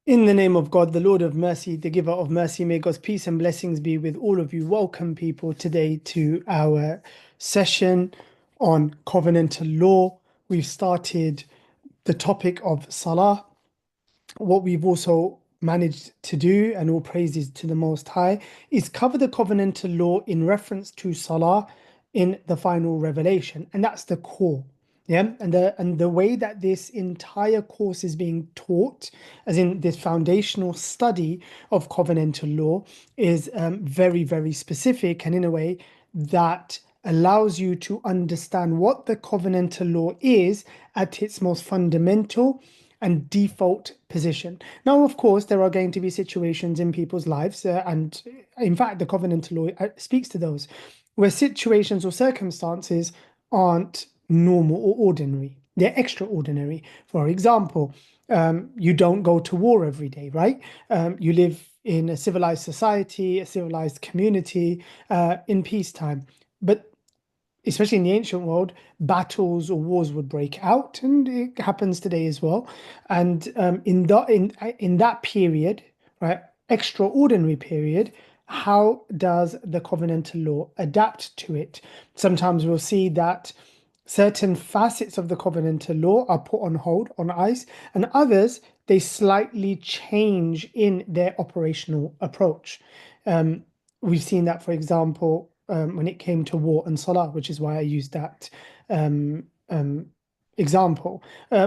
In the name of God, the Lord of mercy, the giver of mercy, may God's peace and blessings be with all of you. Welcome, people, today to our session on covenantal law. We've started the topic of Salah. What we've also managed to do, and all praises to the Most High, is cover the covenantal law in reference to Salah in the final revelation. And that's the core. Yeah, and the way that this entire course is being taught, as in this foundational study of covenantal law, is very, very specific, and in a way that allows you to understand what the covenantal law is at its most fundamental and default position. Now, of course, there are going to be situations in people's lives, and in fact, the covenantal law speaks to those, where situations or circumstances aren't normal or ordinary. They're extraordinary. For example, you don't go to war every day, right? You live in a civilized society, a civilized community, in peacetime. But especially in the ancient world, battles or wars would break out, and it happens today as well. And in that period, right, extraordinary period, how does the covenantal law adapt to it? Sometimes we'll see that certain facets of the covenantal law are put on hold, on ice, and others they slightly change in their operational approach. Um, we've seen that, for example, when it came to war and Salah, which is why I used that um, um, example.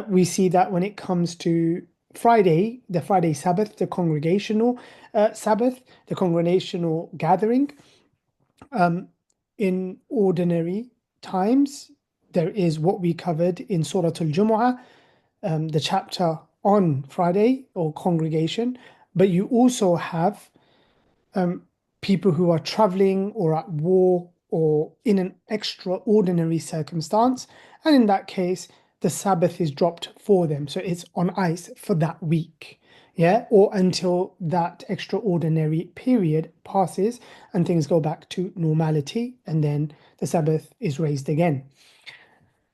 We see that when it comes to Friday, the Friday Sabbath, the congregational Sabbath, the congregational gathering, um, in ordinary times, there is what we covered in Surah Al-Jumu'ah, the chapter on Friday or congregation, but you also have um, people who are traveling or at war or in an extraordinary circumstance. And in that case, the Sabbath is dropped for them. So it's on ice for that week. Yeah, or until that extraordinary period passes and things go back to normality, and then the Sabbath is raised again.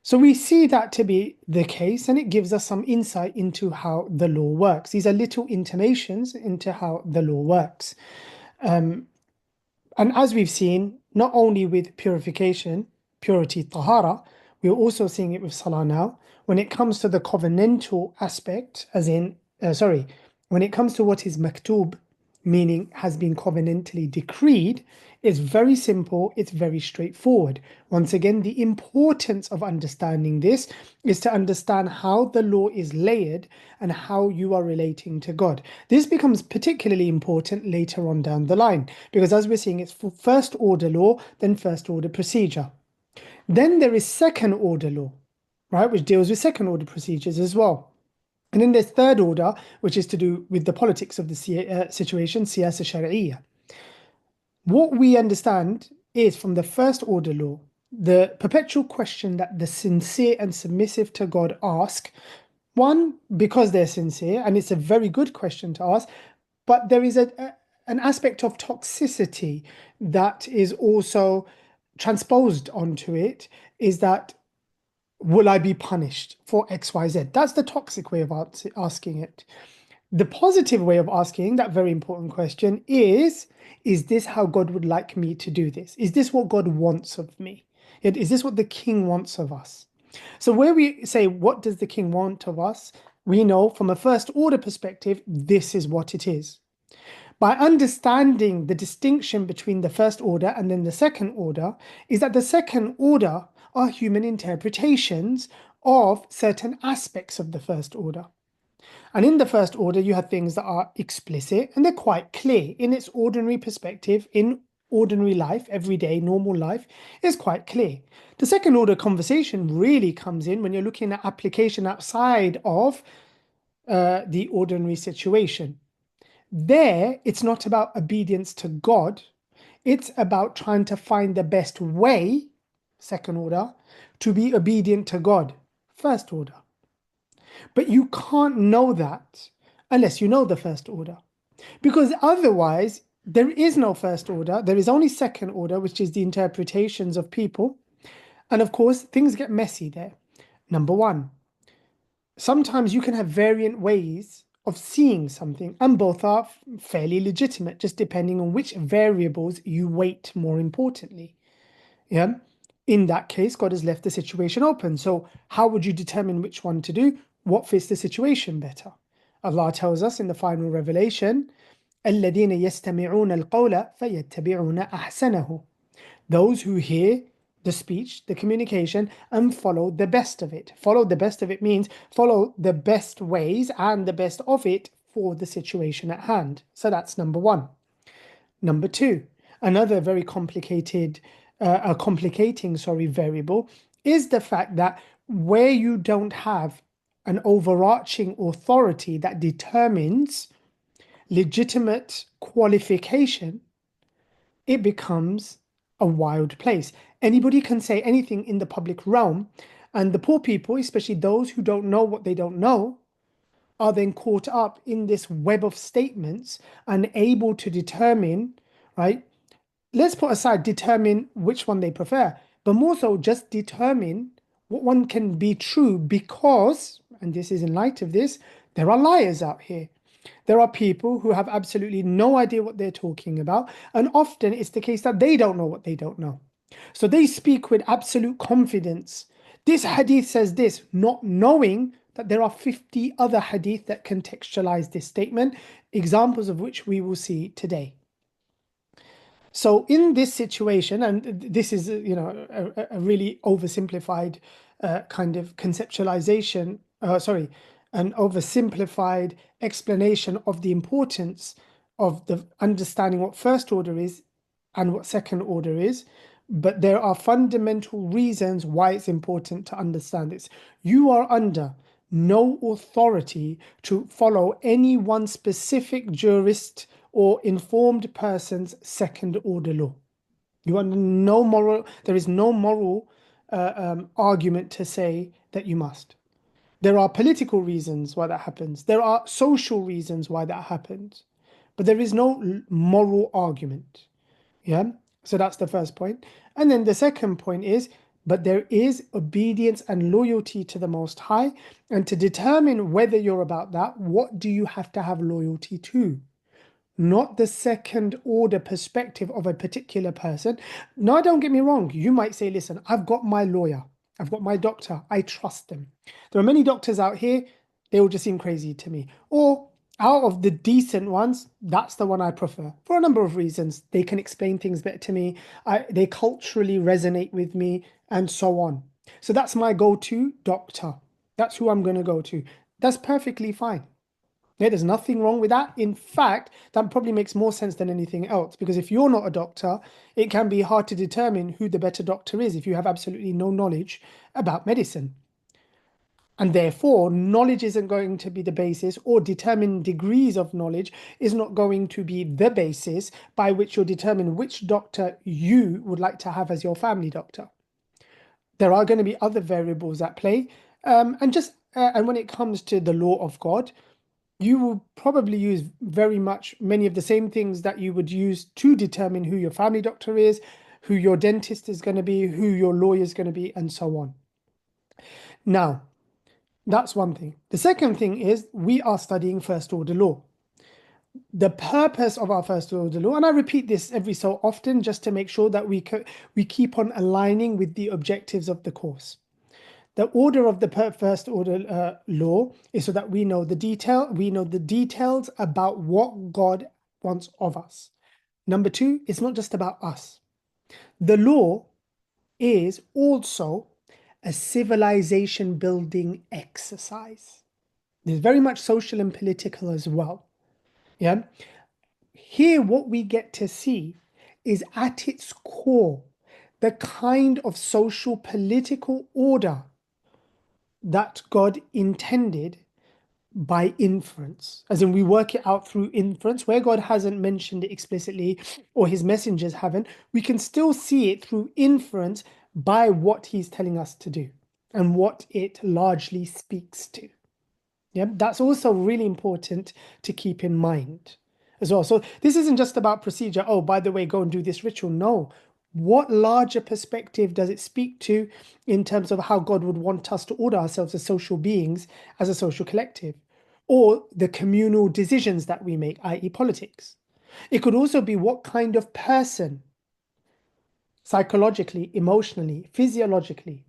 So we see that to be the case, and it gives us some insight into how the law works. These are little intimations into how the law works. Um, and as we've seen, not only with purification, purity, tahara, we're also seeing it with salah now. When it comes to the covenantal aspect, as in, when it comes to what is maktub, meaning has been covenantally decreed, it's very simple, it's very straightforward. Once again, the importance of understanding this is to understand how the law is layered and how you are relating to God. This becomes particularly important later on down the line, because as we're seeing, it's for first order law, then first order procedure. Then there is second order law, right, which deals with second order procedures as well. And then there's third order, which is to do with the politics of the situation, siyasa shar'iyya. What we understand is from the first order law, the perpetual question that the sincere and submissive to God ask, one, because they're sincere, and it's a very good question to ask, but there is an aspect of toxicity that is also transposed onto it, is that will I be punished for XYZ? That's the toxic way of asking it. The positive way of asking that very important question is this how God would like me to do this? Is this what God wants of me? Is this what the king wants of us? So where we say, what does the king want of us? We know from a first order perspective, this is what it is. By understanding the distinction between the first order and then the second order, is that the second order are human interpretations of certain aspects of the first order. And in the first order, you have things that are explicit and they're quite clear in its ordinary perspective, in ordinary life, everyday, normal life, is quite clear. The second order conversation really comes in when you're looking at application outside of the ordinary situation. There, it's not about obedience to God, it's about trying to find the best way, second order, to be obedient to God, first order. But you can't know that unless you know the first order. Because otherwise, there is no first order. There is only second order, which is the interpretations of people. And of course, things get messy there. Number one, sometimes you can have variant ways of seeing something, and both are fairly legitimate, just depending on which variables you weight more importantly. Yeah. In that case, God has left the situation open. So, how would you determine which one to do? What fits the situation better? Allah tells us in the final revelation, الَّذِينَ يَسْتَمِعُونَ الْقَوْلَ فَيَتَّبِعُونَ أَحْسَنَهُ. Those who hear the speech, the communication, and follow the best of it. Follow the best of it means follow the best ways and the best of it for the situation at hand. So that's number one. Number two, another very complicating variable is the fact that where you don't have an overarching authority that determines legitimate qualification, it becomes a wild place. Anybody can say anything in the public realm, and the poor people, especially those who don't know what they don't know, are then caught up in this web of statements, unable to determine, right? Let's put aside determine which one they prefer, but more so just determine what one can be true because, and this is in light of this, there are liars out here. There are people who have absolutely no idea what they're talking about, and often it's the case that they don't know what they don't know. So they speak with absolute confidence. This hadith says this, not knowing that there are 50 other hadith that contextualize this statement, examples of which we will see today. So in this situation, and this is, a really oversimplified kind of conceptualization, an oversimplified explanation of the importance of the understanding what first order is and what second order is. But there are fundamental reasons why it's important to understand this. You are under no authority to follow any one specific jurist or informed person's second order law. You are no moral, there is no moral argument to say that you must. There are political reasons why that happens. There are social reasons why that happens. But there is no moral argument. Yeah? So that's the first point. And then the second point is, but there is obedience and loyalty to the Most High. And to determine whether you're about that, what do you have to have loyalty to? Not the second order perspective of a particular person. No, don't get me wrong. You might say, listen, I've got my lawyer. I've got my doctor. I trust them. There are many doctors out here. They will just seem crazy to me. Or out of the decent ones, that's the one I prefer for a number of reasons. They can explain things better to me. They culturally resonate with me and so on. So that's my go-to doctor. That's who I'm going to go to. That's perfectly fine. Yeah, there's nothing wrong with that. In fact, that probably makes more sense than anything else, because if you're not a doctor, it can be hard to determine who the better doctor is if you have absolutely no knowledge about medicine. And therefore, knowledge isn't going to be the basis, or determined degrees of knowledge is not going to be the basis by which you'll determine which doctor you would like to have as your family doctor. There are going to be other variables at play. And when it comes to the law of God, you will probably use very much many of the same things that you would use to determine who your family doctor is, who your dentist is going to be, who your lawyer is going to be, and so on. Now, that's one thing. The second thing is we are studying first order law. The purpose of our first order law, and I repeat this every so often just to make sure that we keep on aligning with the objectives of the course. The order of the first order law is so that we know the details about what God wants of us. Number two, it's not just about us. The law is also a civilization building exercise. It's very much social and political as well. Yeah. Here, what we get to see is at its core the kind of social political order that God intended by inference, as in we work it out through inference. Where God hasn't mentioned it explicitly or his messengers haven't, we can still see it through inference by what he's telling us to do and what it largely speaks to. Yeah, that's also really important to keep in mind as well. So this isn't just about procedure. Oh, by the way, go and do this ritual. No. What larger perspective does it speak to in terms of how God would want us to order ourselves as social beings, as a social collective? or the communal decisions that we make, i.e., politics. It could also be what kind of person, psychologically, emotionally, physiologically,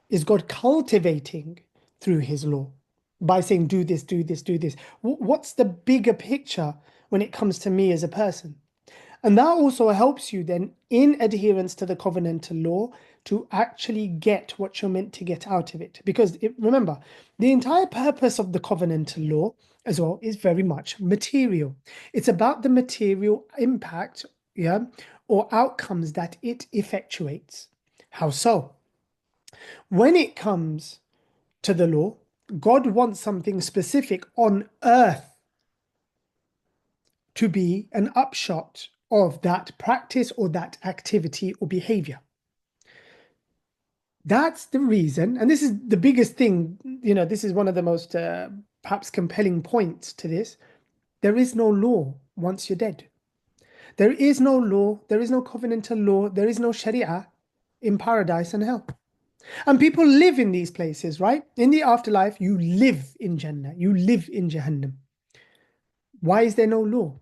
is God cultivating through his law by saying, do this, do this, do this. What's the bigger picture when it comes to me as a person? And that also helps you then, in adherence to the covenantal law, to actually get what you're meant to get out of it. Because remember, the entire purpose of the covenantal law as well is very much material. It's about the material impact, yeah, or outcomes that it effectuates. How so? When it comes to the law, God wants something specific on earth to be an upshot of that practice or that activity or behavior. That's the reason, and this is the biggest thing, this is one of the most perhaps compelling points to this. There is no law once you're dead. There is no law, there is no covenantal law, there is no sharia in paradise and hell. And people live in these places, right? In the afterlife, you live in Jannah, you live in Jahannam. Why is there no law?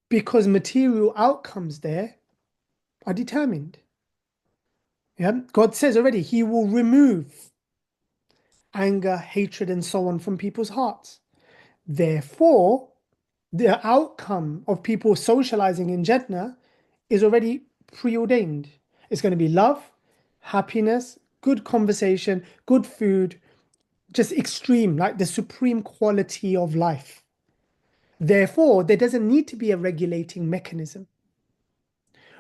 Because material outcomes there are determined. Yeah, God says already, he will remove anger, hatred, and so on from people's hearts. Therefore, the outcome of people socializing in Jannah is already preordained. It's going to be love, happiness, good conversation, good food, just extreme, like the supreme quality of life. Therefore, there doesn't need to be a regulating mechanism.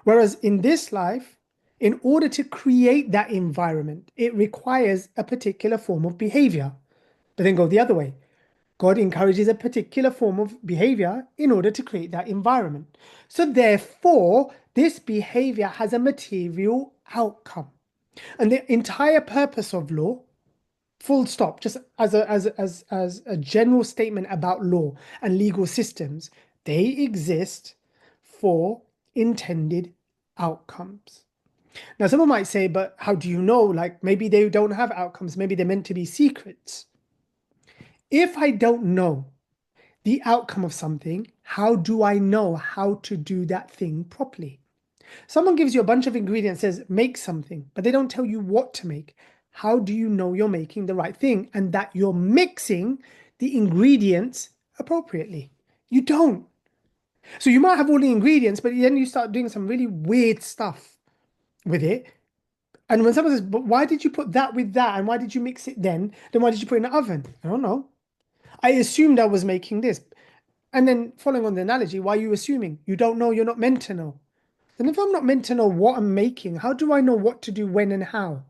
Whereas in this life, in order to create that environment, it requires a particular form of behavior. But then go the other way. God encourages a particular form of behavior in order to create that environment. So therefore, this behavior has a material outcome. And the entire purpose of law, full stop, just as a general statement about law and legal systems, they exist for intended outcomes. Now, someone might say, but how do you know? Like, maybe they don't have outcomes. Maybe they're meant to be secrets. If I don't know the outcome of something, how do I know how to do that thing properly? Someone gives you a bunch of ingredients, says, make something, but they don't tell you what to make. How do you know you're making the right thing and that you're mixing the ingredients appropriately? You don't. So you might have all the ingredients, but then you start doing some really weird stuff with it. And when someone says, but why did you put that with that? And why did you mix it then? Then why did you put it in the oven? I don't know. I assumed I was making this. And then following on the analogy, why are you assuming? You don't know, you're not meant to know. Then if I'm not meant to know what I'm making, how do I know what to do, when and how?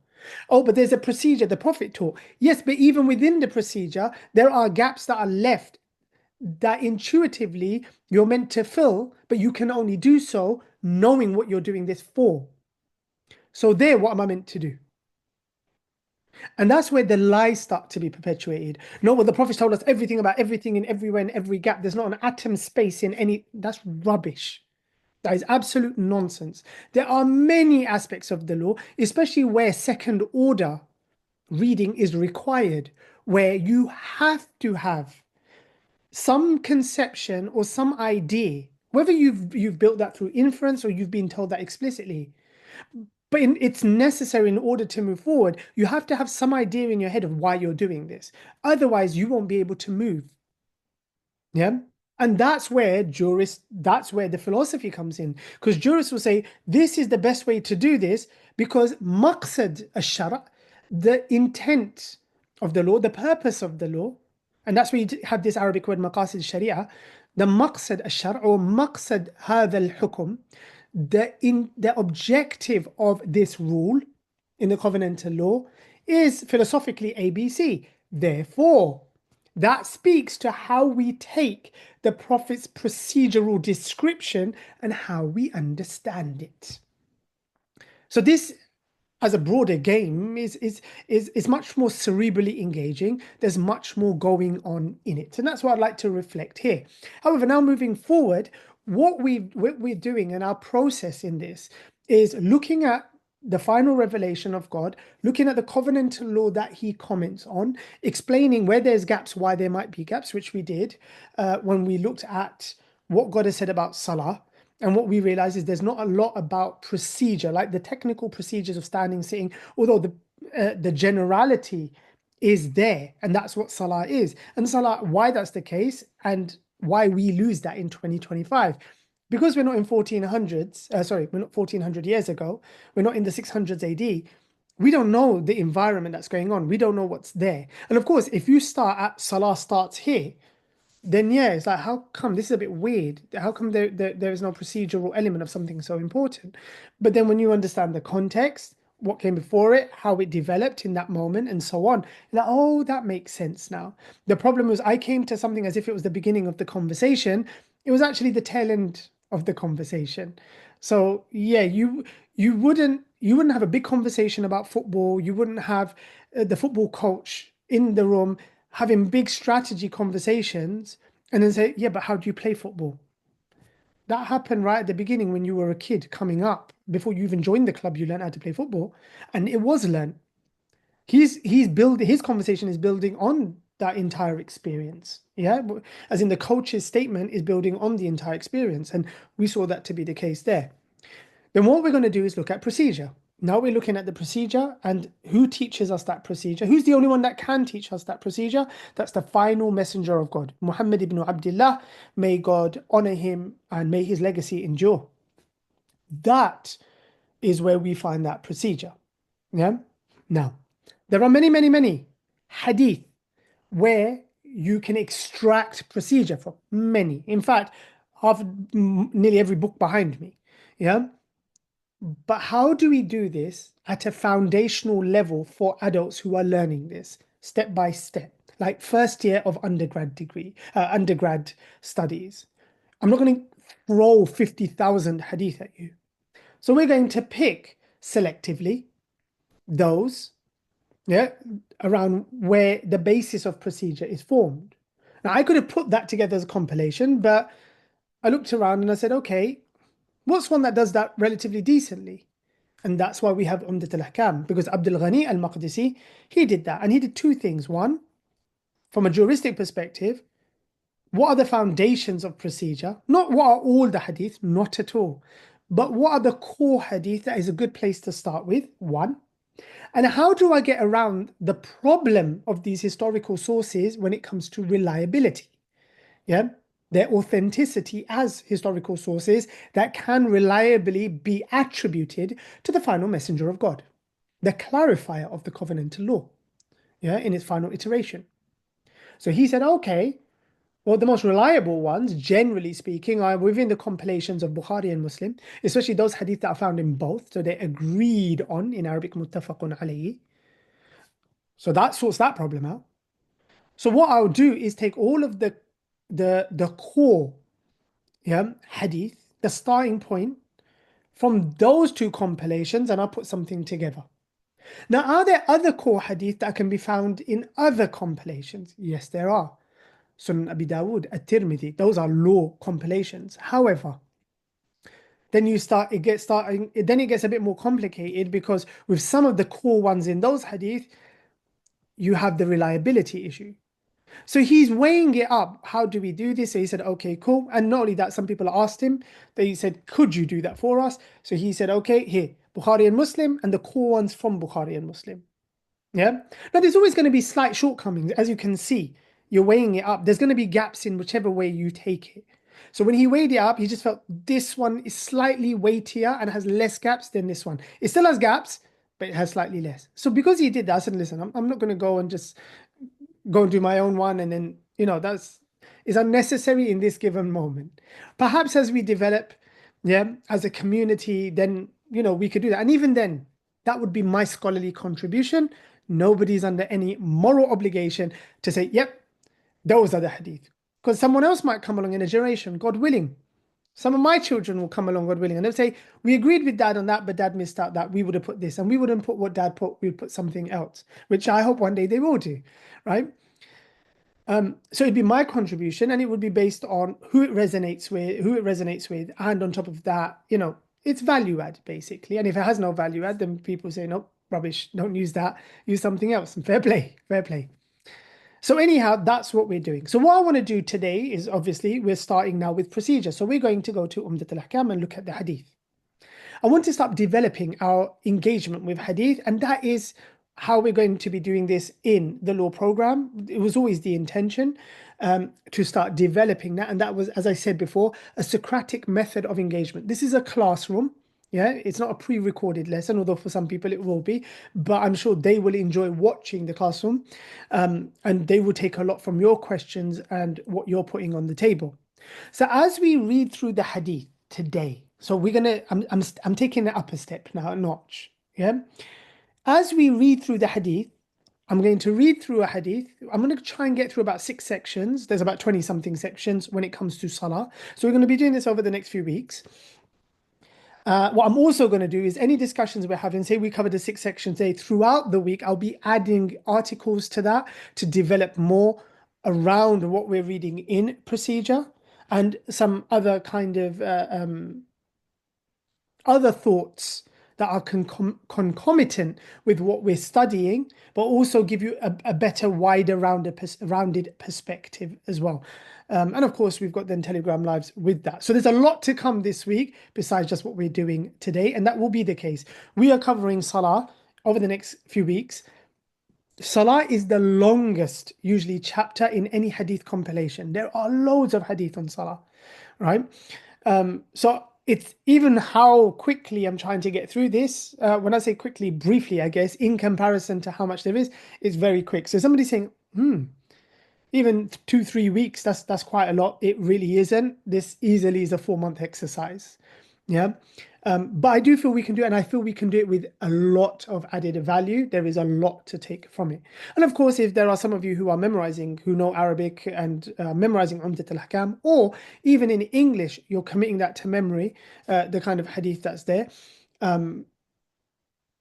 Oh, but there's a procedure the Prophet taught. Yes, but even within the procedure, there are gaps that are left that intuitively you're meant to fill, but you can only do so knowing what you're doing this for. So there, what am I meant to do? And that's where the lies start to be perpetuated. No, well, the Prophet told us everything about everything in everywhere in every gap. There's not an atom space in any. That's rubbish. That is absolute nonsense. There are many aspects of the law, especially where second order reading is required, where you have to have some conception or some idea, whether you've built that through inference or you've been told that explicitly. But it's necessary in order to move forward. You have to have some idea in your head of why you're doing this. Otherwise, you won't be able to move. Yeah. And that's where that's where the philosophy comes in. Because jurists will say, this is the best way to do this because maqsad al-shara, the intent of the law, the purpose of the law, and that's where you have this Arabic word maqasid sharia, the maqsad al-shara or maqsad hadha al-hukm, the objective of this rule in the covenantal law is philosophically ABC. Therefore, that speaks to how we take the Prophet's procedural description and how we understand it. So this, as a broader game, is much more cerebrally engaging. There's much more going on in it. And that's what I'd like to reflect here. However, now moving forward, what we're doing and our process in this is looking at the final revelation of God, looking at the covenantal law that he comments on, explaining where there's gaps, why there might be gaps, which we did when we looked at what God has said about Salah. And what we realize is there's not a lot about procedure, like the technical procedures of standing, sitting, although the generality is there, and that's what Salah is. And Salah, why that's the case, and why we lose that in 2025. Because we're not in 1400s, we're not 1400 years ago, we're not in the 600s AD, we don't know the environment that's going on. We don't know what's there. And of course, if you start at Salah starts here, then yeah, it's like, how come this is a bit weird? How come there is no procedural element of something so important? But then when you understand the context, what came before it, how it developed in that moment, and so on, you're like, oh, that makes sense now. The problem was I came to something as if it was the beginning of the conversation. It was actually the tail end of the conversation. So yeah, you wouldn't have a big conversation about football. You wouldn't have the football coach in the room having big strategy conversations and then say, yeah, but how do you play football? That happened right at the beginning when you were a kid coming up. Before you even joined the club, you learned how to play football. And it was learned. His conversation is building on that entire experience. Yeah. As in the coach's statement is building on the entire experience. And we saw that to be the case there. Then what we're going to do is look at procedure. Now we're looking at the procedure and who teaches us that procedure. Who's the only one that can teach us that procedure? That's the final messenger of God, Muhammad ibn Abdullah. May God honor him and may his legacy endure. That is where we find that procedure. Yeah. Now, there are many, many, many hadith where you can extract procedure from. Many. In fact, nearly every book behind me. Yeah. But how do we do this at a foundational level for adults who are learning this step by step, like first year of undergrad studies? I'm not going to throw 50,000 hadith at you. So we're going to pick selectively those, yeah, around where the basis of procedure is formed. Now, I could have put that together as a compilation, but I looked around and I said, okay, what's one that does that relatively decently? And that's why we have Umdat al-Ahkam, because Abdul Ghani al-Maqdisi, he did that. And he did two things. One, from a juristic perspective, what are the foundations of procedure? Not what are all the hadith, not at all. But what are the core hadith that is a good place to start with? One. And how do I get around the problem of these historical sources when it comes to reliability? Yeah, their authenticity as historical sources that can reliably be attributed to the final messenger of God, the clarifier of the covenantal law, yeah, in its final iteration. So he said, okay, well, the most reliable ones, generally speaking, are within the compilations of Bukhari and Muslim, especially those hadith that are found in both. So they're agreed on in Arabic, muttafaqun alayhi. So that sorts that problem out. So what I'll do is take all of the core, yeah, hadith, the starting point from those two compilations, and I'll put something together. Now, are there other core hadith that can be found in other compilations? Yes, there are. Sunan Abi Dawud, At-Tirmidhi, those are law compilations. However, then it gets a bit more complicated because with some of the core ones in those hadith, you have the reliability issue. So he's weighing it up. How do we do this? So he said, okay, cool. And not only that, some people asked him, they said, could you do that for us? So he said, okay, here, Bukhari and Muslim and the core ones from Bukhari and Muslim. Yeah. Now there's always going to be slight shortcomings. As you can see, you're weighing it up. There's going to be gaps in whichever way you take it. So when he weighed it up, he just felt this one is slightly weightier and has less gaps than this one. It still has gaps, but it has slightly less. So because he did that, I said, listen, I'm not going to go and just go and do my own one and then, that's is unnecessary in this given moment. Perhaps as we develop, yeah, as a community, then, we could do that. And even then, that would be my scholarly contribution. Nobody's under any moral obligation to say, yep, those are the hadith. Because someone else might come along in a generation, God willing. Some of my children will come along, God willing, and they'll say, we agreed with dad on that, but dad missed out that. We would have put this, and we wouldn't put what dad put, we would put something else, which I hope one day they will do, right? So it'd be my contribution, and it would be based on who it resonates with, and on top of that, it's value add basically. And if it has no value add, then people say, no, rubbish, don't use that, use something else. And fair play, fair play. So anyhow, that's what we're doing. So what I want to do today is obviously we're starting now with procedure. So we're going to go to Umdat al-Ahkam and look at the hadith. I want to start developing our engagement with hadith, and that is how we're going to be doing this in the law program. It was always the intention to start developing that, and that was, as I said before, a Socratic method of engagement. This is a classroom. Yeah, it's not a pre-recorded lesson, although for some people it will be, but I'm sure they will enjoy watching the classroom, and they will take a lot from your questions and what you're putting on the table. So as we read through the hadith today, so we're gonna, I'm taking it up a step now, a notch. Yeah. As we read through the hadith, I'm going to read through a hadith. I'm going to try and get through about 6 sections. There's about 20 something sections when it comes to Salah. So we're going to be doing this over the next few weeks. What I'm also going to do is any discussions we're having, say we covered the 6 sections today, throughout the week, I'll be adding articles to that to develop more around what we're reading in procedure and some other kind of other thoughts that are concomitant with what we're studying, but also give you a better, wider, rounded perspective as well. And of course, we've got then Telegram lives with that. So there's a lot to come this week besides just what we're doing today. And that will be the case. We are covering Salah over the next few weeks. Salah is the longest, usually, chapter in any hadith compilation. There are loads of hadith on Salah, right? So it's even how quickly I'm trying to get through this. When I say quickly, briefly, I guess, in comparison to how much there is, it's very quick. So somebody's saying, even 2-3 weeks, that's quite a lot. It really isn't. This easily is a 4-month exercise. Yeah. But I do feel we can do it, and I feel we can do it with a lot of added value. There is a lot to take from it. And of course, if there are some of you who are memorizing, who know Arabic and memorizing Umdat al-Ahkam, or even in English, you're committing that to memory, the kind of hadith that's there,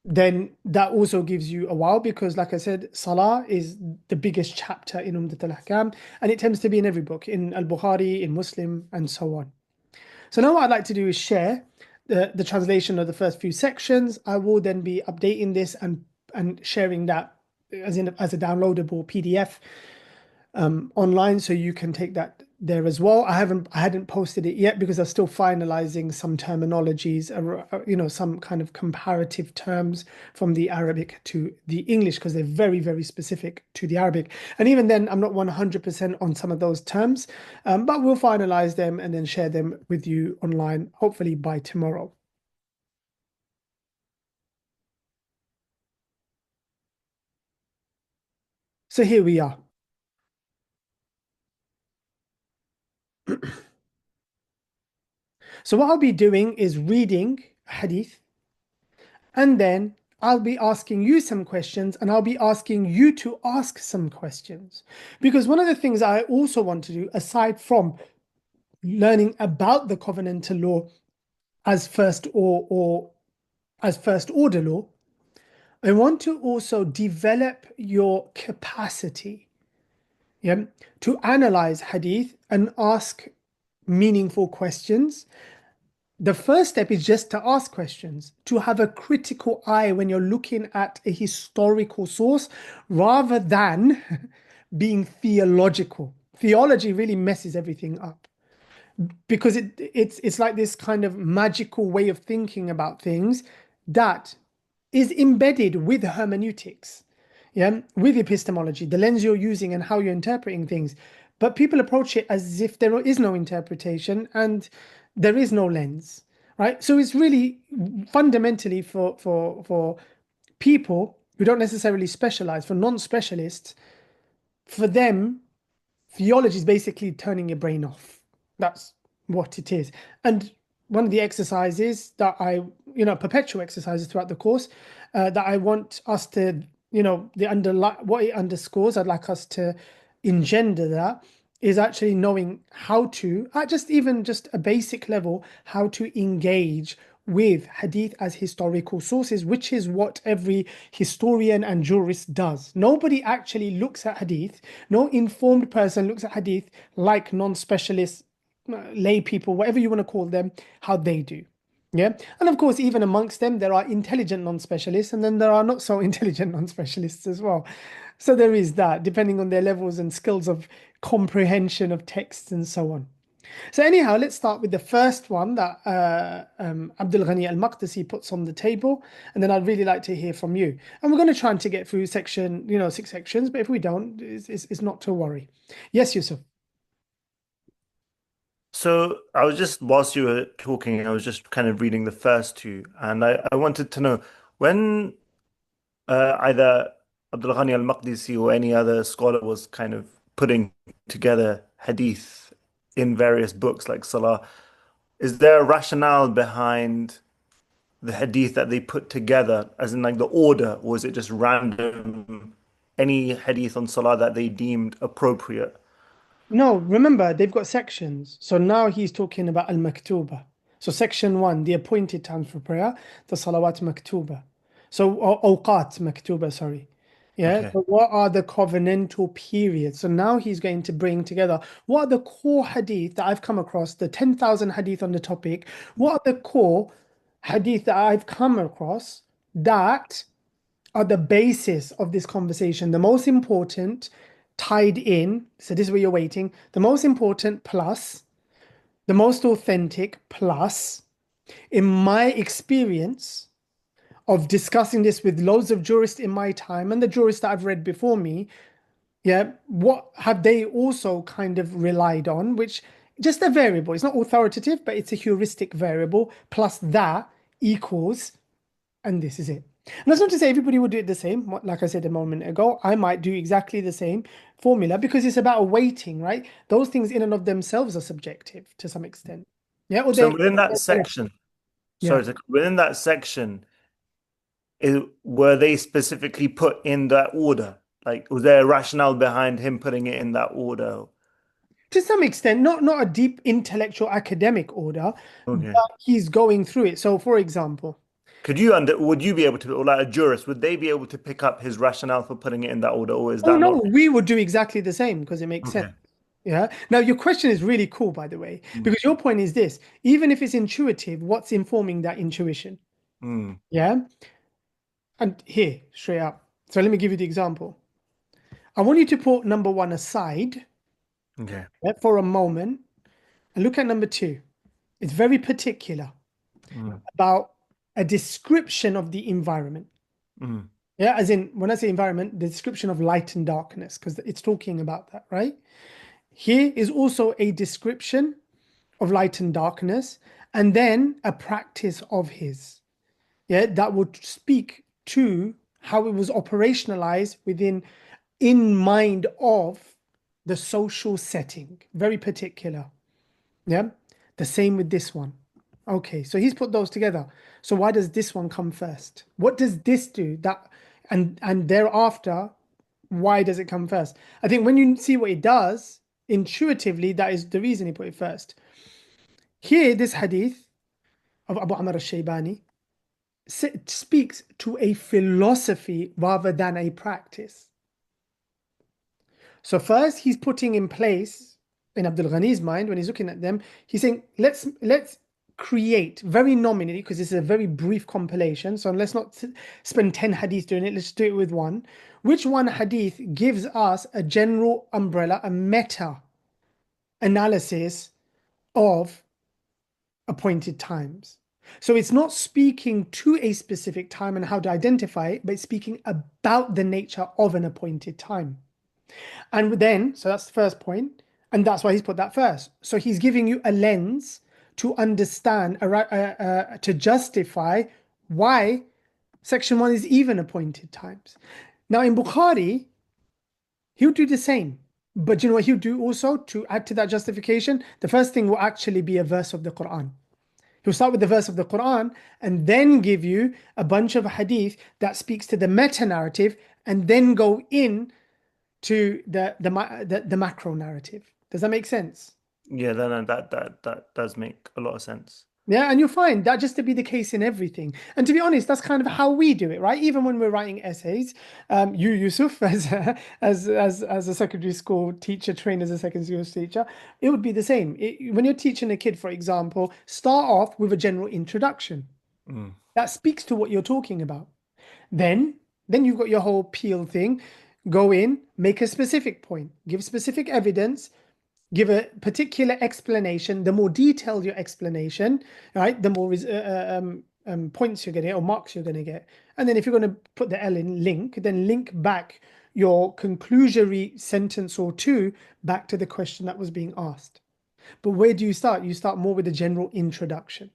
then that also gives you a wow, because like I said, Salah is the biggest chapter in Umdat al-Ahkam, and it tends to be in every book, in Al-Bukhari, in Muslim, and so on. So now what I'd like to do is share the translation of the first few sections. I will then be updating this and sharing that as a downloadable PDF online, so you can take that there as well. I hadn't posted it yet because I'm still finalizing some terminologies, some kind of comparative terms from the Arabic to the English, because they're very, very specific to the Arabic. And even then, I'm not 100% on some of those terms, but we'll finalize them and then share them with you online, hopefully by tomorrow. So here we are. So what I'll be doing is reading hadith, and then I'll be asking you some questions, and I'll be asking you to ask some questions. Because one of the things I also want to do, aside from learning about the covenantal law as or as first order law, I want to also develop your capacity, yeah, to analyze hadith and ask meaningful questions. The first step is just to ask questions, to have a critical eye when you're looking at a historical source rather than being theological. Theology really messes everything up because it's like this kind of magical way of thinking about things that is embedded with hermeneutics, yeah, with epistemology, the lens you're using and how you're interpreting things. But people approach it as if there is no interpretation and there is no lens, right? So it's really fundamentally for people who don't necessarily specialize, for non-specialists, for them, theology is basically turning your brain off. That's what it is. And one of the exercises that perpetual exercises throughout the course, that I want us to, what it underscores, I'd like us to engender that, is actually knowing how to, at just a basic level, how to engage with hadith as historical sources, which is what every historian and jurist does. Nobody actually looks at hadith, no informed person looks at hadith like non-specialists, lay people, whatever you want to call them, how they do. Yeah. And of course, even amongst them, there are intelligent non-specialists, and then there are not so intelligent non-specialists as well. So there is that, depending on their levels and skills of comprehension of texts and so on. So anyhow, let's start with the first one that Abdul Ghani Al-Maqdisi puts on the table, and then I'd really like to hear from you. And we're going to try and to get through section, 6 sections, but if we don't, it's not to worry. Yes, Yusuf. So I was just, whilst you were talking, I was just kind of reading the first two, and I wanted to know when either Abdul Ghani al-Maqdisi or any other scholar was kind of putting together hadith in various books like Salah, is there a rationale behind the hadith that they put together, as in like the order, or is it just random, any hadith on Salah that they deemed appropriate? No, remember, they've got sections. So now he's talking about al-maktuba. So section 1, the appointed times for prayer, the salawat maktuba. So awqat maktuba, sorry. Yeah. Okay. So what are the covenantal periods? So now he's going to bring together what are the core hadith that I've come across, the 10,000 hadith on the topic. What are the core hadith that I've come across that are the basis of this conversation? The most important tied in, so this is where you're waiting, the most important plus, the most authentic plus, in my experience of discussing this with loads of jurists in my time and the jurists that I've read before me, yeah, what have they also kind of relied on, which just a variable, it's not authoritative, but it's a heuristic variable, plus that equals, and this is it. And that's not to say everybody would do it the same. Like I said a moment ago, I might do exactly the same formula because it's about a weighting, right? Those things in and of themselves are subjective to some extent. Yeah, or So they, within that yeah, section, yeah. within that section, were they specifically put in that order? Like, was there a rationale behind him putting it in that order? To some extent, not a deep intellectual academic order, Okay. but he's going through it. So, for example, Would you be able to, or like a jurist, would they be able to pick up his rationale for putting it in that order, or is oh that no, not? we would do exactly the same because it makes sense. Okay. Yeah. Now, your question is really cool, by the way, Mm. because your point is this: even if it's intuitive, what's informing that intuition? Mm. Yeah. And here, straight up. So let me give you the example. I want you to put number one aside, Okay. yeah, for a moment and look at number two. It's very particular Mm. about a description of the environment. Mm. Yeah, as in when I say environment, the description of light and darkness, because it's talking about that, right? Here is also a description of light and darkness, and then a practice of his. Yeah, that would speak to how it was operationalized within in mind of the social setting. Very particular. Yeah. The same with this one. Okay, so he's put those together. So why does this one come first? What does this do? That and thereafter, why does it come first? I think when you see what it does, intuitively, that is the reason he put it first. Here, this hadith of Abu Amr al-Shaybani speaks to a philosophy rather than a practice. So first, he's putting in place in Abdul Ghani's mind when he's looking at them, he's saying, let's create very nominally because this is a very brief compilation. So let's not spend 10 hadith doing it. Let's do it with one. Which one hadith gives us a general umbrella, a meta analysis of appointed times? So it's not speaking to a specific time and how to identify it, but it's speaking about the nature of an appointed time. And then, so that's the first point, and that's why he's put that first. So he's giving you a lens to understand, to justify why section one is even appointed times. Now in Bukhari, he'll do the same. But you know what he'll do also to add to that justification? The first thing will actually be a verse of the Quran. He'll start with the verse of the Quran and then give you a bunch of hadith that speaks to the meta narrative and then go in to the macro narrative. Does that make sense? Yeah, then that does make a lot of sense. Yeah, and you'll find that just to be the case in everything. And to be honest, that's kind of how we do it, right? Even when we're writing essays, you, Yusuf, as a secondary school teacher, trained as a secondary school teacher, it would be the same. When you're teaching a kid, for example, start off with a general introduction Mm. that speaks to what you're talking about. Then, then you've got your whole peel thing. Go in, make a specific point, give specific evidence, give a particular explanation. The more detailed your explanation, right, the more points you're going to get or marks you're going to get. And then if you're going to put the L in link, then link back your conclusory sentence or two back to the question that was being asked. But where do you start? You start more with a general introduction.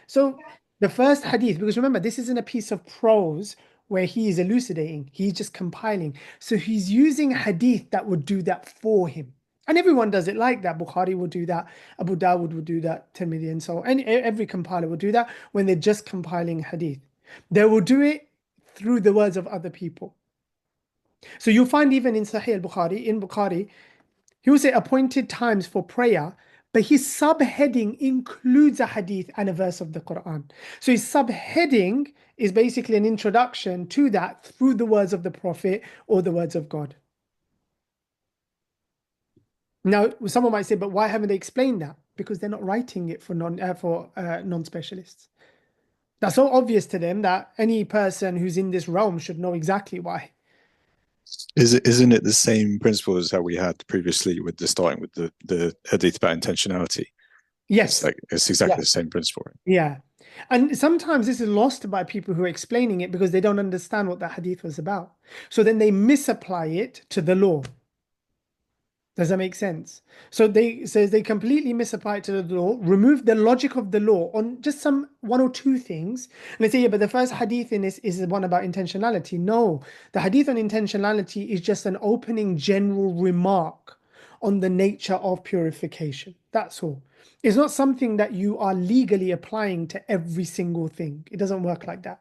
So the first hadith, because remember, this isn't a piece of prose where he is elucidating, he's just compiling. So he's using hadith that would do that for him. And everyone does it like that. Bukhari will do that, Abu Dawud would do that, Tirmidhi and so on. And every compiler will do that when they're just compiling hadith. They will do it through the words of other people. So you'll find even in Sahih al-Bukhari, in Bukhari, he will say appointed times for prayer, but his subheading includes a hadith and a verse of the Quran. So his subheading is basically an introduction to that through the words of the Prophet or the words of God. Now, someone might say, but why haven't they explained that? Because they're not writing it for non-specialists. That's so obvious to them that any person who's in this realm should know exactly why. Isn't it the same principle as how we had previously with the starting with the hadith about intentionality? Yes. It's exactly the same principle. Yeah. And sometimes this is lost by people who are explaining it because they don't understand what the hadith was about. So then they misapply it to the law. Does that make sense? So they completely misapply it to the law, remove the logic of the law on just some one or two things. And they say, yeah, but the first hadith in this is the one about intentionality. No, the hadith on intentionality is just an opening general remark on the nature of purification. That's all. It's not something that you are legally applying to every single thing. It doesn't work like that.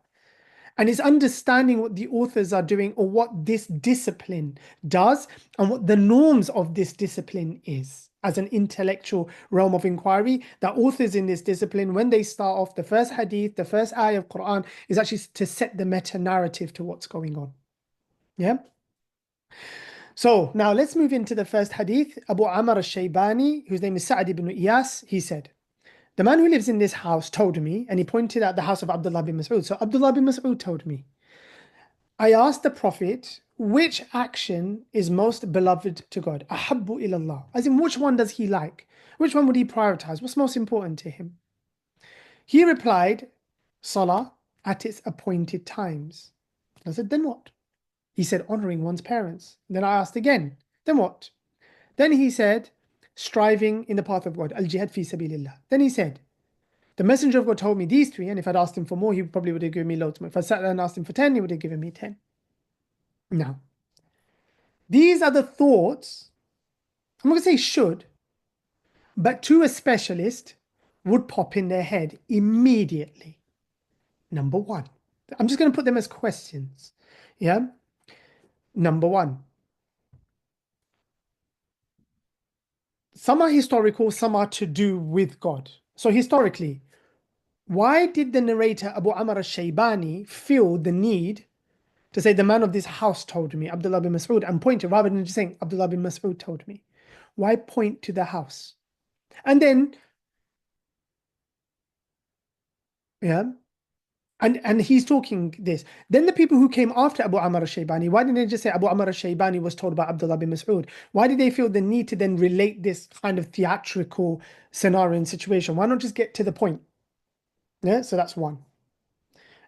And it's understanding what the authors are doing or what this discipline does and what the norms of this discipline is as an intellectual realm of inquiry. That authors in this discipline, when they start off, the first hadith, the first ayah of Quran is actually to set the meta narrative to what's going on. Yeah. So now let's move into the first hadith. Abu Amr al-Shaybani, whose name is Sa'd ibn Iyas, he said, the man who lives in this house told me, and he pointed out the house of Abdullah bin Mas'ud. So Abdullah bin Mas'ud told me, I asked the Prophet, which action is most beloved to God? Ahabbu ilallah. As in, which one does he like? Which one would he prioritize? What's most important to him? He replied, Salah at its appointed times. I said, then what? He said, honoring one's parents. Then I asked again, then what? Then he said, striving in the path of God, al-jihad fi sabilillah. Then he said, the messenger of God told me these three, and if I'd asked him for more, he probably would have given me loads more. If I sat there and asked him for 10, he would have given me 10. Now, these are the thoughts, I'm not going to say should, but to a specialist would pop in their head immediately. Number one, I'm just going to put them as questions. Yeah. Number one, some are historical, some are to do with God. So historically, why did the narrator Abu Amr al-Shaybani feel the need to say the man of this house told me, Abdullah bin Mas'ud, and point it rather than just saying Abdullah bin Mas'ud told me? Why point to the house? And then, yeah, and he's talking this. Then the people who came after Abu Amr al-Shaybani, why didn't they just say Abu Amr al-Shaybani was told by Abdullah bin Mas'ud? Why did they feel the need to then relate this kind of theatrical scenario and situation? Why not just get to the point? Yeah, so that's one.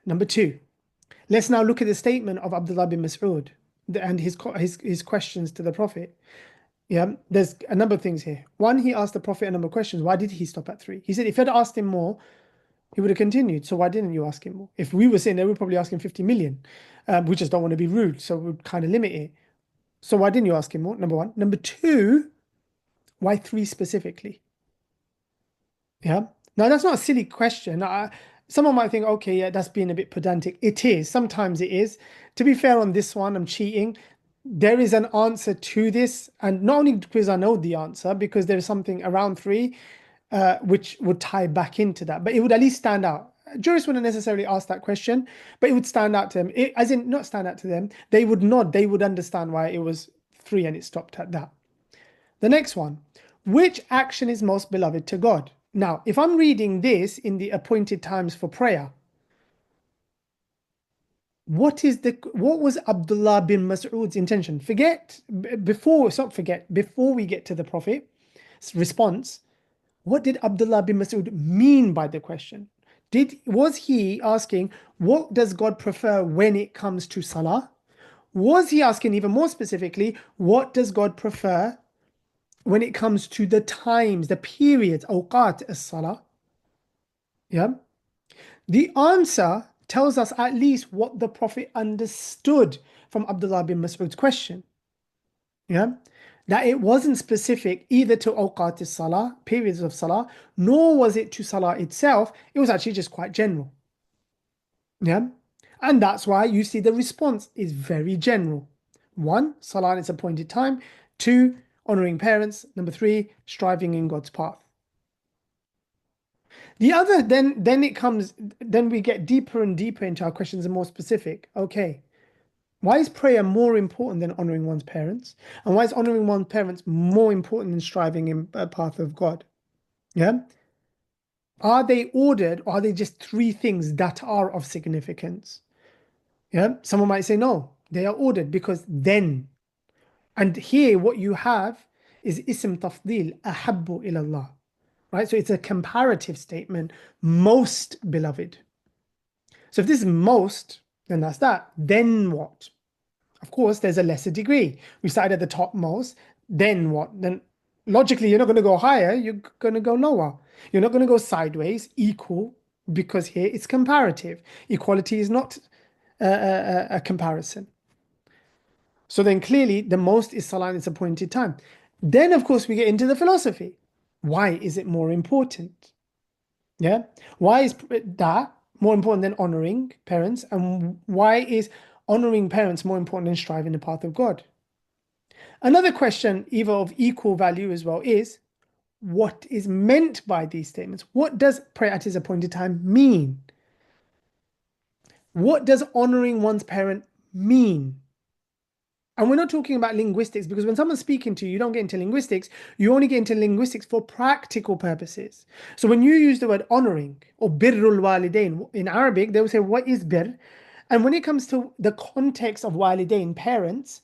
Number two, let's now look at the statement of Abdullah bin Mas'ud and his questions to the Prophet. Yeah, there's a number of things here. One, he asked the Prophet a number of questions. Why did he stop at three? He said if you'd asked him more, he would have continued. So why didn't you ask him more? If we were sitting there, we'd probably ask him 50 million. We just don't want to be rude, so we'd kind of limit it. So why didn't you ask him more? Number one. Number two, why three specifically? Yeah. Now, that's not a silly question. Someone might think, okay, yeah, that's being a bit pedantic. It is. Sometimes it is. To be fair on this one, I'm cheating. There is an answer to this. And not only because I know the answer, because there is something around three. which would tie back into that, but it would at least stand out. Jurists wouldn't necessarily ask that question, but it would stand out to them. As in, not stand out to them, they would nod, they would understand why it was 3 and it stopped at that. The next one, which action is most beloved to God? Now, if I'm reading this in the appointed times for prayer, what was Abdullah bin Mas'ud's intention? Before we get to the Prophet's response, what did Abdullah bin Mas'ud mean by the question? Was he asking, what does God prefer when it comes to Salah? Was he asking even more specifically, what does God prefer when it comes to the times, the periods, awqat as-Salah? Yeah. The answer tells us at least what the Prophet understood from Abdullah bin Mas'ud's question. Yeah. That it wasn't specific either to awqat as-Salah, periods of Salah, nor was it to Salah itself. It was actually just quite general. Yeah. And that's why you see the response is very general. 1, Salah in its appointed time. 2, honoring parents. Number 3, striving in God's path. The other, then we get deeper and deeper into our questions and more specific. Okay, why is prayer more important than honoring one's parents? And why is honoring one's parents more important than striving in a path of God? Yeah. Are they ordered, or are they just 3 things that are of significance? Yeah. Someone might say, no, they are ordered because then. And here what you have is ism tafdil, ahabbu ilallah. Right? So it's a comparative statement, most beloved. So if this is most, then that's that. Then what? Of course, there's a lesser degree. We started at the top most, then what? Then logically, you're not going to go higher, you're going to go lower. You're not going to go sideways, equal, because here it's comparative. Equality is not a comparison. So then clearly the most is Salah in its appointed time. Then, of course, we get into the philosophy. Why is it more important? Yeah. Why is that more important than honoring parents? And why is honoring parents more important than striving the path of God? Another question, either of equal value as well, is what is meant by these statements? What does prayer at its appointed time mean? What does honoring one's parent mean? And we're not talking about linguistics, because when someone's speaking to you, you don't get into linguistics. You only get into linguistics for practical purposes. So when you use the word honoring or birrul walidain in Arabic, they will say, what is birr? And when it comes to the context of walidain, parents,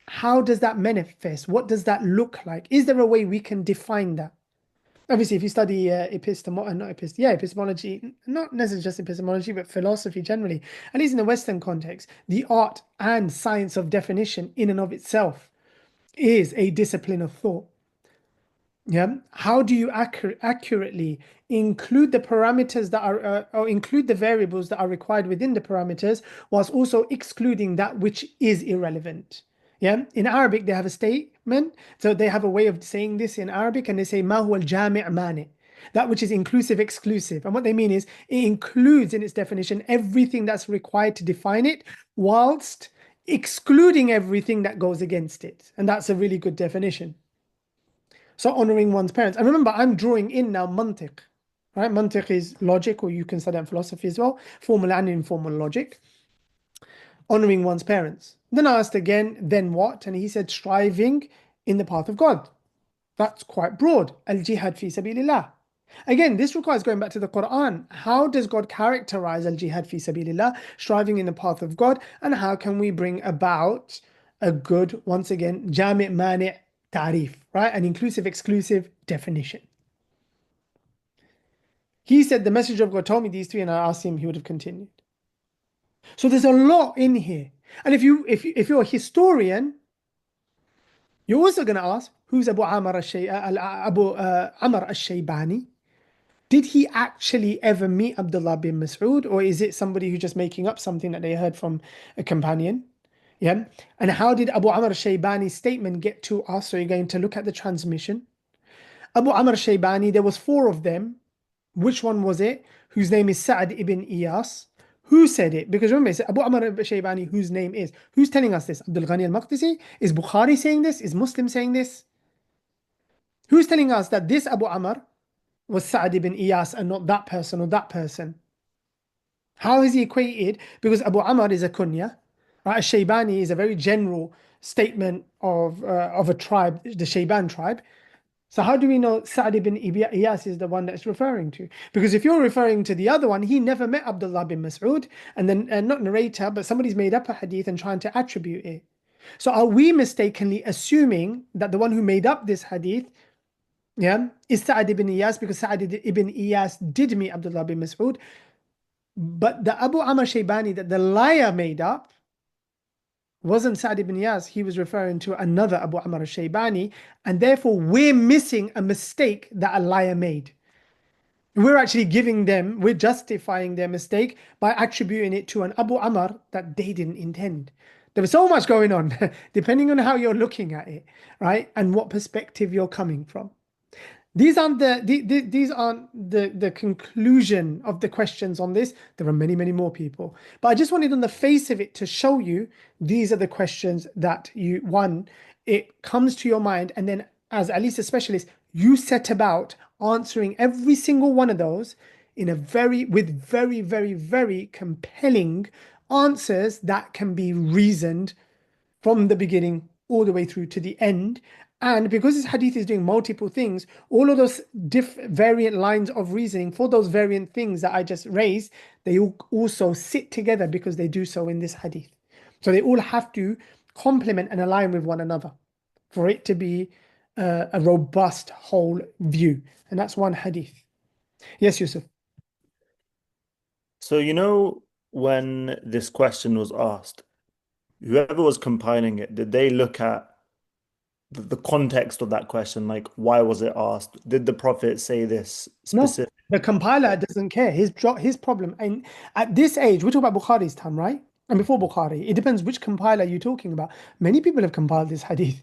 how does that manifest? What does that look like? Is there a way we can define that? Obviously, if you study epistemology, not necessarily just epistemology, but philosophy generally, at least in the Western context, the art and science of definition in and of itself is a discipline of thought. Yeah. How do you accurately include the parameters that are, or include the variables that are required within the parameters, whilst also excluding that which is irrelevant? Yeah, in Arabic, they have a statement. So they have a way of saying this in Arabic, and they say, Ma huwa al-jami' mani. That which is inclusive, exclusive. And what they mean is it includes in its definition everything that's required to define it, whilst excluding everything that goes against it. And that's a really good definition. So honoring one's parents. And remember, I'm drawing in now mantiq. Right? Mantiq is logic, or you can study in philosophy as well, formal and informal logic. Honoring one's parents. Then I asked again, then what? And he said, striving in the path of God. That's quite broad. Al-jihad fi sabilillah. Again, this requires going back to the Quran. How does God characterize al-jihad fi sabilillah, striving in the path of God? And how can we bring about a good, once again, jami' mani' ta'rif, right? An inclusive, exclusive definition. He said, the messenger of God told me these 3, and I asked him, he would have continued. So there's a lot in here. And if you're a historian, you're also going to ask, who's Abu Amr al-Shaybani? Did he actually ever meet Abdullah bin Mas'ud, or is it somebody who's just making up something that they heard from a companion? Yeah. And how did Abu Amr al-Shaybani's statement get to us? So you're going to look at the transmission. Abu Amr al-Shaybani, there was 4 of them. Which one was it? Whose name is Sa'd ibn Iyas. Who said it? Because remember, it's Abu Amr al-Shaybani, whose name is. Who's telling us this? Abdul Ghani al-Maqdisi? Is Bukhari saying this? Is Muslim saying this? Who's telling us that this Abu Amr was Sa'd ibn Iyas and not that person or that person? How is he equated? Because Abu Amr is a kunya, right? Shaybani is a very general statement of a tribe, the Shayban tribe. So how do we know Sa'd ibn Iyas is the one that's referring to? Because if you're referring to the other one, he never met Abdullah bin Mas'ud, and then not narrator, but somebody's made up a hadith and trying to attribute it. So are we mistakenly assuming that the one who made up this hadith, yeah, is Sa'd ibn Iyas because Sa'd ibn Iyas did meet Abdullah bin Mas'ud, but the Abu Amr Shaybani that the liar made up wasn't Sa'd ibn Iyas. He was referring to another Abu Amr al-Shaybani, and therefore we're missing a mistake that a liar made. We're actually we're justifying their mistake by attributing it to an Abu Amr that they didn't intend. There was so much going on, depending on how you're looking at it, right? And what perspective you're coming from. These aren't the conclusion of the questions on this. There are many, many more people. But I just wanted on the face of it to show you these are the questions that it comes to your mind, and then as at least a specialist, you set about answering every single one of those with very, very, very compelling answers that can be reasoned from the beginning all the way through to the end. And because this hadith is doing multiple things, all of those variant lines of reasoning for those variant things that I just raised, they all also sit together because they do so in this hadith. So they all have to complement and align with one another for it to be a robust whole view. And that's one hadith. Yes, Yusuf. So, when this question was asked, whoever was compiling it, did they look at the context of that question? Like, why was it asked? Did the Prophet say this specific? No, the compiler doesn't care. His problem, and at this age, we're talking about Bukhari's time, right? And before Bukhari, it depends which compiler you're talking about. Many people have compiled this hadith.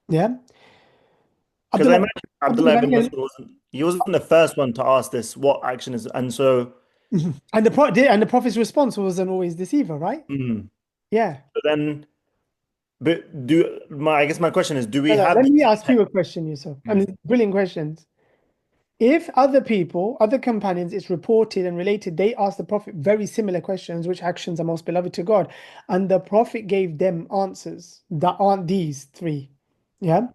Yeah. Because I imagine Abdullah ibn Mas'ud wasn't the first one to ask this, what action is, and so. And the Prophet's response wasn't always deceiver, right? Yeah. But then, I guess my question is, do we have? Let me ask you a question, Yusuf. I mean, brilliant questions. If other people, other companions, it's reported and related, they asked the Prophet very similar questions, which actions are most beloved to God, and the Prophet gave them answers that aren't these three, yeah?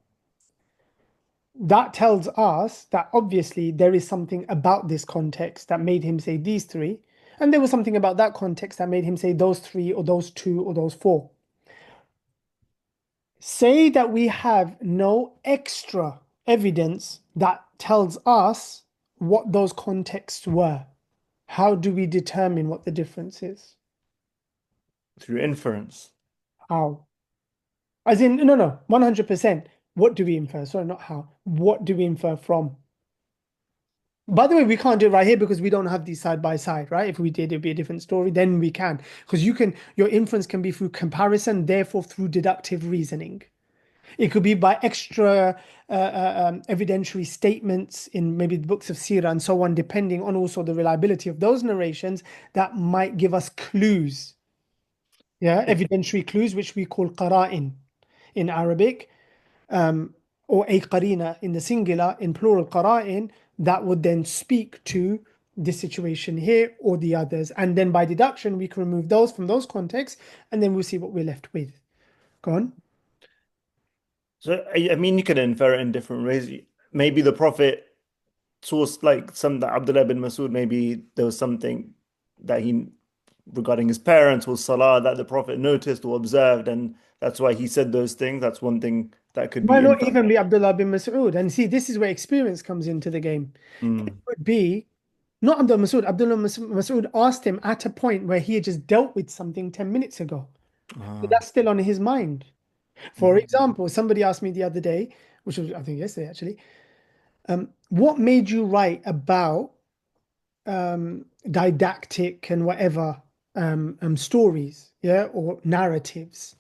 That tells us that obviously there is something about this context that made him say these three, and there was something about that context that made him say those three or those two or those four. Say that we have no extra evidence that tells us what those contexts were. How do we determine what the difference is? Through inference. How? As in, no, 100%. What do we infer? Sorry, not how. What do we infer from? By the way, we can't do it right here because we don't have these side by side, right? If we did, it'd be a different story. Then we can. Because your inference can be through comparison, therefore through deductive reasoning. It could be by extra evidentiary statements in maybe the books of Sirah and so on, depending on also the reliability of those narrations that might give us clues. Yeah, evidentiary clues, which we call qara'in in Arabic, or a qarina in the singular, in plural qara'in, that would then speak to this situation here or the others. And then by deduction, we can remove those from those contexts, and then we'll see what we're left with. Go on. So, I mean, you can infer it in different ways. Maybe the Prophet saw that Abdullah bin Mas'ud, maybe there was something that regarding his parents or Salah that the Prophet noticed or observed, and that's why he said those things. That's one thing that could be. Might not even be Abdullah bin Mas'ud. And see, this is where experience comes into the game. It would be not Abdullah Mas'ud. Abdullah Mas'ud asked him at a point where he had just dealt with something 10 minutes ago. So that's still on his mind. For example, somebody asked me the other day, which was I think yesterday actually, what made you write about didactic and whatever stories, yeah, or narratives?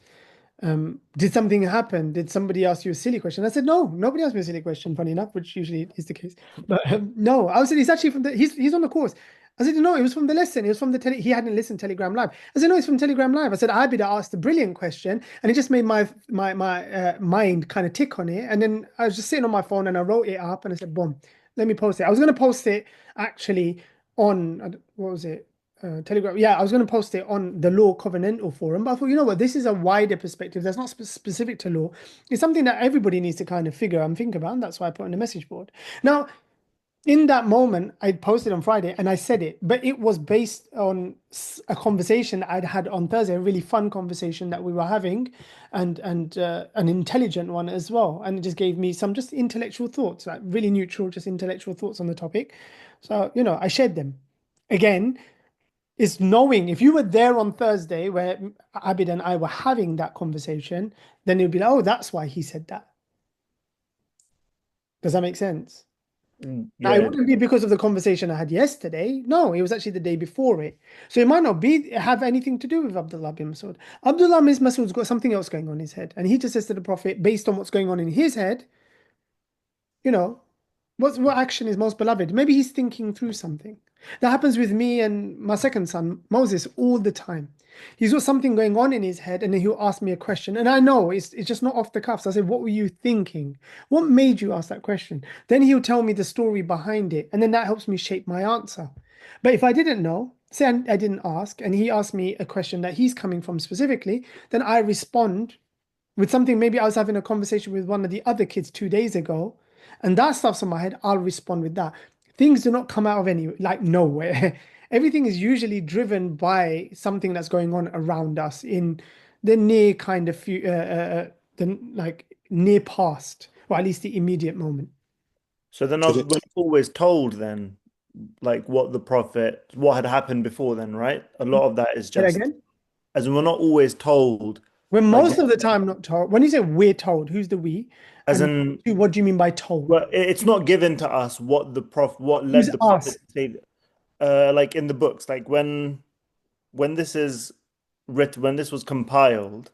Did something happen? Did somebody ask you a silly question? I said, no, nobody asked me a silly question, funny enough, which usually is the case. But no, I said, he's actually he's on the course. I said, no, it was from the lesson. It was from he hadn't listened to Telegram Live. I said, no, it's from Telegram Live. I said, Abida asked a brilliant question and it just made my mind kind of tick on it. And then I was just sitting on my phone and I wrote it up and I said, boom, Let me post it. I was going to post it actually on, what was it? Telegram. Yeah, I was going to post it on the Law Covenantal Forum, but I thought, you know what, this is a wider perspective that's not specific to law. It's something that everybody needs to kind of figure and think about, and that's why I put on the message board. Now, in that moment, I posted on Friday and I said it, but it was based on a conversation I'd had on Thursday, a really fun conversation that we were having, and an intelligent one as well. And it just gave me some just intellectual thoughts, like really neutral, just intellectual thoughts on the topic. So, I shared them. Again, it's knowing if you were there on Thursday where Abid and I were having that conversation, then it'd be like, oh, that's why he said that. Does that make sense? Now, it Yeah. wouldn't be because of the conversation I had yesterday. No, it was actually the day before it. So it might not have anything to do with Abdullah bin Mas'ud. Abdullah bin Mas'ud's got something else going on in his head. And he just says to the Prophet, based on what's going on in his head, you know, what action is most beloved? Maybe he's thinking through something. That happens with me and my second son, Moses, all the time. He's got something going on in his head, and then he'll ask me a question. And I know it's just not off the cuff. So I say, what were you thinking? What made you ask that question? Then he'll tell me the story behind it. And then that helps me shape my answer. But if I didn't know, say I didn't ask, and he asked me a question that he's coming from specifically, then I respond with something. Maybe I was having a conversation with one of the other kids 2 days ago, and that stuff's in my head. I'll respond with that. Things do not come out of nowhere. Everything is usually driven by something that's going on around us in the near kind of near past, or at least the immediate moment. So then Did we're it? not always told then, like what had happened before then, right? A lot of that is Say that just, again. as in we're not always told, We're like, most of the time not told. When you say we're told, who's the we? as And in, what do you mean by told? well, it's not given to us what Who's led the prophet us? to say, like in the books, like when this is written, when this was compiled,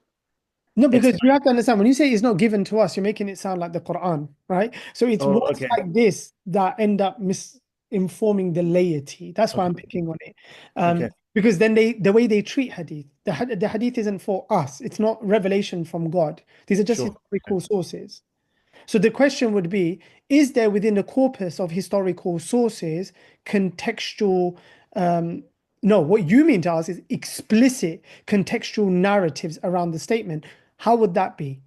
No, it's because you have to understand, when you say it's not given to us, you're making it sound like the Quran, right? So it's oh, words okay, like this that end up misinforming the laity. That's why I'm okay, picking on it. okay, Because then the way they treat hadith, the hadith isn't for us. It's not revelation from God. These are just sure, okay. historical sources. So the question would be, is there within the corpus of historical sources contextual, no, what you mean to ask is explicit contextual narratives around the statement. How would that be?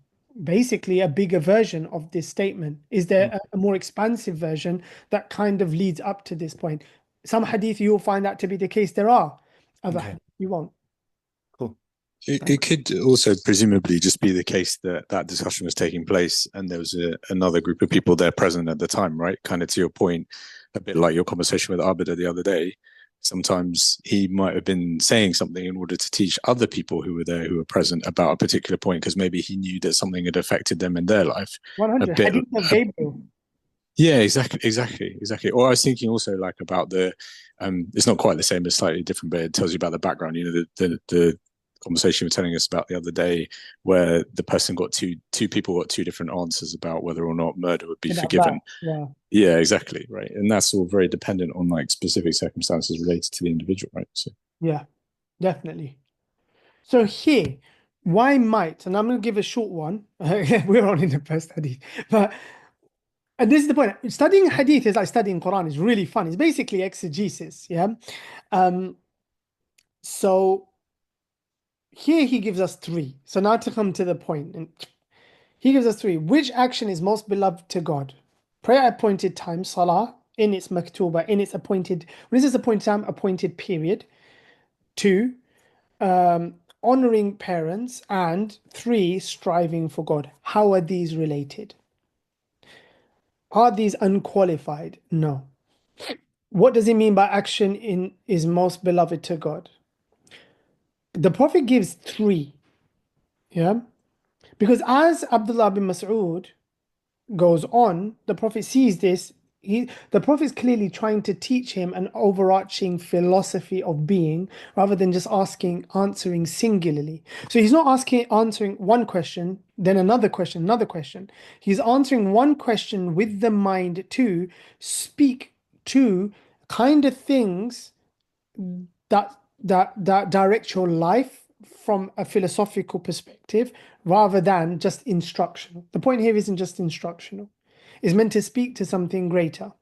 Basically, a bigger version of this statement. Is there Mm, a more expansive version that kind of leads up to this point? Some hadith you'll find that to be the case. There are other okay, hadith you won't. cool, It thanks. could also presumably just be the case that that discussion was taking place and there was another group of people there present at the time, right? Kind of to your point, a bit like your conversation with Abida the other day. Sometimes he might have been saying something in order to teach other people who were there, who were present, about a particular point, because maybe he knew that something had affected them in their life a 100 bit. hadith of Gabriel. Yeah, exactly. Or I was thinking also like about it's not quite the same, but slightly different, but it tells you about the background. You know, the conversation you were telling us about the other day, where the person got two people got two different answers about whether or not murder would be About that. forgiven. Yeah. Yeah, exactly, right. And that's all very dependent on like specific circumstances related to the individual, right? So Yeah, definitely. So here, why might, and I'm going to give a short one. We're on in the first hadith, but and this is the point. Studying hadith is like studying Quran. It's really fun. It's basically exegesis. Yeah. Um, so here he gives us three. So now to come to the point, and he gives us three. Which action is most beloved to God? Prayer at appointed time, Salah, in its maktubah, in its appointed, when is this appointed time? Appointed period. Two, honoring parents, and three, striving for God. How are these related? Are these unqualified? No. What does he mean by action in is most beloved to God? The Prophet gives three, yeah? Because as Abdullah bin Mas'ud goes on, the Prophet sees this. The Prophet is clearly trying to teach him an overarching philosophy of being rather than just answering singularly. So he's not answering one question, then another question, another question. He's answering one question with the mind to speak to kind of things that direct your life from a philosophical perspective rather than just instructional. The point here isn't just instructional. It's meant to speak to something greater.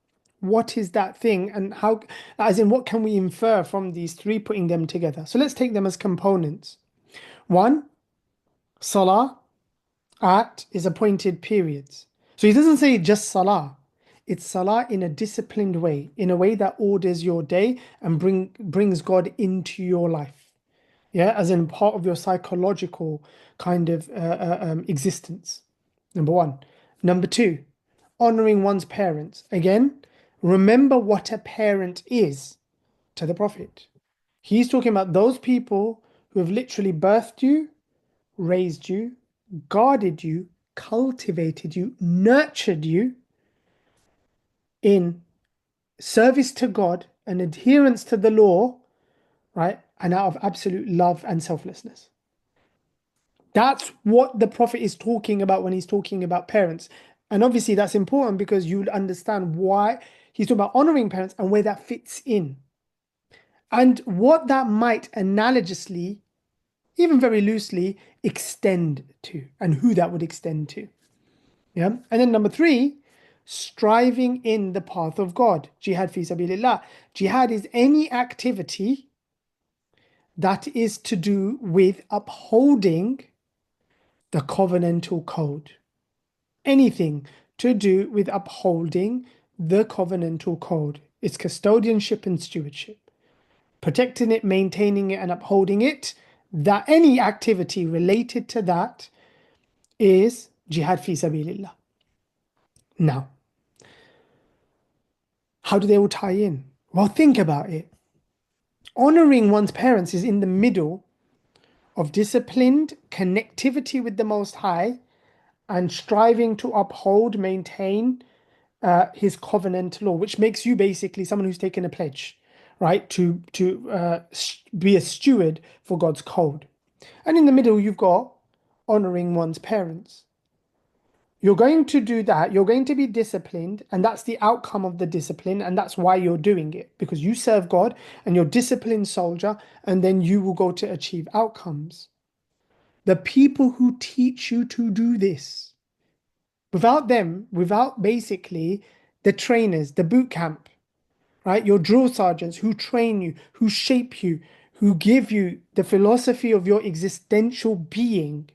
What is that thing, and how, as in, what can we infer from these three, putting them together? So let's take them as components. One, Salah is appointed periods. So he doesn't say just Salah. It's Salah in a disciplined way, in a way that orders your day and brings God into your life. Yeah, as in part of your psychological kind of existence. Number one. Number two, honoring one's parents. Again, remember what a parent is to the Prophet. He's talking about those people who have literally birthed you, raised you, guarded you, cultivated you, nurtured you in service to God and adherence to the law, right? And out of absolute love and selflessness. That's what the Prophet is talking about when he's talking about parents. And obviously that's important because you'll understand why he's talking about honoring parents and where that fits in. And what that might analogously, even very loosely, extend to, and who that would extend to. Yeah. And then number three, striving in the path of God. Jihad fi sabilillah. Jihad is any activity that is to do with upholding the covenantal code. Anything to do with upholding the covenantal code. It's custodianship and stewardship. Protecting it, maintaining it, and upholding it. That any activity related to that is jihad fi sabilillah. Now, how do they all tie in? Well, think about it. Honoring one's parents is in the middle of disciplined connectivity with the Most High and striving to uphold, maintain his covenant law, which makes you basically someone who's taken a pledge, right, to be a steward for God's code. And in the middle, you've got honoring one's parents. You're going to do that, you're going to be disciplined, and that's the outcome of the discipline, and that's why you're doing it, because you serve God and you're a disciplined soldier, and then you will go to achieve outcomes. The people who teach you to do this, without them, without basically the trainers, the boot camp, right, your drill sergeants who train you, who shape you, who give you the philosophy of your existential being,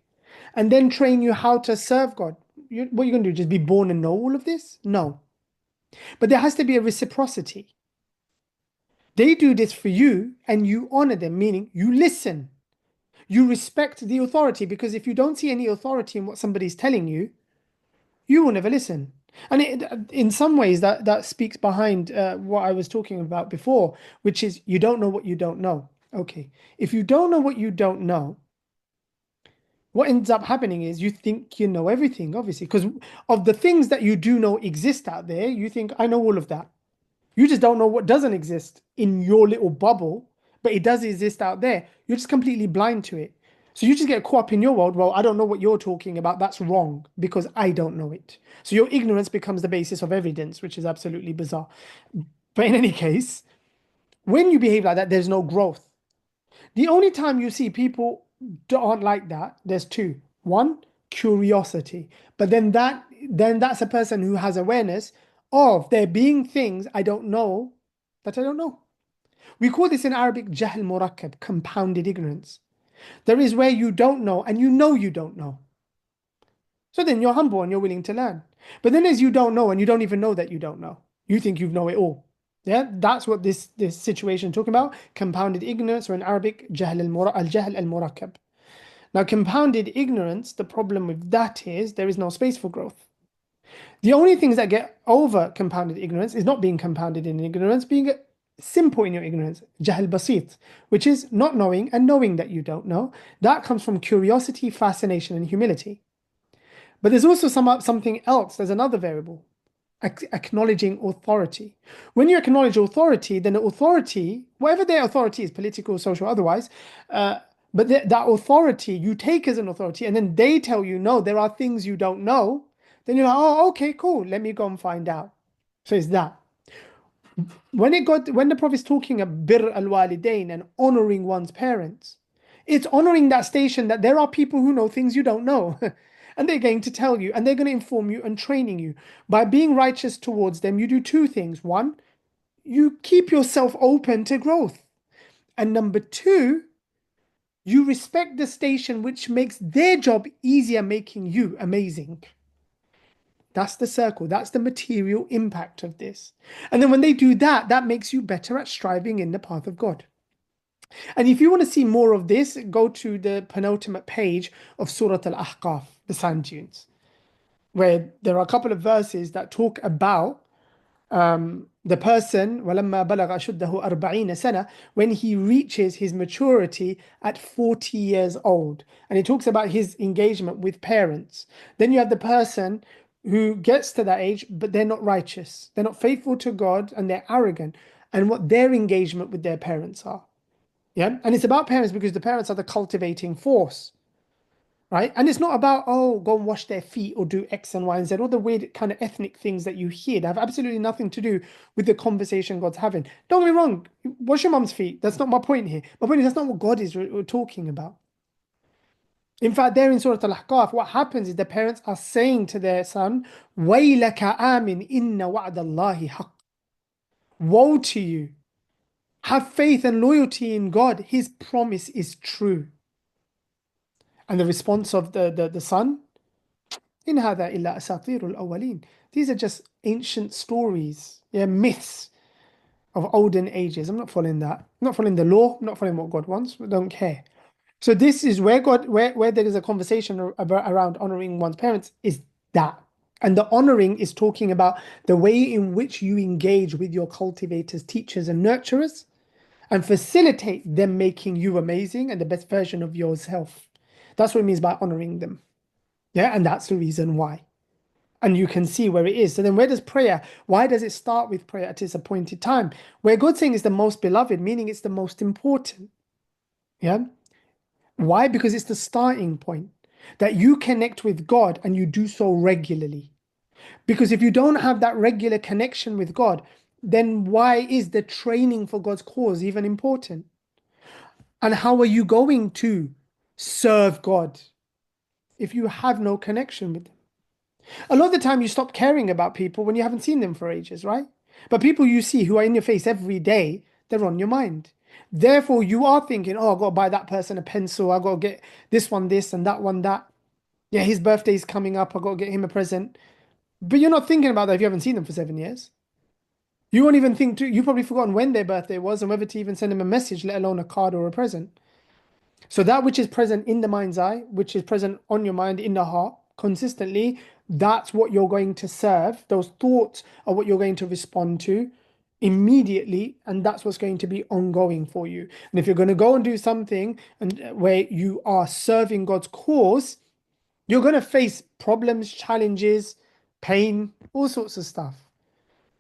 and then train you how to serve God. What are you going to do? Just be born and know all of this? No. But there has to be a reciprocity. They do this for you and you honor them, meaning you listen. You respect the authority, because if you don't see any authority in what somebody's telling you, you will never listen. And in some ways that speaks behind what I was talking about before, which is you don't know what you don't know. Okay. If you don't know what you don't know, what ends up happening is you think you know everything, obviously, because of the things that you do know exist out there. You think, I know all of that. You just don't know what doesn't exist in your little bubble, but it does exist out there. You're just completely blind to it. So you just get caught up in your world. Well, I don't know what you're talking about. That's wrong because I don't know it. So your ignorance becomes the basis of evidence, which is absolutely bizarre. But in any case, when you behave like that, there's no growth. The only time you see people aren't like that, there's two. One, curiosity. But then that's a person who has awareness of there being things I don't know that I don't know. We call this in Arabic jahl murakkab, compounded ignorance. There is where you don't know and you don't know. So then you're humble and you're willing to learn. But then as you don't know and you don't even know that you don't know, you think you know it all. Yeah, that's what this situation is talking about. Compounded ignorance, or in Arabic, jahl al-murakkab. Now, compounded ignorance, the problem with that is there is no space for growth. The only things that get over compounded ignorance is not being compounded in ignorance, being simple in your ignorance, jahl basit, which is not knowing and knowing that you don't know. That comes from curiosity, fascination, and humility. But there's also something else. There's another variable. Acknowledging authority. When you acknowledge authority, then the authority, whatever their authority is, political, social, otherwise, but that authority you take as an authority, and then they tell you, no, there are things you don't know, then you're like, oh, okay, cool, let me go and find out. So it's that. When the Prophet's talking about bir al-walidain and honoring one's parents, it's honoring that station that there are people who know things you don't know. And they're going to tell you, and they're going to inform you and training you. By being righteous towards them, you do two things. One, you keep yourself open to growth. And number two, you respect the station, which makes their job easier, making you amazing. That's the circle. That's the material impact of this. And then when they do that, that makes you better at striving in the path of God. And if you want to see more of this, go to the penultimate page of Surah Al-Ahqaf, the sand dunes, where there are a couple of verses that talk about the person, وَلَمَّا بَلَغَ أَشُدَّهُ أَرْبَعِينَ سَنَةً, when he reaches his maturity at 40 years old. And it talks about his engagement with parents. Then you have the person who gets to that age, but they're not righteous. They're not faithful to God, and they're arrogant, and what their engagement with their parents are. Yeah, and it's about parents because the parents are the cultivating force, right? And it's not about, oh, go and wash their feet or do X and Y and Z, all the weird kind of ethnic things that you hear that have absolutely nothing to do with the conversation God's having. Don't get me wrong, wash your mum's feet. That's not my point here. My point is that's not what God is talking about. In fact, there in Surah Al-Ahqaf, what happens is the parents are saying to their son, وَيْلَكَ آمِنْ إِنَّ وَعْدَ اللَّهِ حَقٌّ. Woe to you. Have faith and loyalty in God. His promise is true. And the response of the son, إِنْ هَذَا إِلَّا أَسَاطِيرُ الْأَوَّلِينَ. These are just ancient stories, myths of olden ages. I'm not following that. I'm not following the law. I'm not following what God wants. I don't care. So this is where where there is a conversation around honoring one's parents, is that. And the honoring is talking about the way in which you engage with your cultivators, teachers, and nurturers, and facilitate them making you amazing and the best version of yourself. That's what it means by honoring them. Yeah, and that's the reason why. And you can see where it is. So then where does prayer, why does it start with prayer at its appointed time? Where God's saying is the most beloved, meaning it's the most important. Yeah. Why? Because it's the starting point that you connect with God and you do so regularly. Because if you don't have that regular connection with God, then why is the training for God's cause even important? And how are you going to serve God if you have no connection with them? A lot of the time you stop caring about people when you haven't seen them for ages, right? But people you see who are in your face every day, they're on your mind. Therefore, you are thinking, oh, I've got to buy that person a pencil. I've got to get this one this and that one that. Yeah, his birthday's coming up. I've got to get him a present. But you're not thinking about that if you haven't seen them for 7 years. You won't even think you've probably forgotten when their birthday was and whether to even send them a message, let alone a card or a present. So that which is present in the mind's eye, which is present on your mind, in the heart, consistently, that's what you're going to serve. Those thoughts are what you're going to respond to immediately, and that's what's going to be ongoing for you. And if you're going to go and do something and where you are serving God's cause, you're going to face problems, challenges, pain, all sorts of stuff.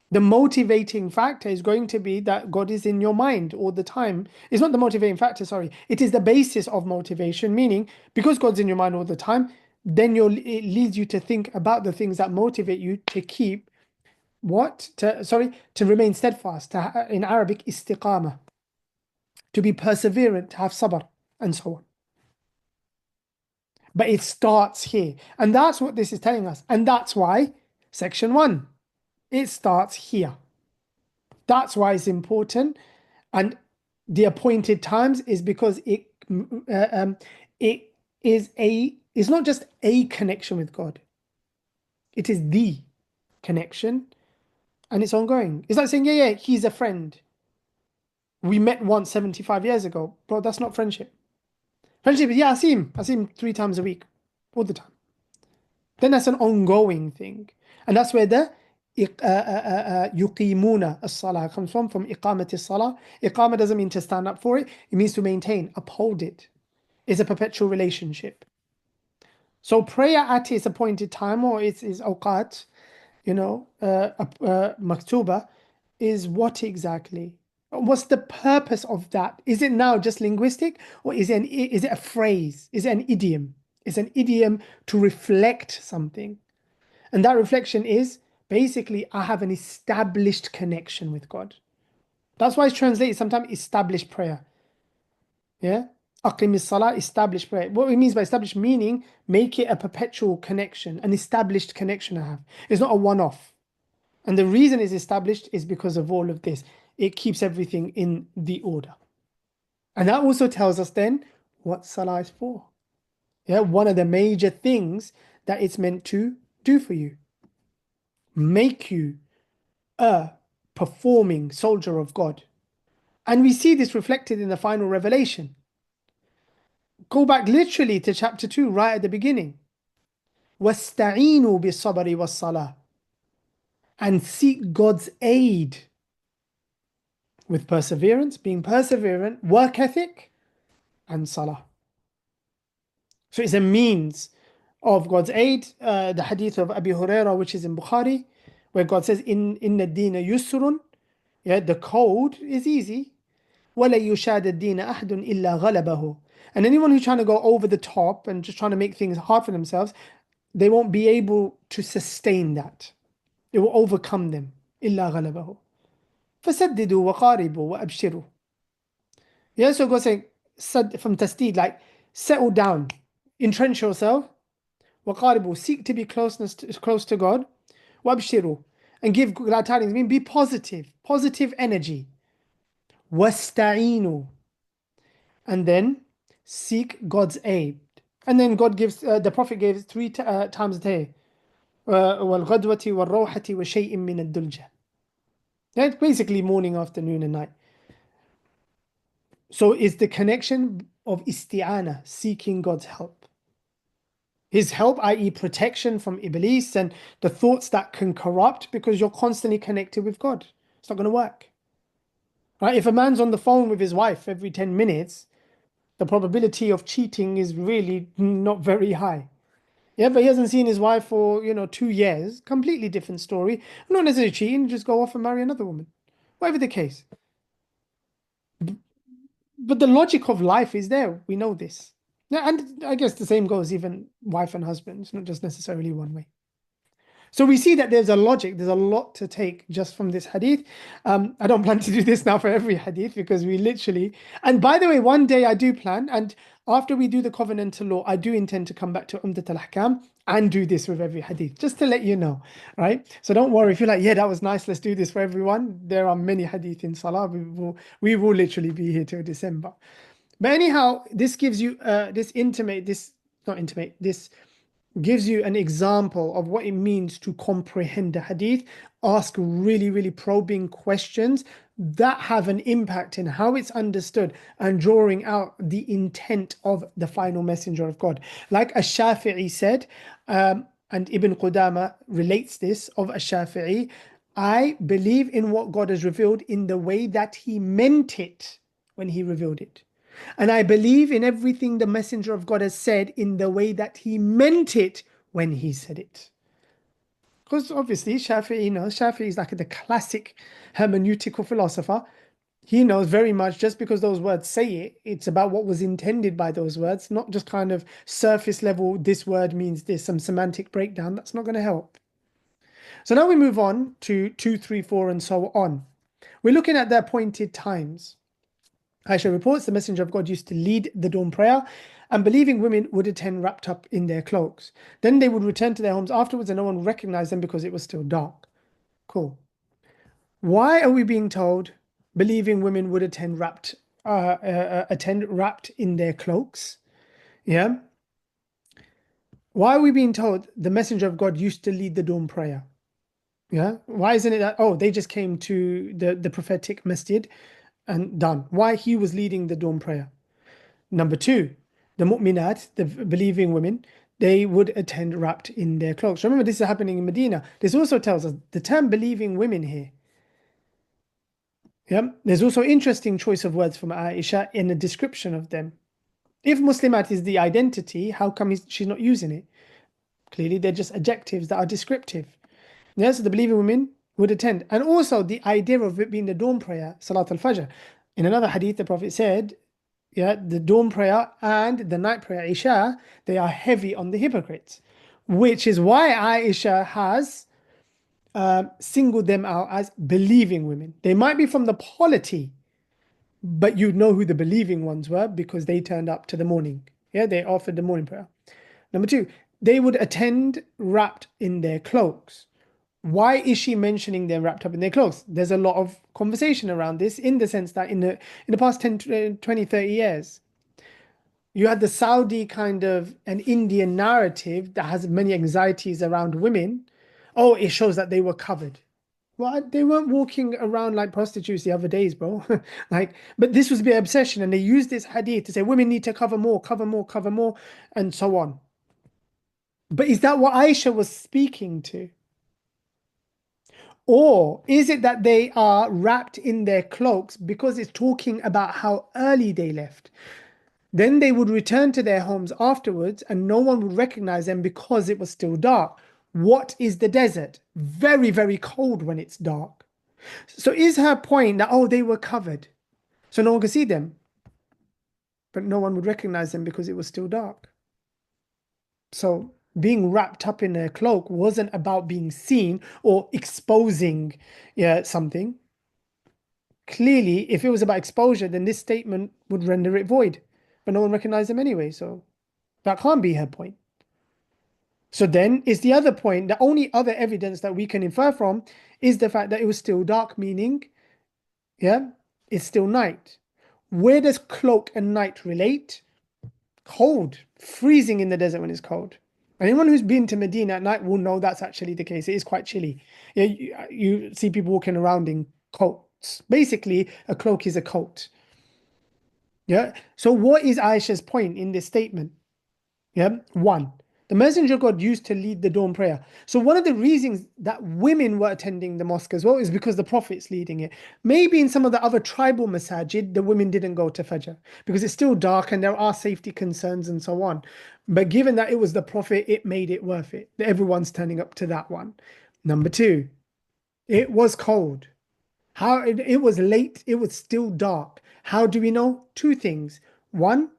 The motivating factor is going to be that God is in your mind all the time. It's not the motivating factor, sorry. It is the basis of motivation, meaning because God's in your mind all the time, then it leads you to think about the things that motivate you to keep to remain steadfast, in Arabic, istiqamah, to be perseverant, to have sabr, and so on. But it starts here. And that's what this is telling us. And that's why, section 1, it starts here. That's why it's important. And the appointed times is because it's not just a connection with God. It is the connection, and it's ongoing. It's like saying, yeah, he's a friend. We met once 75 years ago. Bro, that's not friendship. Friendship is, I see him 3 times a week, all the time. Then that's an ongoing thing. And that's where the yuqimuna as-salah comes from iqamati as-salah. Iqama doesn't mean to stand up for it. It means to maintain, uphold it. It's a perpetual relationship. So prayer at its appointed time, or its awqat, maktuba, is what exactly? What's the purpose of that? Is it now just linguistic, or is it a phrase? Is it an idiom? It's an idiom to reflect something. And that reflection is basically, I have an established connection with God. That's why it's translated sometimes established prayer. Yeah? Aqim as-salah, establish prayer. What it means by establish, meaning make it a perpetual connection, an established connection I have. It's not a one-off. And the reason it's established is because of all of this. It keeps everything in the order. And that also tells us then what salah is for. Yeah, one of the major things that it's meant to do for you. Make you a performing soldier of God. And we see this reflected in the final revelation. Go back literally to chapter 2, right at the beginning. وَاسْتَعِينُوا بِالصَّبْرِ وَالصَّلَاةِ, and seek God's aid with perseverance, being perseverant, work ethic, and salah. So it's a means of God's aid. The hadith of Abi Hurairah, which is in Bukhari, where God says, Inna ad-deena yusrun. Yeah, the code is easy. وَلَا يُشَادَ الدِّينَ أَحْدٌ إِلَّا غَلَبَهُ. And anyone who's trying to go over the top and just trying to make things hard for themselves, they won't be able to sustain that. It will overcome them. إِلَّا غَلَبَهُ. فَسَدِّدُوا وَقَارِبُوا وَأَبْشِرُوا. Yeah, so God saying, from tasdeed, like settle down, entrench yourself. وَقَارِبُوا, seek to be close to God. وَأَبْشِرُوا, and give glad tidings. I mean, be positive energy. وَاسْتَعِينُوا, and then seek God's aid. And then God gives, the Prophet gives 3 times a day. وَالْغَدْوَةِ وَالرَّوْحَةِ وَشَيْءٍ مِّنَ الدُّلْجَةِ. Yeah, it's basically morning, afternoon, and night. So it's the connection of isti'ana, seeking God's help. His help, i.e. protection from Iblis and the thoughts that can corrupt, because you're constantly connected with God. It's not going to work. Right? If a man's on the phone with his wife every 10 minutes, the probability of cheating is really not very high. Yeah, but he hasn't seen his wife for, 2 years. Completely different story. Not necessarily cheating, just go off and marry another woman. Whatever the case. But the logic of life is there. We know this. Yeah, and I guess the same goes even wife and husband. It's not just necessarily one way. So we see that there's a logic, there's a lot to take just from this hadith. I don't plan to do this now for every hadith, because we literally, and by the way, one day I do plan, and after we do the covenantal law, I do intend to come back to Umdat al-Ahkam and do this with every hadith, just to let you know, right? So don't worry if you're like, yeah, that was nice, let's do this for everyone. There are many hadith in Salah. We will literally be here till December. But anyhow, this gives you this gives you an example of what it means to comprehend the hadith, ask really, really probing questions that have an impact in how it's understood and drawing out the intent of the final messenger of God. Like Ash-Shafi'i said, and Ibn Qudama relates this of Ash-Shafi'i, I believe in what God has revealed in the way that he meant it when he revealed it. And I believe in everything the messenger of God has said in the way that he meant it when he said it. Because obviously Shafi'i knows, Shafi'i is like the classic hermeneutical philosopher. He knows very much just because those words say it, it's about what was intended by those words, not just kind of surface level, this word means this, some semantic breakdown. That's not going to help. So now we move on to 2, 3, 4, and so on. We're looking at the appointed times. Aisha reports the Messenger of God used to lead the dawn prayer, and believing women would attend wrapped up in their cloaks. Then they would return to their homes afterwards, and no one would recognize them because it was still dark. Cool. Why are we being told believing women would attend wrapped in their cloaks? Yeah. Why are we being told the Messenger of God used to lead the dawn prayer? Yeah. Why isn't it that, oh, they just came to the prophetic masjid and done? Why he was leading the dawn prayer? Number 2, the mu'minat, the believing women, they would attend wrapped in their cloaks. Remember, this is happening in Medina. This also tells us the term believing women here. Yeah, there's also interesting choice of words from Aisha in a description of them. If Muslimat is the identity, how come she's not using it? Clearly, they're just adjectives that are descriptive. Yeah, so the believing women would attend. And also the idea of it being the dawn prayer, Salat al-Fajr. In another hadith, the Prophet said, yeah, the dawn prayer and the night prayer, Isha, they are heavy on the hypocrites. Which is why Aisha has singled them out as believing women. They might be from the polity, but you'd know who the believing ones were because they turned up to the morning. Yeah, they offered the morning prayer. Number two, they would attend wrapped in their cloaks. Why is she mentioning they're wrapped up in their clothes? There's a lot of conversation around this in the sense that in the past 10, 20, 30 years, you had the Saudi kind of an Indian narrative that has many anxieties around women. Oh, it shows that they were covered. Well, they weren't walking around like prostitutes the other days, bro. Like, but this was their obsession, and they used this hadith to say women need to cover more, cover more, cover more, and so on. But is that what Aisha was speaking to? Or is it that they are wrapped in their cloaks because it's talking about how early they left? Then they would return to their homes afterwards and no one would recognize them because it was still dark. What is the desert? Very, very cold when it's dark. So is her point that, oh, they were covered, so no one could see them, but no one would recognize them because it was still dark? So being wrapped up in a cloak wasn't about being seen or exposing something. Clearly, if it was about exposure, then this statement would render it void. But no one recognized them anyway, so that can't be her point. So then is the other point, the only other evidence that we can infer from is the fact that it was still dark, meaning, it's still night. Where does cloak and night relate? Cold, freezing in the desert when it's cold. Anyone who's been to Medina at night will know that's actually the case. It is quite chilly. You see people walking around in coats. Basically, a cloak is a coat. Yeah. So what is Aisha's point in this statement? Yeah. One, the Messenger of God used to lead the dawn prayer. So one of the reasons that women were attending the mosque as well is because the Prophet's leading it. Maybe in some of the other tribal masajid, the women didn't go to Fajr because it's still dark and there are safety concerns and so on. But given that it was the Prophet, it made it worth it. Everyone's turning up to that one. Number two, it was cold. It was late, it was still dark. How do we know? Two things. One,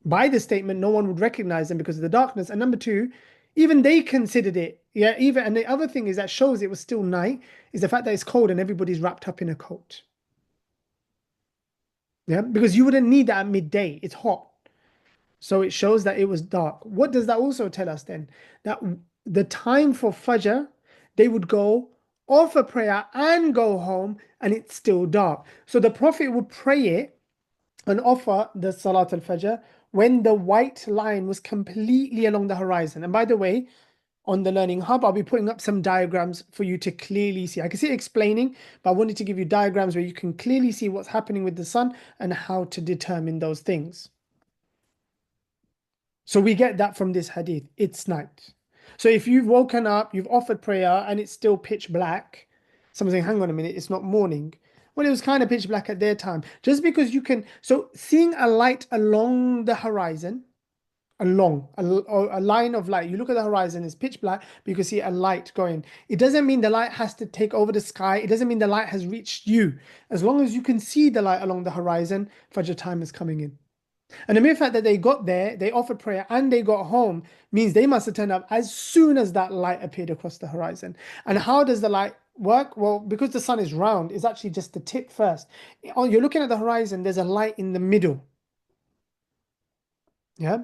by the statement, no one would recognize them because of the darkness. And number two, even they considered it. And the other thing is that shows it was still night is the fact that it's cold and everybody's wrapped up in a coat. Yeah, because you wouldn't need that at midday. It's hot. So it shows that it was dark. What does that also tell us then? That the time for Fajr, they would go offer prayer and go home and it's still dark. So the Prophet would pray it and offer the Salat al-Fajr when the white line was completely along the horizon. And by the way, on the Learning Hub, I'll be putting up some diagrams for you to clearly see. I can see it explaining, but I wanted to give you diagrams where you can clearly see what's happening with the sun and how to determine those things. So we get that from this hadith. It's night. So if you've woken up, you've offered prayer and it's still pitch black, someone's saying, hang on a minute, it's not morning. Well, it was kind of pitch black at their time. Just because you can, so seeing a light along the horizon, a line of light, you look at the horizon, it's pitch black, but you can see a light going. It doesn't mean the light has to take over the sky. It doesn't mean the light has reached you. As long as you can see the light along the horizon, Fajr time is coming in. And the mere fact that they got there, they offered prayer and they got home means they must have turned up as soon as that light appeared across the horizon. And how does the light work? Well, because the sun is round, it's actually just the tip first. You're looking at the horizon, there's a light in the middle. Yeah?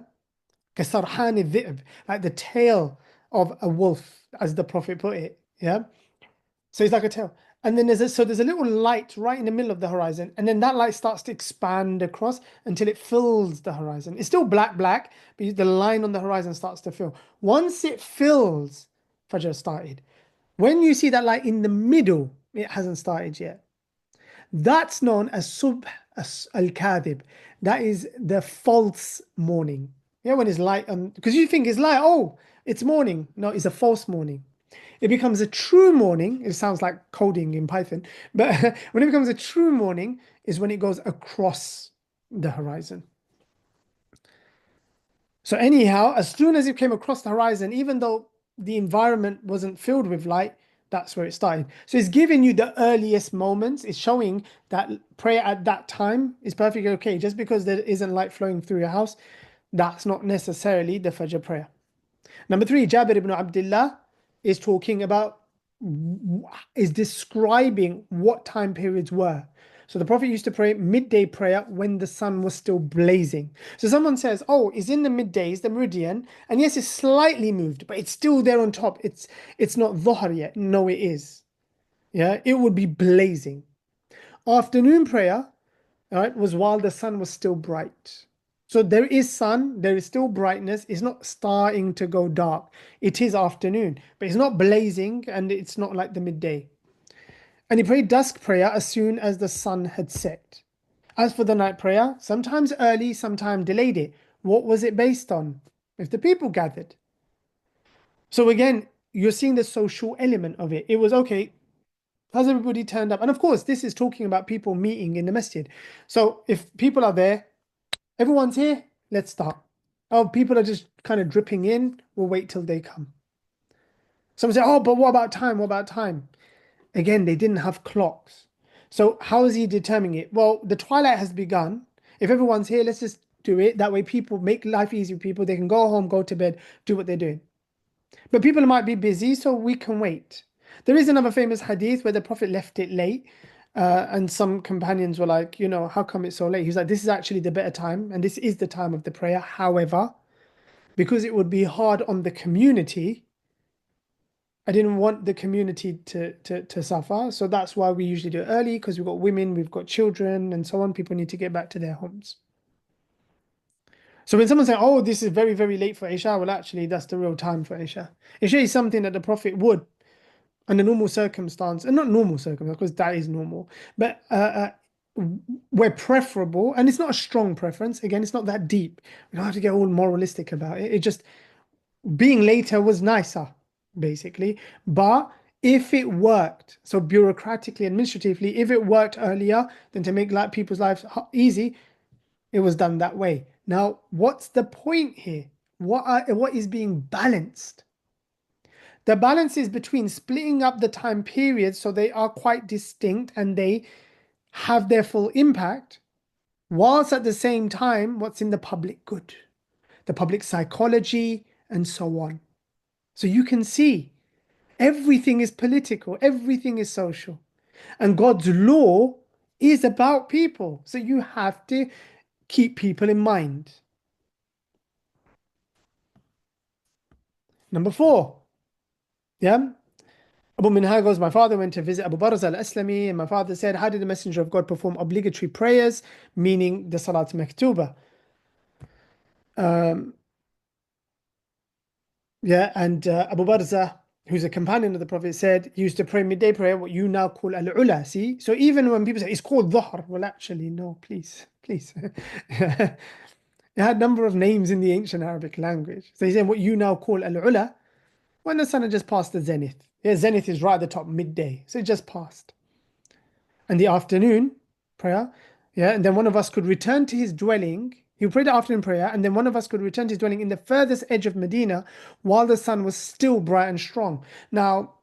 كَسَرْحَانِ الذِّئْبِ, like the tail of a wolf, as the Prophet put it. Yeah? So it's like a tail. And then there's a little light right in the middle of the horizon, and then that light starts to expand across until it fills the horizon. It's still black, but the line on the horizon starts to fill. Once it fills, Fajr started. When you see that light in the middle, it hasn't started yet. That's known as subh al-kadhib. That is the false morning. Yeah, when it's light, because you think it's light, oh, it's morning. No, it's a false morning. It becomes a true morning. It sounds like coding in Python, but when it becomes a true morning is when it goes across the horizon. So anyhow, as soon as it came across the horizon, even though the environment wasn't filled with light, that's where it started. So it's giving you the earliest moments. It's showing that prayer at that time is perfectly okay. Just because there isn't light flowing through your house, that's not necessarily the Fajr prayer. Number three, Jabir ibn Abdullah is talking about, is describing what time periods were. So the Prophet used to pray midday prayer when the sun was still blazing. So someone says, oh, it's in the middays, the meridian, and yes, it's slightly moved, but it's still there on top. It's not dhuhr yet. No, it is. Yeah, it would be blazing. Afternoon prayer, all right, was while the sun was still bright. So there is sun, there is still brightness. It's not starting to go dark. It is afternoon, but it's not blazing and it's not like the midday. And he prayed dusk prayer as soon as the sun had set. As for the night prayer, sometimes early, sometimes delayed it. What was it based on? If the people gathered. So again, you're seeing the social element of it. It was okay. Has everybody turned up? And of course, this is talking about people meeting in the masjid. So if people are there, everyone's here, let's start. Oh, people are just kind of dripping in, we'll wait till they come. Someone say, oh, but what about time? What about time? Again, they didn't have clocks. So how is he determining it? Well, the twilight has begun. If everyone's here, let's just do it. That way people make life easy for people. They can go home, go to bed, do what they're doing. But people might be busy, so we can wait. There is another famous hadith where the Prophet left it late. And some companions were like, you know, how come it's so late? He was like, this is actually the better time. And this is the time of the prayer. However, because it would be hard on the community, I didn't want the community to suffer. So that's why we usually do it early, because we've got women, we've got children and so on. People need to get back to their homes. So when someone says, oh, this is very, very late for Isha, well, actually, that's the real time for Isha. Isha is something that the Prophet would, under normal circumstance, and not normal circumstance, because that is normal, but where preferable, and it's not a strong preference. Again, it's not that deep. We don't have to get all moralistic about it. It just, being later was nicer, basically. But if it worked, so bureaucratically, administratively, if it worked earlier, then to make people's lives easy, it was done that way. Now, what's the point here? What is being balanced? The balance is between splitting up the time periods so they are quite distinct and they have their full impact, whilst at the same time, what's in the public good, the public psychology, and so on. So you can see everything is political, everything is social, and God's law is about people. So you have to keep people in mind. Number 4. Yeah. Abu Minhal goes, my father went to visit Abu Barza al-Aslami, and my father said, how did the Messenger of God perform obligatory prayers, meaning the Salat Maktuba? Abu Barza, who's a companion of the Prophet, said he used to pray midday prayer, what you now call al-ula. See, so even when people say it's called dhuhr, well, actually, no, please. It had a number of names in the ancient Arabic language. So he's saying what you now call al-ula, when the sun had just passed the zenith. Yeah, zenith is right at the top, midday. So it just passed. And the afternoon prayer, yeah, and then one of us could return to his dwelling. He prayed the afternoon prayer, and then one of us could return to his dwelling in the furthest edge of Medina while the sun was still bright and strong. Now,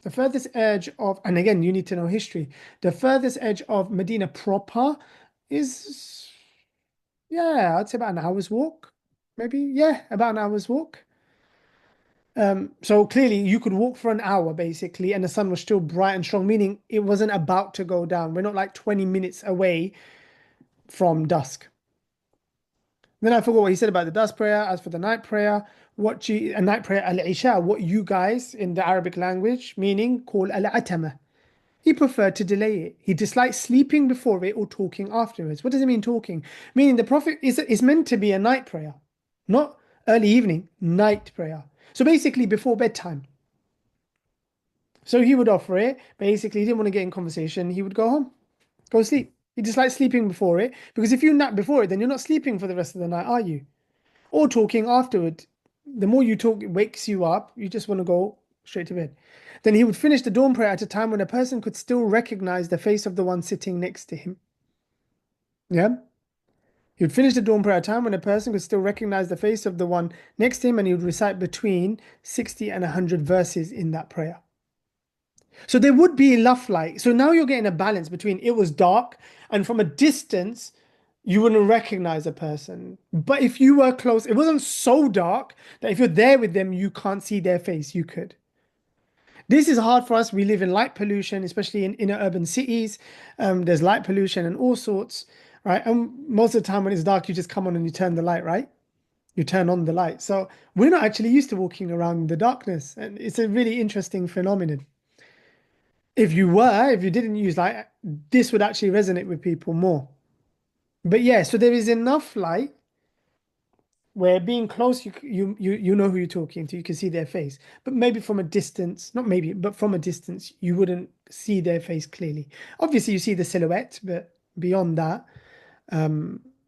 the furthest edge of, and again, you need to know history, the furthest edge of Medina proper is, yeah, I'd say about an hour's walk, maybe. Yeah, about an hour's walk. So clearly you could walk for an hour basically, and the sun was still bright and strong, meaning it wasn't about to go down. We're not like 20 minutes away from dusk. Then I forgot what he said about the dusk prayer. As for the night prayer, a night prayer al-Isha, what you guys in the Arabic language, meaning call al-Atama. He preferred to delay it. He disliked sleeping before it or talking afterwards. What does it mean, talking? Meaning the Prophet is meant to be a night prayer, not early evening, night prayer. So basically before bedtime. So he would offer it. Basically, he didn't want to get in conversation. He would go home, go sleep. He disliked sleeping before it, because if you nap before it, then you're not sleeping for the rest of the night, are you? Or talking afterward. The more you talk, it wakes you up. You just want to go straight to bed. Then he would finish the dawn prayer at a time when a person could still recognize the face of the one sitting next to him. Yeah? He would finish the dawn prayer at a time when a person could still recognize the face of the one next to him, and he would recite between 60 and 100 verses in that prayer. So there would be enough light. So now you're getting a balance between it was dark, and from a distance, you wouldn't recognize a person. But if you were close, it wasn't so dark that if you're there with them, you can't see their face. You could. This is hard for us. We live in light pollution, especially in inner urban cities. There's light pollution and all sorts, right? And most of the time when it's dark, you just come on and you turn the light, right? You turn on the light. So we're not actually used to walking around in the darkness. And it's a really interesting phenomenon. If you didn't use light, this would actually resonate with people more. But yeah, so there is enough light where being close, you know who you're talking to, you can see their face. But maybe from a distance, not maybe, but from a distance, you wouldn't see their face clearly. Obviously, you see the silhouette, but beyond that,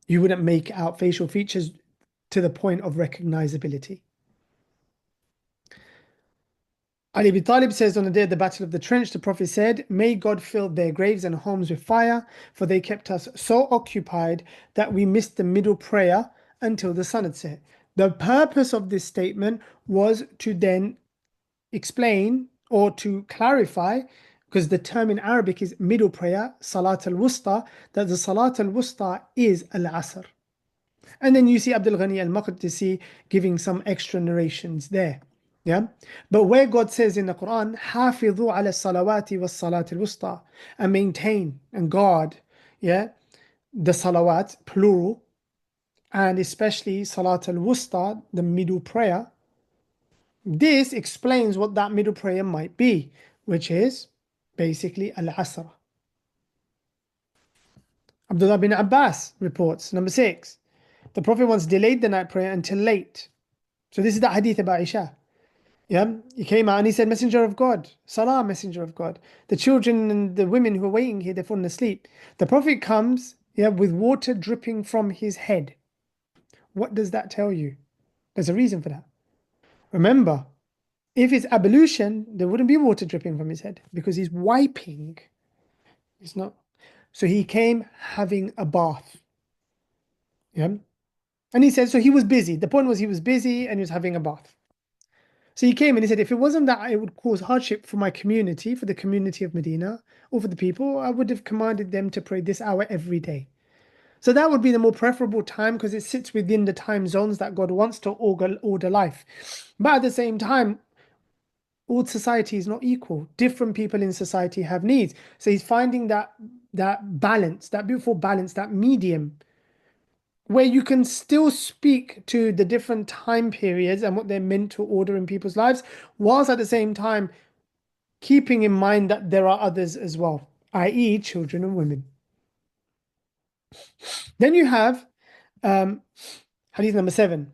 you wouldn't make out facial features to the point of recognizability. Ali ibn Talib says, on the day of the Battle of the Trench, the Prophet said, "May God fill their graves and homes with fire, for they kept us so occupied that we missed the middle prayer until the sun had set." The purpose of this statement was to then explain or to clarify, because the term in Arabic is middle prayer, Salat al-Wusta, that the Salat al-Wusta is al-Asr. And then you see Abdul Ghani al-Maqdisi giving some extra narrations there. Yeah, but where God says in the Quran, "Hafidhu ala salawati was salat al-wusta," and maintain and guard, yeah, the salawat, plural, and especially salat al-wusta, the middle prayer. This explains what that middle prayer might be, which is basically al-asr. Abdullah bin Abbas reports, number 6, the Prophet once delayed the night prayer until late. So this is the hadith about Isha. Yeah, he came out and he said, "Messenger of God, Salah, Messenger of God. The children and the women who are waiting here, they're falling asleep." The Prophet comes, yeah, with water dripping from his head. What does that tell you? There's a reason for that. Remember, if it's ablution, there wouldn't be water dripping from his head because he's wiping. It's not. So he came having a bath. Yeah. And he said, so he was busy. The point was he was busy and he was having a bath. So he came and he said, if it wasn't that it would cause hardship for my community, for the community of Medina, or for the people, I would have commanded them to pray this hour every day. So that would be the more preferable time because it sits within the time zones that God wants to order life. But at the same time, all society is not equal. Different people in society have needs. So he's finding that balance, that beautiful balance, that medium, where you can still speak to the different time periods and what they're meant to order in people's lives, whilst at the same time keeping in mind that there are others as well, i.e. children and women. Then you have hadith number 7.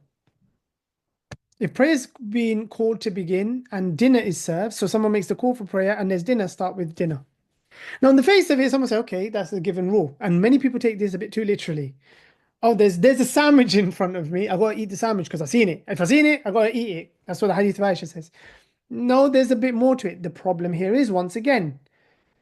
If prayer is being called to begin and dinner is served, so someone makes the call for prayer and there's dinner, start with dinner. Now, on the face of it, someone say, okay, that's a given rule. And many people take this a bit too literally. Oh, there's a sandwich in front of me. I got to eat the sandwich because I've seen it. If I've seen it, I got to eat it. That's what the hadith of Aisha says. No, there's a bit more to it. The problem here is, once again,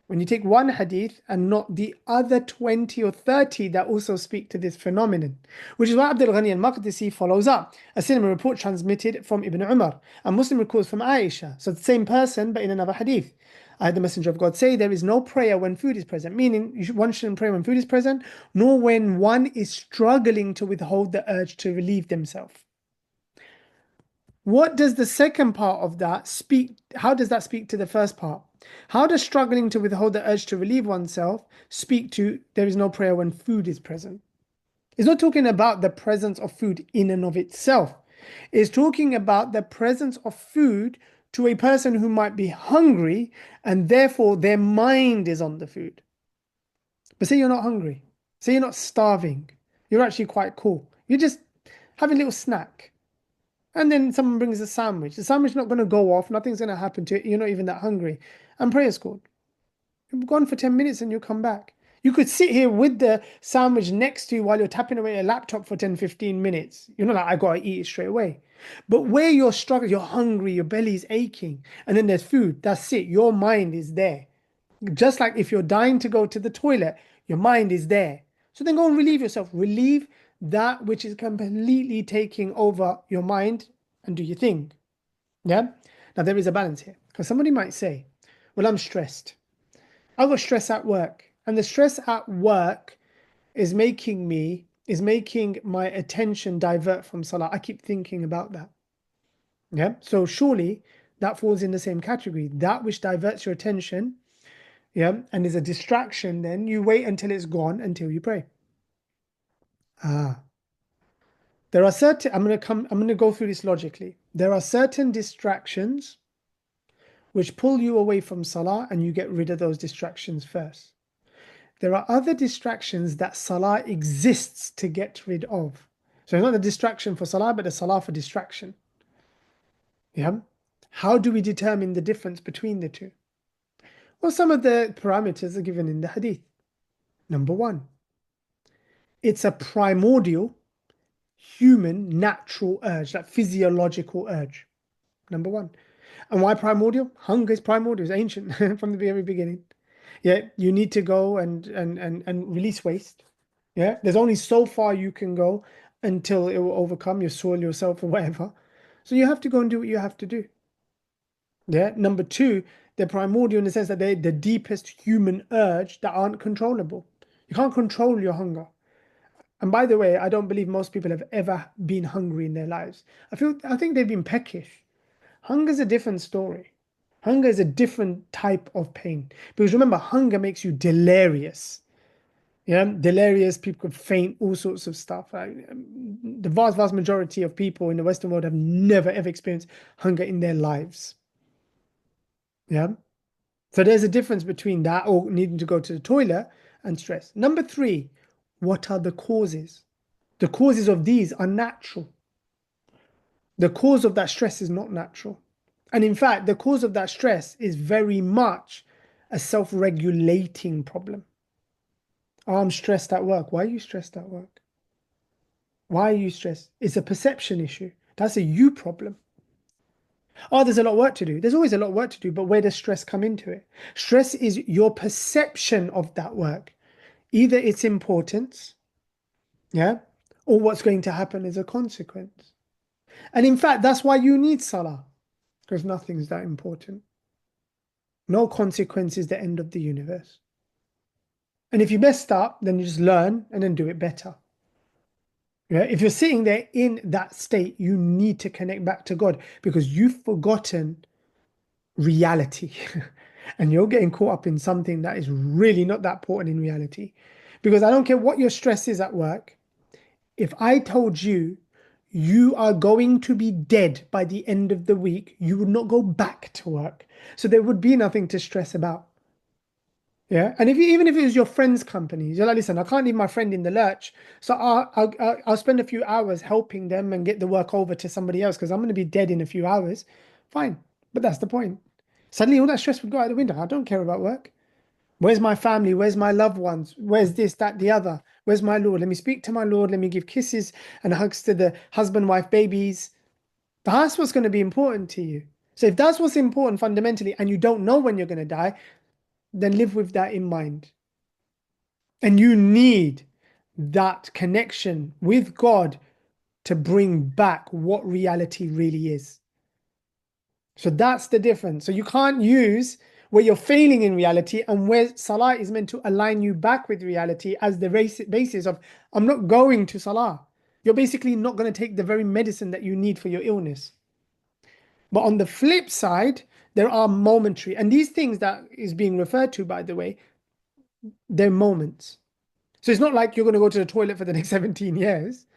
when you take one hadith and not the other 20 or 30 that also speak to this phenomenon, which is why Abdul Ghani al-Maqdisi follows up. A similar report transmitted from Ibn Umar, and Muslim records from Aisha. So the same person, but in another hadith. I had the Messenger of God say, there is no prayer when food is present, meaning one shouldn't pray when food is present, nor when one is struggling to withhold the urge to relieve themselves. What does the second part of that speak? How does that speak to the first part? How does struggling to withhold the urge to relieve oneself speak to there is no prayer when food is present? It's not talking about the presence of food in and of itself. It's talking about the presence of food to a person who might be hungry and therefore their mind is on the food. But say you're not hungry. Say you're not starving. You're actually quite cool. You're just having a little snack. And then someone brings a sandwich. The sandwich is not going to go off. Nothing's going to happen to it. You're not even that hungry. And prayer's called. You've gone for 10 minutes and you'll come back. You could sit here with the sandwich next to you while you're tapping away at a laptop for 10, 15 minutes. You're not like, I got to eat it straight away. But where you're struggling, you're hungry, your belly's aching, and then there's food. That's it. Your mind is there. Just like if you're dying to go to the toilet, your mind is there. So then go and relieve yourself. Relieve that which is completely taking over your mind and do your thing. Yeah? Now there is a balance here. Because somebody might say, well, I'm stressed. I've got stress at work. And the stress at work is making my attention divert from Salah. I keep thinking about that. Yeah? So surely that falls in the same category. That which diverts your attention, yeah, and is a distraction, then you wait until it's gone until you pray. There are certain, I'm going to go through this logically. There are certain distractions which pull you away from Salah, and you get rid of those distractions first. There are other distractions that Salah exists to get rid of. So it's not a distraction for Salah, but a Salah for distraction. Yeah. How do we determine the difference between the two? Well, some of the parameters are given in the hadith. Number one, it's a primordial human natural urge, that physiological urge. Number one. And why primordial? Hunger is primordial, it's ancient from the very beginning. Yeah, you need to go and release waste. Yeah, there's only so far you can go until it will overcome, you soil yourself or whatever. So you have to go and do what you have to do. Yeah. Number two, they're primordial in the sense that they're the deepest human urge that aren't controllable. You can't control your hunger. And by the way, I don't believe most people have ever been hungry in their lives. I think they've been peckish. Hunger is a different story. Hunger is a different type of pain. Because remember, hunger makes you delirious. Yeah, delirious, people could faint, all sorts of stuff. The vast majority of people in the Western world have never ever experienced hunger in their lives. Yeah. So there's a difference between that or needing to go to the toilet and stress. Number three, what are the causes? The causes of these are natural. The cause of that stress is not natural. And in fact, the cause of that stress is very much a self-regulating problem. Oh, I'm stressed at work. Why are you stressed at work? Why are you stressed? It's a perception issue. That's a you problem. Oh, there's a lot of work to do. There's always a lot of work to do, but where does stress come into it? Stress is your perception of that work. Either its importance, yeah, or what's going to happen as a consequence. And in fact, that's why you need Salah, because nothing's that important. No consequence is the end of the universe. And if you messed up, then you just learn and then do it better. Yeah, if you're sitting there in that state, you need to connect back to God because you've forgotten reality and you're getting caught up in something that is really not that important in reality. Because I don't care what your stress is at work. If I told you you are going to be dead by the end of the week, you would not go back to work. So there would be nothing to stress about. Yeah, and even if it was your friend's company, you're like, listen, I can't leave my friend in the lurch, so I'll spend a few hours helping them and get the work over to somebody else because I'm going to be dead in a few hours. Fine, but that's the point. Suddenly, all that stress would go out the window. I don't care about work. Where's my family? Where's my loved ones? Where's this, that, the other? Where's my Lord? Let me speak to my Lord. Let me give kisses and hugs to the husband, wife, babies. That's what's going to be important to you. So if that's what's important fundamentally, and you don't know when you're going to die, then live with that in mind. And you need that connection with God to bring back what reality really is. So that's the difference. So you can't use where you're failing in reality and where Salah is meant to align you back with reality as the basis of, I'm not going to Salah. You're basically not going to take the very medicine that you need for your illness. But on the flip side, there are momentary, and these things that is being referred to, by the way, they're moments. So it's not like you're going to go to the toilet for the next 17 years,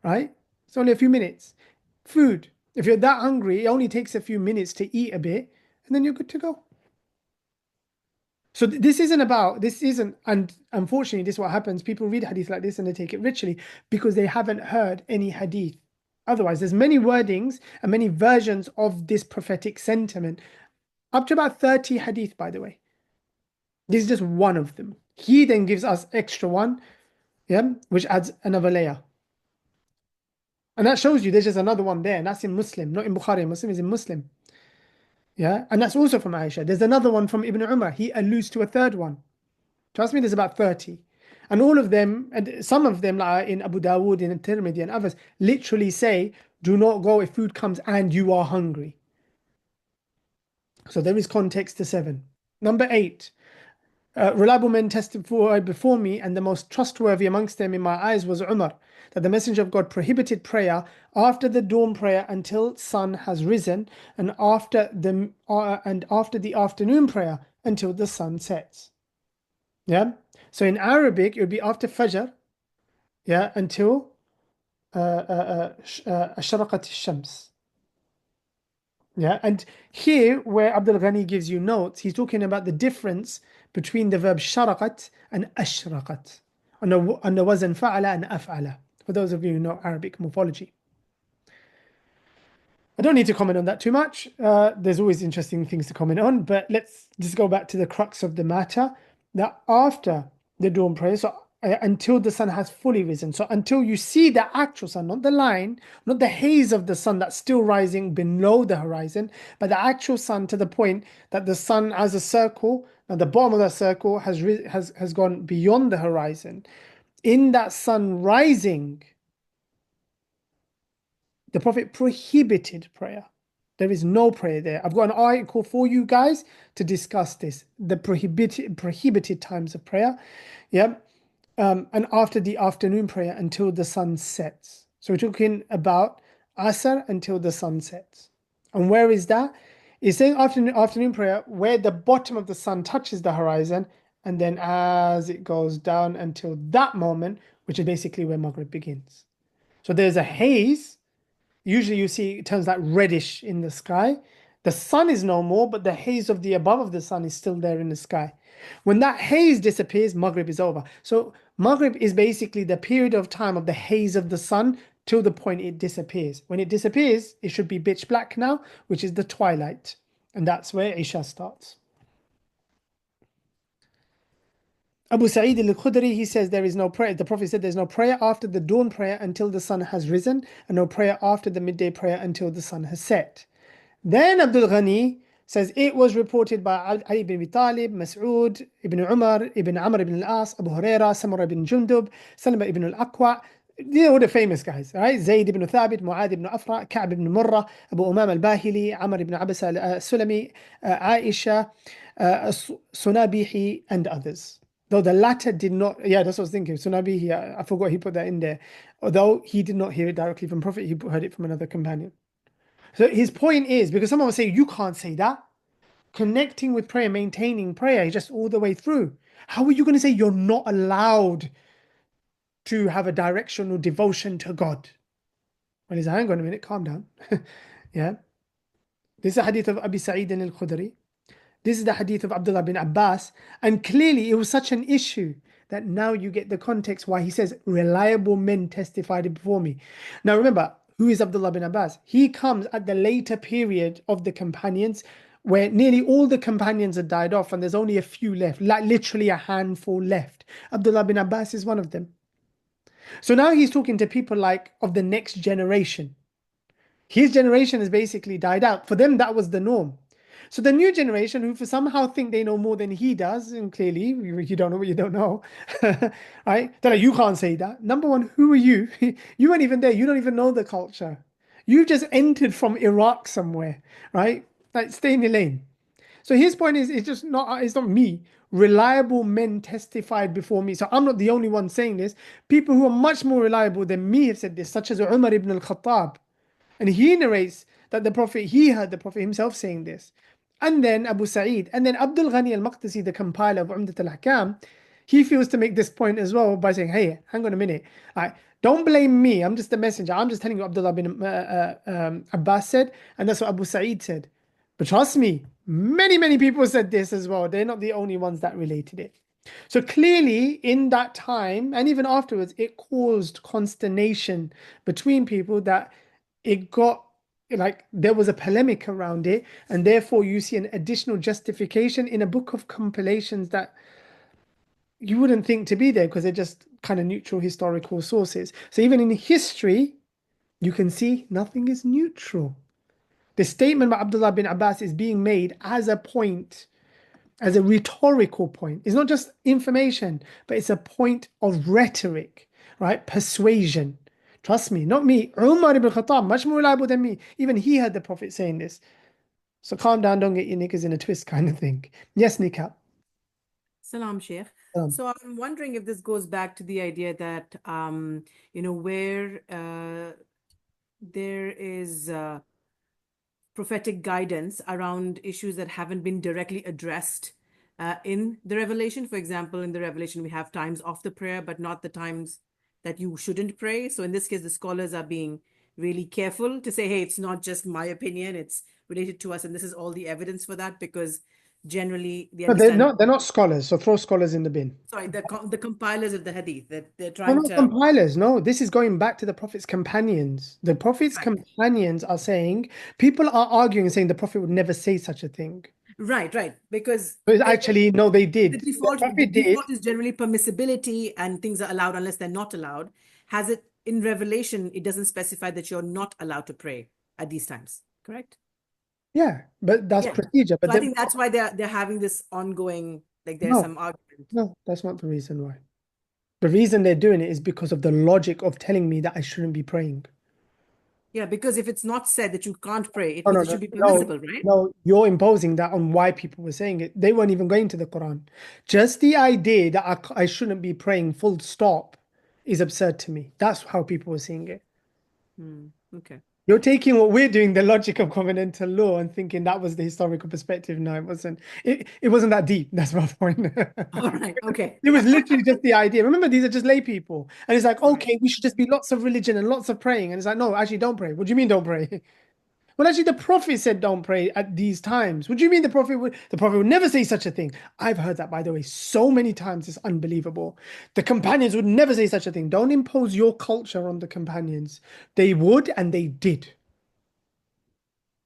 right? It's only a few minutes. Food, if you're that hungry, it only takes a few minutes to eat a bit, and then you're good to go. So this isn't, and unfortunately, this is what happens. People read hadith like this and they take it literally because they haven't heard any hadith. Otherwise, there's many wordings and many versions of this prophetic sentiment. Up to about 30 hadith, by the way. This is just one of them. He then gives us extra one, yeah, which adds another layer. And that shows you there's just another one there, and that's in Muslim, not in Bukhari. Muslim is in Muslim. Yeah, and that's also from Aisha. There's another one from Ibn Umar. He alludes to a third one. Trust me, there's about 30. And all of them, and some of them like in Abu Dawood, in Tirmidhi and others, literally say, do not go if food comes and you are hungry. So there is context to 7. Number 8, reliable men testified before me, and the most trustworthy amongst them in my eyes was Umar, that the Messenger of God prohibited prayer after the dawn prayer until sun has risen, and after the afternoon prayer until the sun sets. Yeah. So in Arabic, it would be after Fajr, yeah, until ashraqat shams. Yeah, and here where Abdul Ghani gives you notes, he's talking about the difference between the verb sharaqat and ashraqat, on the wazn fa'ala and af'ala, for those of you who know Arabic morphology. I don't need to comment on that too much. There's always interesting things to comment on, but let's just go back to the crux of the matter, that after the dawn prayer, so until the sun has fully risen, so until you see the actual sun, not the line, not the haze of the sun that's still rising below the horizon, but the actual sun, to the point that the sun as a circle, and the bottom of that circle has gone beyond the horizon. In that sun rising, the Prophet prohibited prayer. There is no prayer there. I've got an article for you guys to discuss this, the prohibited times of prayer. Yeah. And after the afternoon prayer until the sun sets. So we're talking about Asr until the sun sets. And where is that? It's saying afternoon prayer where the bottom of the sun touches the horizon, and then as it goes down until that moment, which is basically where Maghrib begins. So there's a haze. Usually you see it turns like reddish in the sky. The sun is no more, but the haze of the above of the sun is still there in the sky. When that haze disappears, Maghrib is over. So Maghrib is basically the period of time of the haze of the sun till the point it disappears. When it disappears, it should be pitch black now, which is the twilight. And that's where Isha starts. Abu Sa'id al-Khudri, he says there is no prayer. The Prophet said there's no prayer after the dawn prayer until the sun has risen, and no prayer after the midday prayer until the sun has set. Then Abdul Ghani says it was reported by Ali ibn Abi Talib, Mas'ud, Ibn Umar, Ibn Amr ibn al-As, Abu Huraira, Samura ibn Jundub, Salama ibn al-Aqwa. These are all the famous guys, right? Zayd ibn Thabit, Mu'ad ibn Afra, Ka'b ibn Murrah, Abu Umam al-Bahili, Amr ibn Abasa al-Sulami, Aisha, Sunabihi, and others. Though the latter did not, yeah, that's what I was thinking. Sunabihi, I forgot he put that in there. Although he did not hear it directly from Prophet, he heard it from another companion. So his point is, because someone will say, you can't say that. Connecting with prayer, maintaining prayer, just all the way through. How are you going to say you're not allowed to have a directional devotion to God? Well, he's like, hang on a minute, calm down. Yeah. This is a hadith of Abi Sa'id al-Khudri. This is the hadith of Abdullah bin Abbas. And clearly it was such an issue that now you get the context why he says, reliable men testified before me. Now remember, who is Abdullah bin Abbas? He comes at the later period of the companions, where nearly all the companions had died off and there's only a few left, like literally a handful left. Abdullah bin Abbas is one of them. So now he's talking to people like of the next generation. His generation has basically died out. For them, that was the norm. So the new generation, who somehow think they know more than he does, and clearly you don't know what you don't know, right? They're like, you can't say that. Number one, who are you? You weren't even there. You don't even know the culture. You just entered from Iraq somewhere, right? Like, stay in your lane. So his point is, it's not me. Reliable men testified before me. So I'm not the only one saying this. People who are much more reliable than me have said this, such as Umar ibn al-Khattab. And he narrates that he heard the Prophet himself saying this. And then Abu Sa'id, and then Abdul Ghani al-Maqdisi, the compiler of Umdat al-Ahkam, he feels to make this point as well by saying, hey, hang on a minute. Don't blame me. I'm just the messenger. I'm just telling you Abdullah bin Abbas said, and that's what Abu Sa'id said. But trust me, many people said this as well. They're not the only ones that related it. So clearly in that time, and even afterwards, it caused consternation between people that it got, like, there was a polemic around it, and therefore you see an additional justification in a book of compilations that you wouldn't think to be there because they're just kind of neutral historical sources. So even in history, you can see nothing is neutral. The statement by Abdullah bin Abbas is being made as a point, as a rhetorical point. It's not just information, but it's a point of rhetoric, right? Persuasion. Trust me, not me. Umar ibn Khattab, much more reliable than me. Even he heard the Prophet saying this. So calm down, don't get your knickers in a twist kind of thing. Yes, Nikab. Salam, Sheikh. Um, So I'm wondering if this goes back to the idea that, where there is prophetic guidance around issues that haven't been directly addressed in the revelation. For example, in the revelation, we have times of the prayer, but not the times that you shouldn't pray. So in this case, the scholars are being really careful to say, hey, it's not just my opinion, it's related to us. And this is all the evidence for that, because generally the no, they're understanding, not. They're not scholars. So throw scholars in the bin. sorry, the compilers of the hadith, that they're No, trying not to, compilers. No, this is going back to the Prophet's companions. The Prophet's right, companions are saying people are arguing and saying the Prophet would never say such a thing. right, because But actually, no, they the did. The the Prophet did. default is generally permissibility and things are allowed unless they're not allowed. Has it in Revelation, it doesn't specify that you're not allowed to pray at these times, correct? Yeah, but that's Yeah. procedure. So But I think that's why they're having this ongoing, like there's no, some argument. no, that's not the reason why. The reason they're doing it is because of the logic of telling me that I shouldn't be praying. Yeah, because if it's not said that you can't pray, it No, means no, it no, should be no, permissible, right? no. You're imposing that on why people were saying it. They weren't even going to the Quran. Just the idea that I shouldn't be praying full stop is absurd to me. That's how people were seeing it. Okay. You're taking what we're doing, the logic of covenantal law, and thinking that was the historical perspective. No, it wasn't. It wasn't that deep. That's my point. All right. Okay. It was literally just the idea. Remember, these are just lay people. And it's like, Right. okay, we should just be lots of religion and lots of praying. And it's like, no, actually, don't pray. What do you mean don't pray? Well, actually, the Prophet said don't pray at these times. What do you mean the Prophet would never say such a thing? I've heard that, by the way, so many times, it's unbelievable. The companions would never say such a thing. Don't impose your culture on the companions. They would, and they did.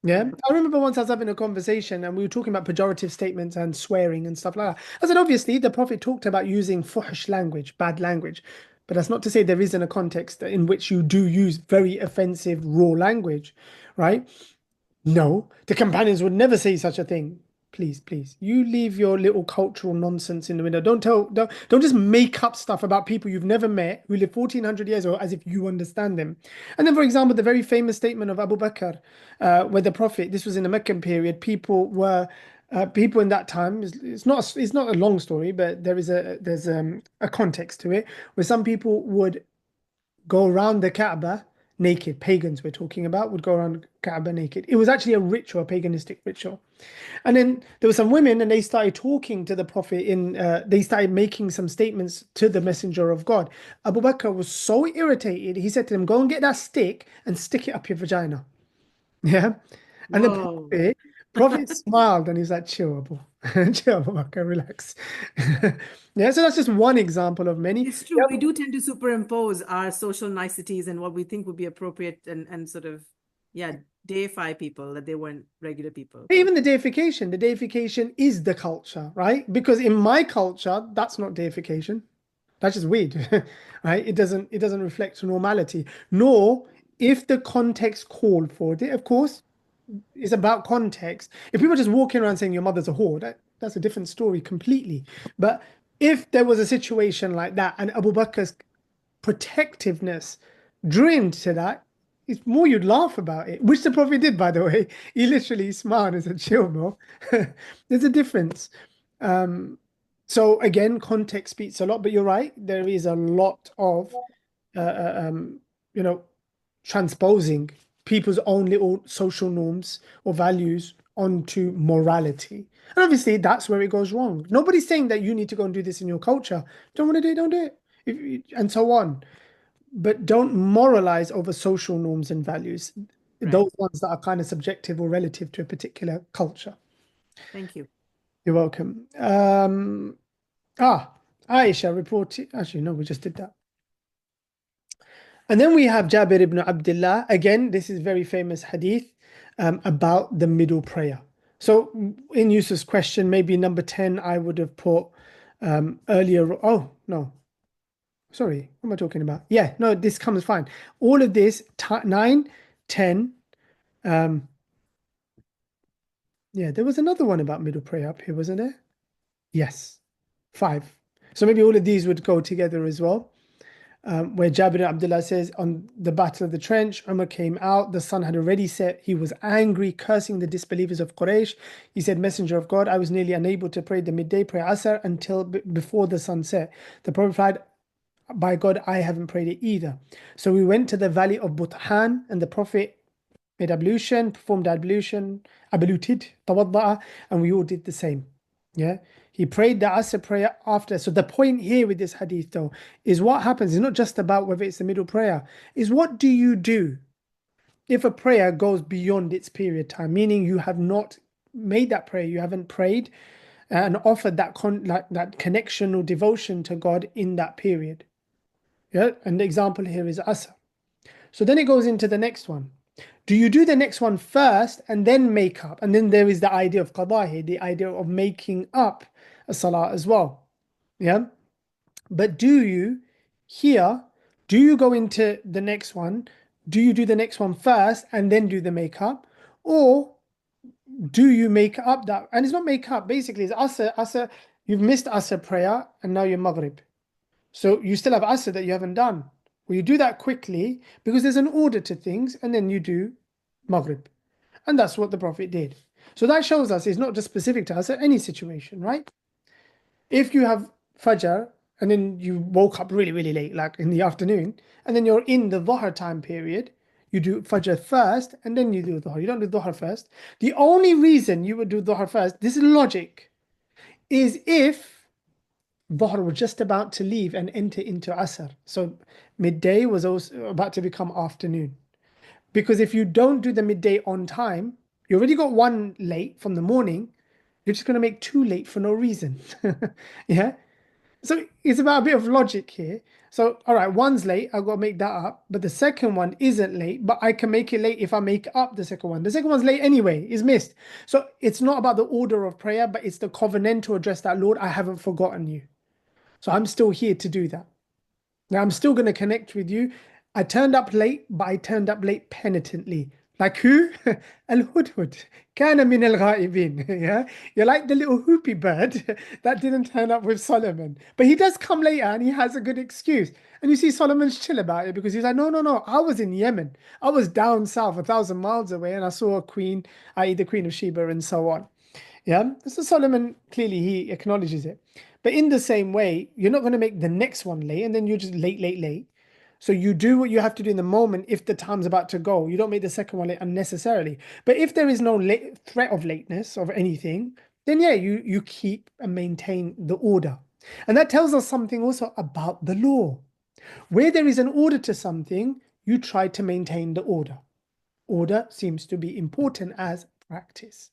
Yeah, I remember once I was having a conversation and we were talking about pejorative statements and swearing and stuff like that. I said, obviously, the Prophet talked about using fuhsh language, bad language, but that's not to say there isn't a context in which you do use very offensive, raw language, right? No, the companions would never say such a thing. Please, please, you leave your little cultural nonsense in the window. Don't just make up stuff about people you've never met who live 1400 years old as if you understand them. And then, for example, the very famous statement of Abu Bakr, where the Prophet, this was in the Meccan period, people in that time. It's not a long story, but there's a context to it where some people would go around the Kaaba naked. Pagans we're talking about would go around Kaaba naked. It was actually a ritual, a paganistic ritual. And then there were some women, and they started talking to the Prophet they started making some statements to the Messenger of God. Abu Bakr was so irritated, he said to them, go and get that stick and stick it up your vagina. Yeah. And the Whoa. Prophet smiled and he's like, chill, chill, Abu Bakr, relax. Yeah, so that's just one example of many. It's true. We do tend to superimpose our social niceties and what we think would be appropriate and sort of, yeah, deify people that they weren't regular people. Even the deification is the culture, right? Because in my culture, that's not deification. That's just weird, right? It doesn't reflect normality. Nor if the context called for it, of course, it's about context. If people are just walking around saying your mother's a whore, that's a different story completely. But if there was a situation like that and Abu Bakr's protectiveness drew into that, it's more you'd laugh about it, which the Prophet did, by the way. He literally smiled and said, chill, bro. There's a difference. So again, context speaks a lot, but you're right. There is a lot of, you know, transposing people's own little social norms or values onto morality. And obviously, that's where it goes wrong. Nobody's saying that you need to go and do this in your culture. Don't want to do it, don't do it, and so on. But don't moralize over social norms and values, those ones that are kind of subjective or relative to a particular culture. Thank you. You're welcome. Aisha reported, actually, no, we just did that. And then we have Jabir ibn Abdullah. Again, this is very famous hadith about the middle prayer. So in Yusuf's question, maybe number 10, I would have put earlier. Oh, no. Sorry, what am I talking about? Yeah, no, this comes fine. All of this, 9, 10. Yeah, there was another one about middle prayer up here, wasn't there? Yes, 5. So maybe all of these would go together as well. where Jabir ibn Abdullah says, on the Battle of the Trench, Umar came out, the sun had already set, he was angry, cursing the disbelievers of Quraysh. He said, Messenger of God, I was nearly unable to pray the midday prayer Asr until before the sun set. The Prophet replied, by God, I haven't prayed it either. So we went to the valley of Buthan, and the Prophet made ablution, performed ablution, abluted, tawadda'a, and we all did the same. Yeah, he prayed the Asr prayer after. So the point here with this hadith, though, is what happens. It's not just about whether it's the middle prayer. Is what do you do if a prayer goes beyond its period time? Meaning you have not made that prayer, you haven't prayed and offered that that connection or devotion to God in that period. Yeah, and the example here is Asr. So then it goes into the next one. Do you do the next one first and then make up? And then there is the idea of qada here, the idea of making up a salah as well. Yeah. But do you go into the next one? Do you do the next one first and then do the make-up? Or do you make up that? And it's not make up, basically it's Asr, you've missed Asr prayer and now you're Maghrib. So you still have Asr that you haven't done. Well, you do that quickly because there's an order to things, and then you do Maghrib. And that's what the Prophet did. So that shows us it's not just specific to Asr, any situation, right? If you have Fajr and then you woke up really, really late, like in the afternoon, and then you're in the Dhuhr time period, you do Fajr first and then you do Dhuhr. You don't do Dhuhr first. The only reason you would do Dhuhr first, this is logic, is if Dhuhr was just about to leave and enter into Asr. So midday was also about to become afternoon. Because if you don't do the midday on time, you already got one late from the morning, you're just going to make two late for no reason. Yeah? So it's about a bit of logic here. So, all right, one's late, I've got to make that up. But the second one isn't late, but I can make it late if I make up the second one. The second one's late anyway, it's missed. So it's not about the order of prayer, but it's the covenantal address that, Lord, I haven't forgotten you. So I'm still here to do that. Now I'm still going to connect with you. I turned up late, but I turned up late penitently. Like who? Al-Hudhud. Kana min al-ghaibin. Yeah? You're like the little hoopy bird that didn't turn up with Solomon. But he does come later and he has a good excuse. And you see Solomon's chill about it because he's like, no, I was in Yemen. I was down south 1,000 miles away and I saw a queen, i.e. the Queen of Sheba and so on. Yeah? So Solomon, clearly he acknowledges it. But in the same way, you're not going to make the next one late and then you're just late. So you do what you have to do in the moment if the time's about to go. You don't make the second one late unnecessarily. But if there is no threat of lateness of anything, then yeah, you keep and maintain the order. And that tells us something also about the law. Where there is an order to something, you try to maintain the order. Order seems to be important as practice.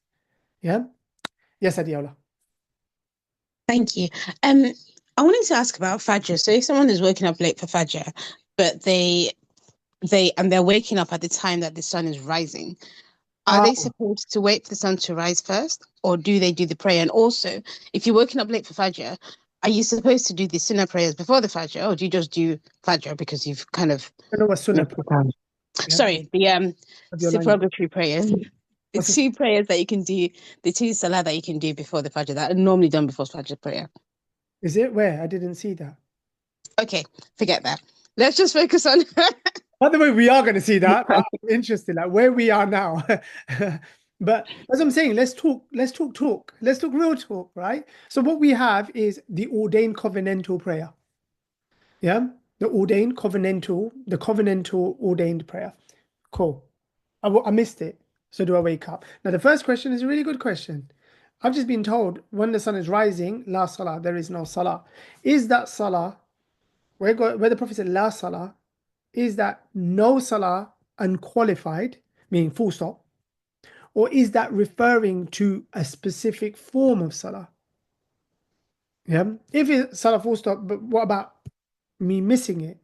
Yeah? Yes, Adiola. Thank you. I wanted to ask about Fajr. So if someone is waking up late for Fajr, but they're waking up at the time that the sun is rising, are they supposed to wait for the sun to rise first, or do they do the prayer? And also, if you're waking up late for Fajr, are you supposed to do the Sunnah prayers before the Fajr, or do you just do Fajr because you've kind of... I know what Sunnah prayer. Sorry, the supererogatory prayers. The two prayers that you can do, the two Salah that you can do before the Fajr, that are normally done before Fajr prayer. Is it? Where? I didn't see that. Okay, forget that. Let's just focus on... By the way, we are going to see that. I'm interested, like where we are now. But as I'm saying, let's talk real talk, right? So what we have is the ordained covenantal prayer. Yeah? The covenantal ordained prayer. Cool. I missed it. So do I wake up? Now, the first question is a really good question. I've just been told when the sun is rising, la salah, there is no salah. Is that salah, where the Prophet said la salah, is that no salah unqualified, meaning full stop? Or is that referring to a specific form of salah? Yeah. If it's salah full stop, but what about me missing it?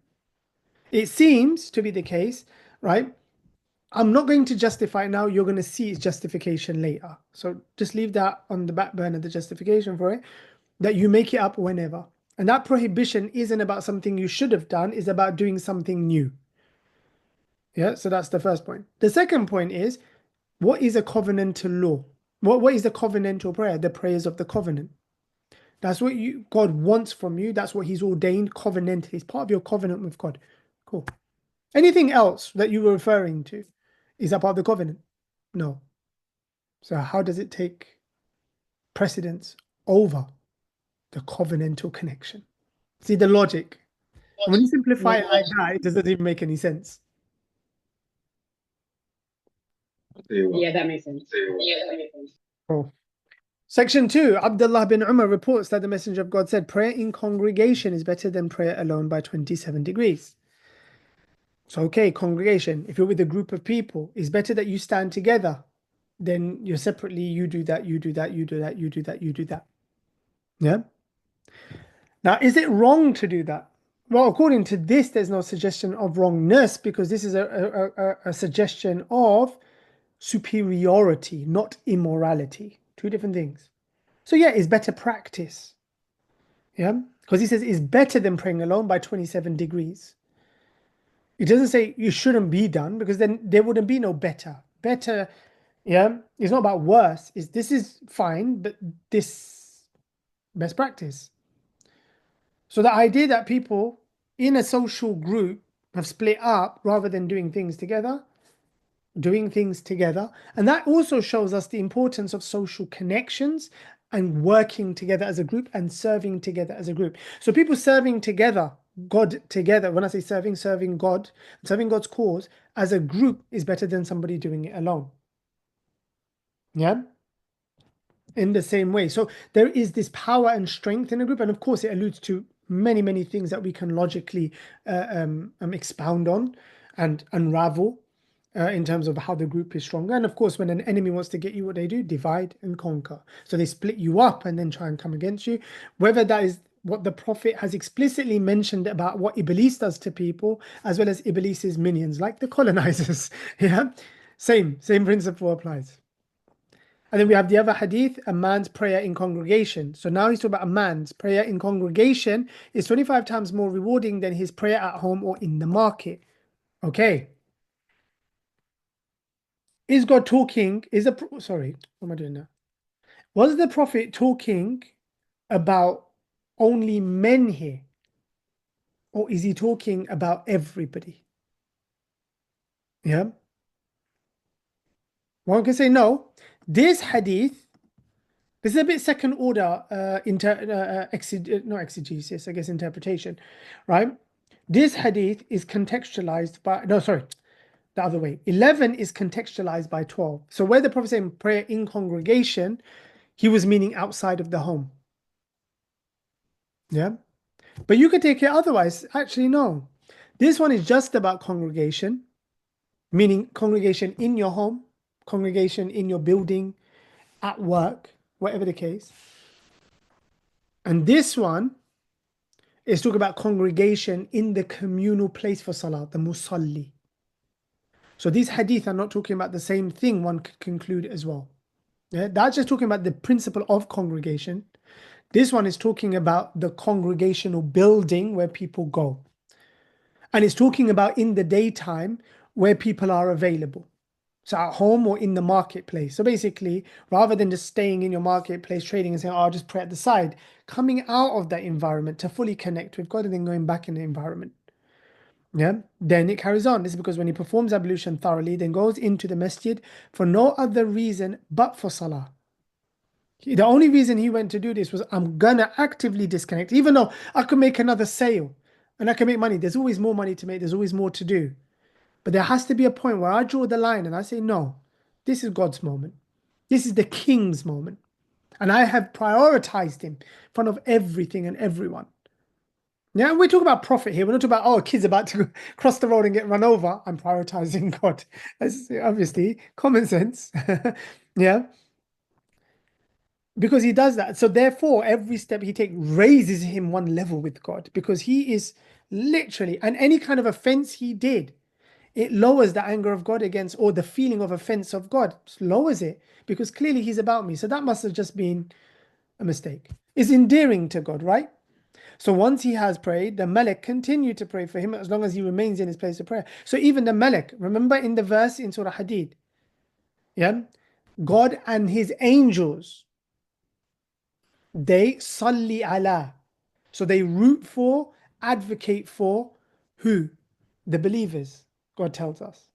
It seems to be the case, right? I'm not going to justify it now. You're going to see its justification later. So just leave that on the back burner, the justification for it, that you make it up whenever. And that prohibition isn't about something you should have done, it's about doing something new. Yeah, so that's the first point. The second point is, what is a covenantal law? What is the covenantal prayer? The prayers of the covenant. That's what God wants from you. That's what he's ordained covenantally. It's part of your covenant with God. Cool. Anything else that you were referring to, is that part of the covenant? No. So how does it take precedence over the covenantal connection? See the logic? When you simplify it like that, it doesn't even make any sense. Yeah, that makes sense. Cool. Section 2, Abdullah bin Umar reports that the Messenger of God said, prayer in congregation is better than prayer alone by 27 degrees. So, okay, congregation, if you're with a group of people, it's better that you stand together than you're separately, you do that, you do that, you do that, you do that, you do that. Yeah? Now, is it wrong to do that? Well, according to this, there's no suggestion of wrongness because this is a suggestion of superiority, not immorality. Two different things. So yeah, it's better practice. Yeah, because he says it's better than praying alone by 27 degrees. It doesn't say you shouldn't be done because then there wouldn't be no better. Better, yeah, it's not about worse. This is fine, but this best practice. So the idea that people in a social group have split up rather than doing things together, and that also shows us the importance of social connections and working together as a group and serving together as a group. So people serving together, God together, when I say serving God, serving God's cause as a group is better than somebody doing it alone. Yeah? In the same way. So there is this power and strength in a group. And of course, it alludes to many, many things that we can logically expound on and unravel in terms of how the group is stronger. And of course, when an enemy wants to get you, what they do, divide and conquer. So they split you up and then try and come against you. Whether that is what the Prophet has explicitly mentioned about what Iblis does to people, as well as Iblis's minions, like the colonizers. Yeah, same principle applies. And then we have the other hadith, a man's prayer in congregation. So now he's talking about a man's prayer in congregation is 25 times more rewarding than his prayer at home or in the market. Okay. Is God talking? Sorry, what am I doing now? Was the Prophet talking about only men here? Or is he talking about everybody? Yeah. One can say no. This hadith, this is a bit second order not exegesis, I guess interpretation, right? This hadith is contextualized by, no, sorry, the other way. 11 is contextualized by 12. So where the Prophet said prayer in congregation, he was meaning outside of the home. Yeah. But you could take it otherwise. Actually, no. This one is just about congregation, meaning congregation in your home, congregation in your building, at work, whatever the case. And this one is talking about congregation in the communal place for salah, the musalli. So these hadith are not talking about the same thing, one could conclude as well. Yeah, that's just talking about the principle of congregation. This one is talking about the congregational building where people go. And it's talking about in the daytime where people are available. So at home or in the marketplace. So basically, rather than just staying in your marketplace, trading and saying, oh, I'll just pray at the side, coming out of that environment to fully connect with God and then going back in the environment. Yeah, then it carries on. This is because when he performs ablution thoroughly, then goes into the masjid for no other reason but for salah. The only reason he went to do this was, I'm gonna actively disconnect, even though I could make another sale and I can make money. There's always more money to make. There's always more to do. But there has to be a point where I draw the line and I say, no, this is God's moment. This is the king's moment. And I have prioritized him in front of everything and everyone. Yeah, we talk about profit here. We're not talking about, oh, a kid's about to cross the road and get run over. I'm prioritizing God. That's obviously common sense. Yeah. Because he does that. So therefore, every step he takes raises him one level with God, because he is literally, and any kind of offense he did, it lowers the anger of God against, or the feeling of offense of God, just lowers it, because clearly he's about me. So that must have just been a mistake. It's endearing to God, right? So once he has prayed, the Malak continue to pray for him as long as he remains in his place of prayer. So even the Malak, remember in the verse in Surah Hadid, yeah, God and his angels They salli ala. So they root for, advocate for who? The believers, God tells us.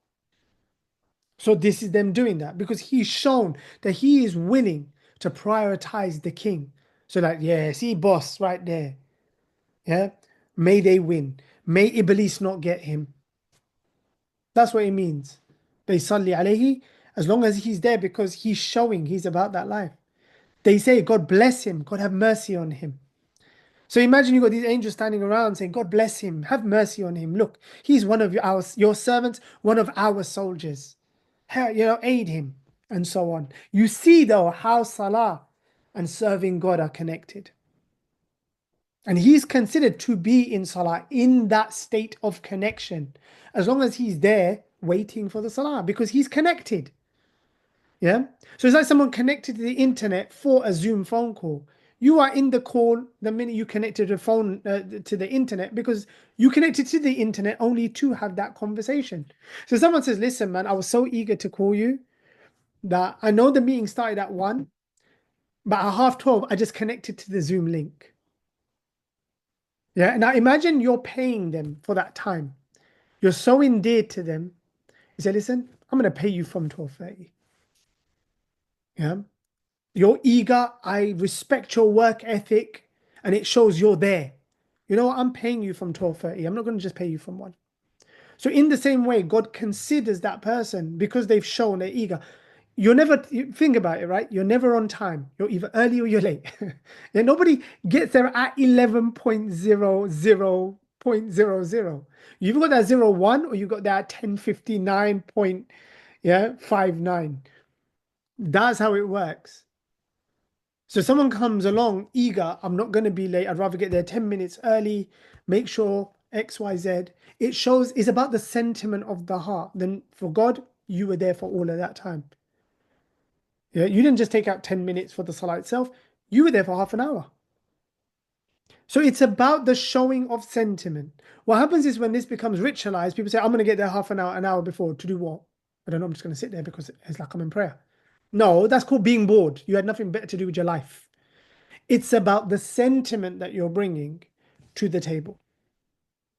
So this is them doing that because he's shown that he is willing to prioritize the king. So that, yeah, see boss right there. Yeah. May they win. May Iblis not get him. That's what it means. They salli alayhi, as long as he's there because he's showing he's about that life. They say, God bless him. God have mercy on him. So imagine you got these angels standing around saying, God bless him. Have mercy on him. Look, he's one of your servants, one of our soldiers. Aid him, and so on. You see, though, how Salah and serving God are connected. And he's considered to be in Salah, in that state of connection, as long as he's there waiting for the Salah, because he's connected. Yeah. So it's like someone connected to the internet for a Zoom phone call. You are in the call the minute you connected a phone to the internet, because you connected to the internet only to have that conversation. So someone says, listen, man, I was so eager to call you that I know the meeting started at 1, but at 12:30, I just connected to the Zoom link. Yeah. Now imagine you're paying them for that time. You're so endeared to them. You say, listen, I'm going to pay you from 12:30. Yeah. You're eager. I respect your work ethic, and it shows you're there. You know what? I'm paying you from 12:30. I'm not going to just pay you from 1. So in the same way, God considers that person because they've shown they're eager. Think about it, right? You're never on time. You're either early or you're late. Yeah, nobody gets there at 11.00.00. You've got that 01 or you've got that 10:59.59. That's how it works. So someone comes along eager, I'm not going to be late. I'd rather get there 10 minutes early, make sure X, Y, Z. It shows it's about the sentiment of the heart. Then for God, you were there for all of that time. Yeah, you didn't just take out 10 minutes for the salah itself. You were there for half an hour. So it's about the showing of sentiment. What happens is when this becomes ritualized, people say, I'm going to get there half an hour before. To do what? I don't know. I'm just going to sit there because it's like I'm in prayer. No, that's called being bored. You had nothing better to do with your life. It's about the sentiment that you're bringing to the table.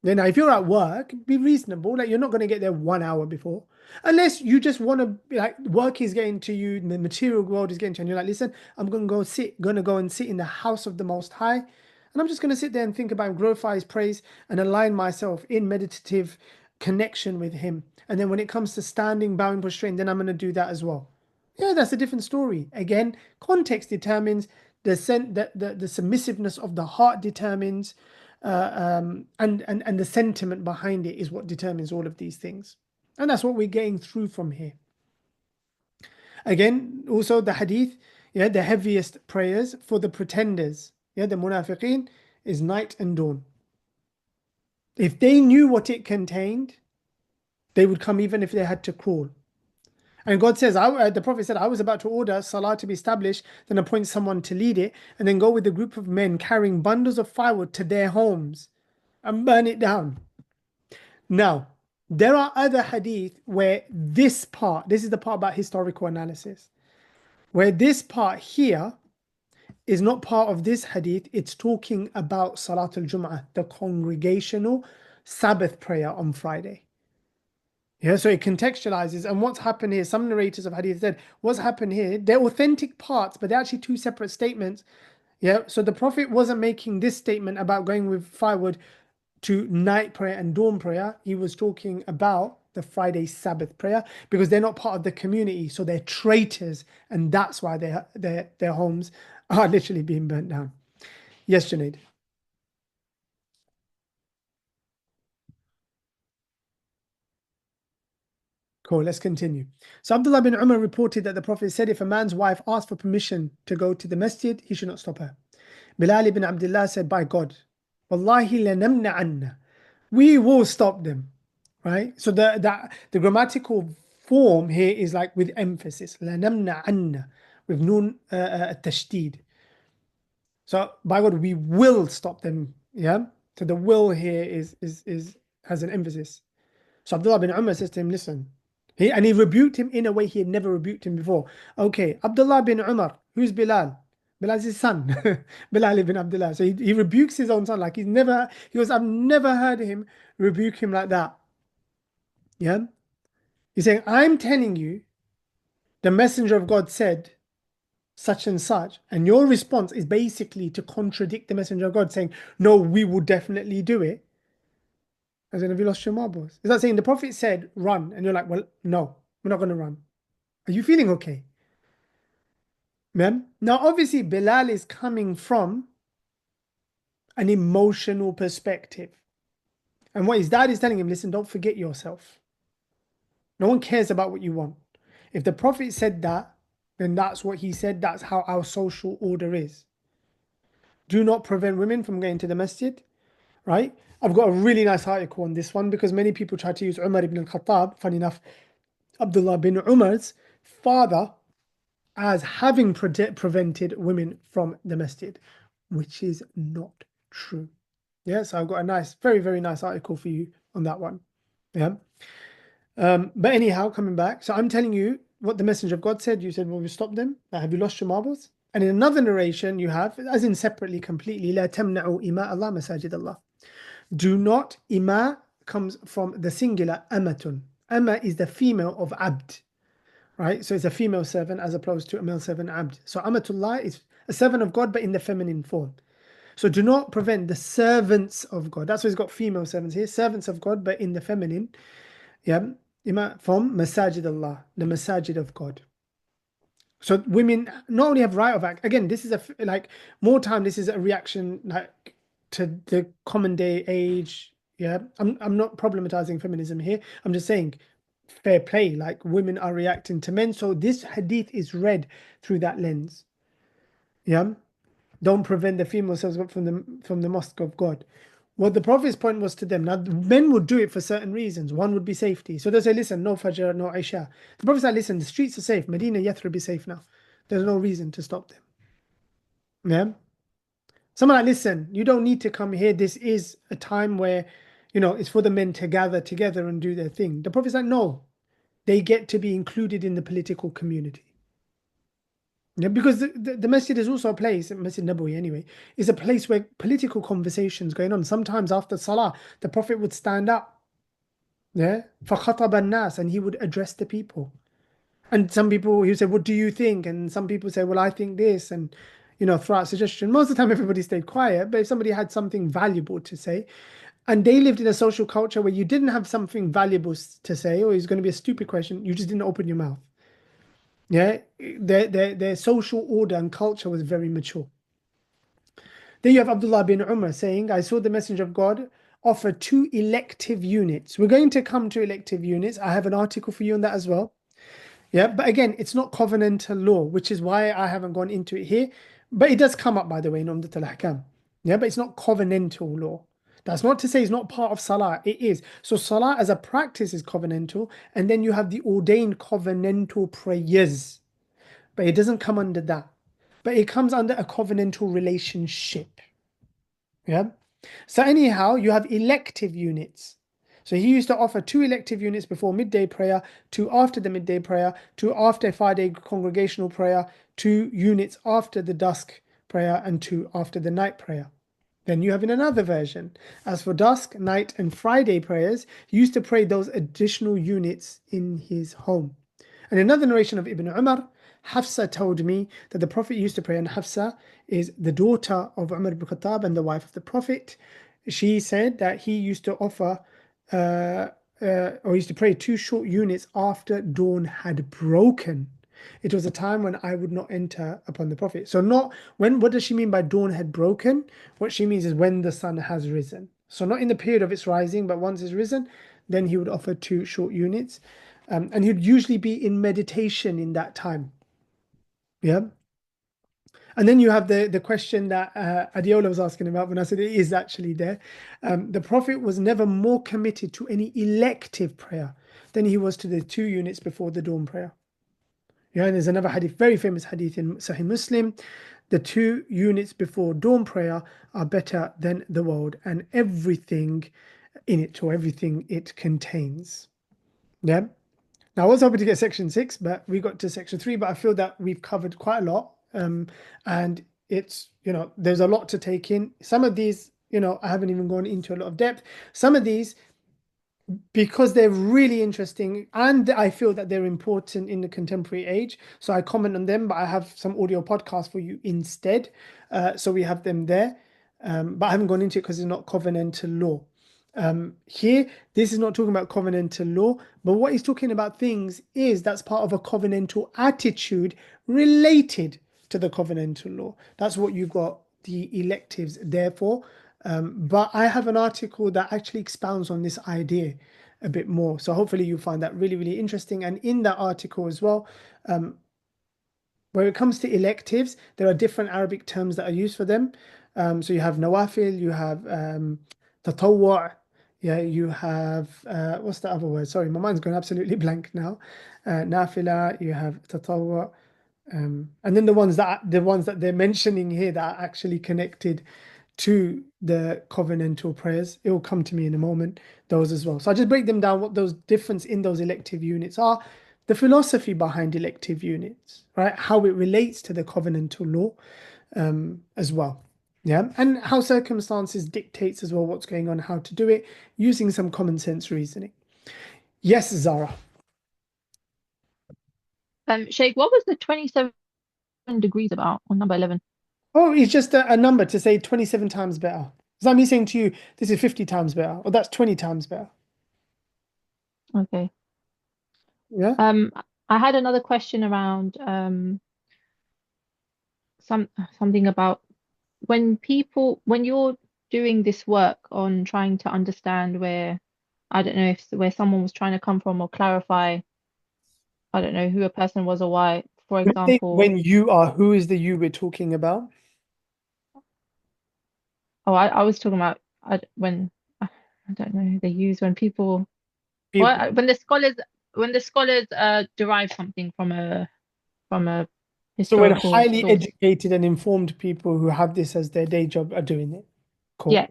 Then if you're at work, be reasonable. Like, you're not going to get there 1 hour before. Unless you just want to, like, work is getting to you, the material world is getting to you, and you're like, listen, I'm going to go and sit in the house of the Most High. And I'm just going to sit there and think about him, glorify his praise, and align myself in meditative connection with him. And then when it comes to standing, bowing, prostrating, then I'm going to do that as well. Yeah, that's a different story. Again, context determines the submissiveness of the heart determines, and the sentiment behind it is what determines all of these things. And that's what we're getting through from here. Again, also the hadith, yeah, the heaviest prayers for the pretenders, yeah, the munafiqeen, is night and dawn. If they knew what it contained, they would come even if they had to crawl. And God says, the Prophet said, I was about to order Salah to be established, then appoint someone to lead it, and then go with a group of men carrying bundles of firewood to their homes and burn it down. Now, there are other hadith where this is the part about historical analysis, where this part here is not part of this hadith. It's talking about Salatul Jum'ah, the congregational Sabbath prayer on Friday. Yeah, so it contextualizes. And what's happened here, some narrators of hadith said, what's happened here, they're authentic parts, but they're actually two separate statements. Yeah, so the Prophet wasn't making this statement about going with firewood to night prayer and dawn prayer. He was talking about the Friday Sabbath prayer because they're not part of the community, so they're traitors, and that's why their homes are literally being burnt down. Yes, Junaid. Cool, let's continue. So Abdullah bin Umar reported that the Prophet said, if a man's wife asks for permission to go to the masjid, he should not stop her. Bilal ibn Abdullah said, by God, Wallahi lanamna'anna, we will stop them. Right? So the grammatical form here is like with emphasis. lanamna'anna, with nun tashdid. So by God, we will stop them. Yeah. So the will here has an emphasis. So Abdullah bin Umar says to him, listen. He rebuked him in a way he had never rebuked him before. Okay, Abdullah bin Umar, who's Bilal? Bilal's his son, Bilal ibn Abdullah. So he rebukes his own son. Like he goes, I've never heard him rebuke him like that. Yeah. He's saying, I'm telling you, the messenger of God said such and such. And your response is basically to contradict the messenger of God, saying, no, we will definitely do it. As in, have you lost your marbles? Is that saying the Prophet said, run? And you're like, well, no, we're not going to run. Are you feeling okay? Ma'am? Now, obviously, Bilal is coming from an emotional perspective. And what his dad is telling him, listen, don't forget yourself. No one cares about what you want. If the Prophet said that, then that's what he said. That's how our social order is. Do not prevent women from going to the masjid, right? I've got a really nice article on this one because many people try to use Umar ibn al-Khattab, funny enough, Abdullah bin Umar's father, as having prevented women from the masjid, which is not true. Yeah, so I've got a nice, very, very nice article for you on that one. Yeah. But anyhow, coming back, so I'm telling you what the messenger of God said. You said, well, we stop them. Have you lost your marbles? And in another narration, you have, as in separately, completely, لا تمنعوا إماء الله مساجد الله. Do not, ima comes from the singular amatun. Ama is the female of abd, right? So it's a female servant as opposed to a male servant abd. So amatullah is a servant of God, but in the feminine form. So do not prevent the servants of God. That's why it's got female servants here, servants of God, but in the feminine. Yeah, from masajid Allah, the masajid of God. So women not only have right of act. Again, this is more time. This is a reaction like to the common day age. Yeah, I'm not problematizing feminism here. I'm just saying fair play. Like women are reacting to men. So this hadith is read through that lens. Yeah, don't prevent the female selves from the mosque of God. What the Prophet's point was to them. Now, men would do it for certain reasons. One would be safety. So they say, listen, no Fajr, no Isha. The Prophet said, listen, the streets are safe. Medina, Yathrib is safe now. There's no reason to stop them. Yeah? Someone like, listen, you don't need to come here. This is a time where, it's for the men to gather together and do their thing. The Prophet's like, no. They get to be included in the political community. Yeah, because the masjid is also a place, Masjid Nabawi anyway, is a place where political conversations going on. Sometimes after Salah, the Prophet would stand up, yeah, فَخَطَبَ النَّاسِ, and he would address the people. And some people, he would say, what do you think? And some people say, well, I think this, and, throw out suggestion. Most of the time, everybody stayed quiet, but if somebody had something valuable to say, and they lived in a social culture where you didn't have something valuable to say, or it's going to be a stupid question, you just didn't open your mouth. Yeah, their social order and culture was very mature. Then you have Abdullah bin Umar saying, I saw the Messenger of God offer 2 elective units. We're going to come to elective units. I have an article for you on that as well. Yeah, but again, it's not covenantal law, which is why I haven't gone into it here. But it does come up, by the way, in Umdat al-Ahkam. Yeah, but it's not covenantal law. That's not to say it's not part of Salah. It is. So Salah as a practice is covenantal. And then you have the ordained covenantal prayers. But it doesn't come under that. But it comes under a covenantal relationship. Yeah. So anyhow, you have elective units. So he used to offer 2 elective units before midday prayer, 2 after the midday prayer, 2 after a 5-day congregational prayer, 2 units after the dusk prayer, and 2 after the night prayer. Then you have in another version, as for dusk, night, and Friday prayers, he used to pray those additional units in his home. And another narration of Ibn Umar, Hafsa told me that the Prophet used to pray, and Hafsa is the daughter of Umar ibn Khattab and the wife of the Prophet. She said that he used to offer, or used to pray 2 short units after dawn had broken. It was a time when I would not enter upon the Prophet. So not when, what does she mean by dawn had broken? What she means is when the sun has risen. So not in the period of its rising, but once it's risen, then he would offer 2 short units. And he'd usually be in meditation in that time. Yeah. And then you have the question that Adiola was asking about when I said it is actually there. The Prophet was never more committed to any elective prayer than he was to the 2 units before the dawn prayer. Yeah, and there's another hadith, very famous hadith in Sahih Muslim. The 2 units before dawn prayer are better than the world and everything in it, or everything it contains. Yeah. Now I was hoping to get section 6, but we got to section 3, but I feel that we've covered quite a lot. And it's, there's a lot to take in. Some of these, I haven't even gone into a lot of depth. Some of these, because they're really interesting and I feel that they're important in the contemporary age. So I comment on them, but I have some audio podcasts for you instead. So we have them there. But I haven't gone into it because it's not covenantal law. Here, this is not talking about covenantal law, but what he's talking about things is that's part of a covenantal attitude related to the covenantal law. That's what you've got the electives there for. But I have an article that actually expounds on this idea a bit more. So hopefully you'll find that really, really interesting. And in that article as well, where it comes to electives, there are different Arabic terms that are used for them. So you have nawafil, you have tatawwu', yeah, you have what's the other word? Sorry, my mind's gone absolutely blank now. Nafila, you have tatawwu', and then the ones that they're mentioning here that are actually connected to the covenantal prayers. It will come to me in a moment, those as well. So I'll just break them down, what those difference in those elective units are, the philosophy behind elective units, right? How it relates to the covenantal law as well. Yeah, and how circumstances dictates as well what's going on, how to do it, using some common sense reasoning. Yes, Zara. Sheikh, what was the 27 degrees about on number 11? Oh, it's just a number to say 27 times better. Is that me saying to you, this is 50 times better, or that's 20 times better? Okay. Yeah. I had another question around something about when you're doing this work on trying to understand where, I don't know if where someone was trying to come from or clarify, I don't know who a person was or why, for example. When you are, who is the you we're talking about? Oh, I was talking about when I don't know they use when people well, when the scholars derive something from a So when historical highly source. educated and informed people who have this as their day job are doing it. Cool. Yeah.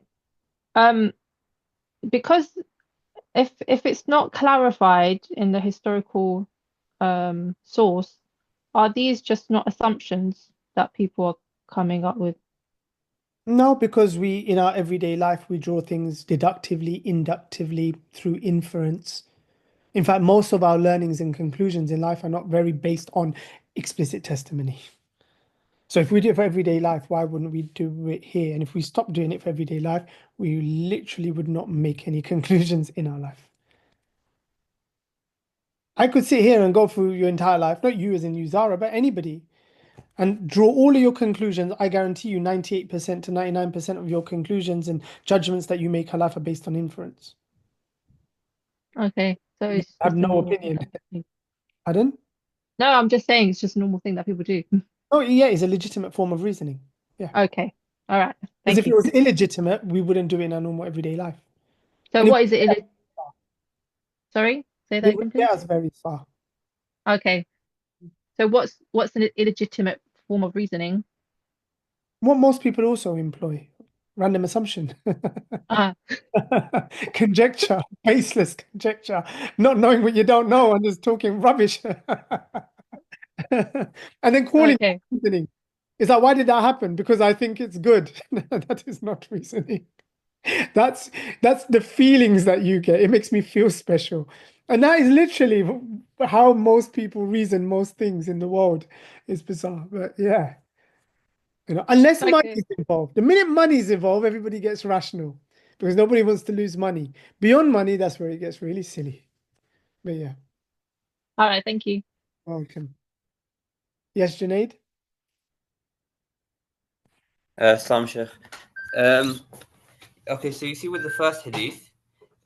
Because if it's not clarified in the historical source, are these just not assumptions that people are coming up with? No, because we, in our everyday life, we draw things deductively, inductively, through inference. In fact, most of our learnings and conclusions in life are not very based on explicit testimony. So if we do it for everyday life, why wouldn't we do it here? And if we stop doing it for everyday life, we literally would not make any conclusions in our life. I could sit here and go through your entire life, not you as in you, Zara, but anybody, and draw all of your conclusions. I guarantee you 98% to 99% of your conclusions and judgments that you make in life are based on inference. Okay, so I it's have just a no normal opinion. thing that people do. Pardon? No, I'm just saying it's just a normal thing that people do. Oh, yeah, it's a legitimate form of reasoning. Yeah. Okay, all right, Because thank if it you. was illegitimate, we wouldn't do it in our normal everyday life. So And it what would is it? get us- Sorry, say that it again, would please. get us very far. Okay, so what's an illegitimate form of reasoning? What most people also employ, random assumption. Ah, Conjecture, baseless conjecture, not knowing what you don't know and just talking rubbish. And then calling okay, it reasoning. It's like, why did that happen? Because I think it's good. That is not reasoning. That's the feelings that you get. It makes me feel special. And that is literally how most people reason most things in the world. It's bizarre. But yeah. Unless money okay. is involved. The minute money is involved, everybody gets rational because nobody wants to lose money. Beyond money, that's where it gets really silly. But yeah, All right, thank you. welcome. Yes, Junaid? Salam Sheikh. Okay, so you see with the first hadith,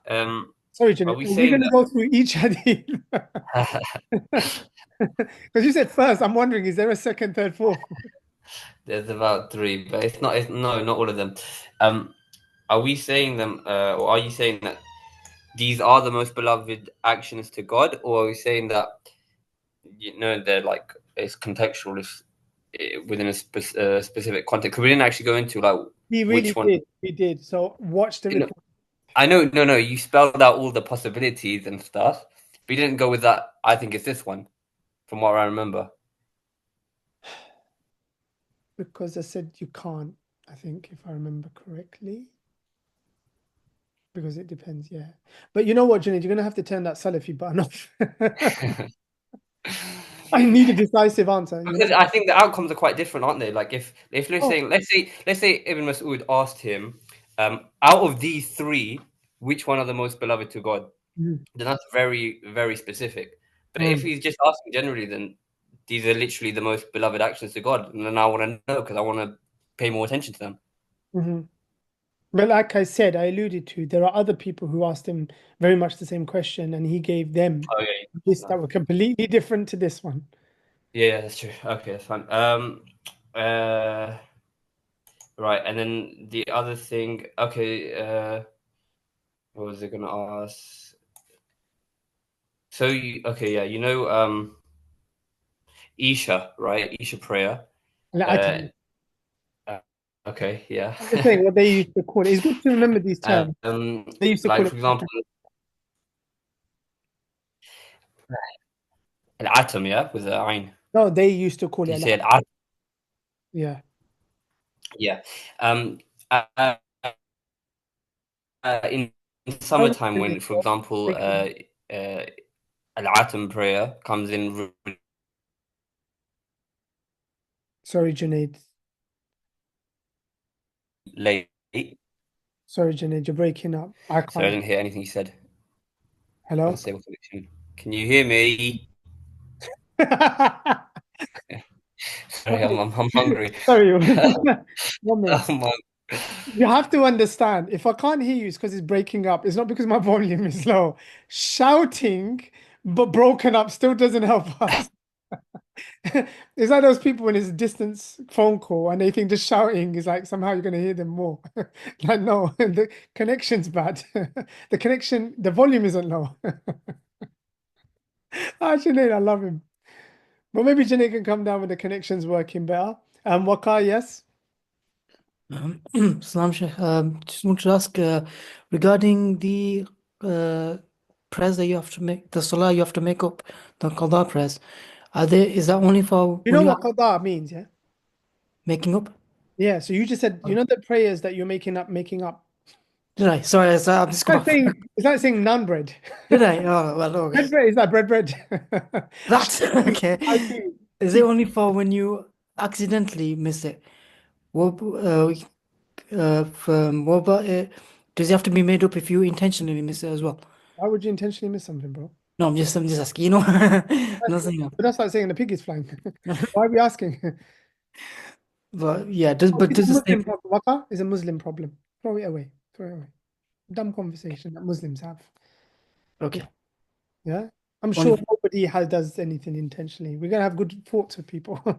Sorry, are Junaid. we Are we saying going to go through each hadith? that Because you said first, I'm wondering, is there a second, third, fourth? there's about three, but not all of them. Are we saying them, or are you saying that these are the most beloved actions to God, or are we saying that they're like it's contextual, within a specific context? Because we didn't actually go into like We really which one. did. We did. So watch the report. I know, no, you spelled out all the possibilities and stuff, but you didn't go with that. I think it's this one, from what I remember. because I said you can't, I think, if I remember correctly. Because it depends, yeah. But you know what, Junaid, you're going to have to turn that Salafi button off. I need a decisive answer. You Because know? I think the outcomes are quite different, aren't they? Like if let's Oh. say Ibn Mas'ud asked him, out of these three, which one are the most beloved to God? Mm. Then that's very, very specific. But if Mm. he's just asking generally, then these are literally the most beloved actions to God, and then I want to know because I want to pay more attention to them. Mm-hmm. But like I said, I alluded to, there are other people who asked him very much the same question, and he gave them Oh yeah, lists that were completely different to this one. yeah, that's true. Okay, that's fine. Right, and then the other thing. Okay, what was I gonna ask? So okay, yeah, Isha, right? Isha prayer. Al-Atam. Okay, yeah. I'm just saying what they used to call it. It's good to remember these terms. They used to call Like it. for example, al-atam, yeah, with the ayn. No, they used to call You it. say al-atam. Yeah. Yeah. In summertime, when, for example, al-atam prayer comes in Sorry, Junaid. late, Sorry, Junaid, you're breaking up. I so I can't. didn't hear anything you said. Hello? Unstable connection. Can you hear me? Sorry, I'm hungry. Sorry. 1 minute. Oh my. You have to understand, if I can't hear you, it's because it's breaking up. It's not because my volume is low. Shouting, but broken up still doesn't help us. It's like those people when it's a distance phone call and they think just shouting is like somehow you're going to hear them more. Like, no, the connection's bad. The volume isn't low. Sinead, I love him. But maybe Sinead can come down when the connection's working better. Waqar, yes? Salam Sheikh. Just want to ask regarding the prayers that you have to make, the salah you have to make up, the qada prayers. Is that only for You when know you what are qada means, yeah? making up? Yeah, so you just said, you know the prayers that you're making up. Did I? Sorry, I'm just It's like saying naan bread. Did I? Oh, well, okay. Bread is that bread. That's okay. I see. Is it only for when you accidentally miss it? What about it? Does it have to be made up if you intentionally miss it as well? Why would you intentionally miss something, bro? No, I'm just asking, you know. Not saying that. But that's like saying the pig is flying. Why are we asking? But yeah, It's a does the Muslim same? problem. Waqar is a Muslim problem. Throw it away. Throw it away. Dumb conversation that Muslims have. Okay. Yeah. I'm Only sure nobody does anything intentionally. We're gonna have good thoughts with people. You know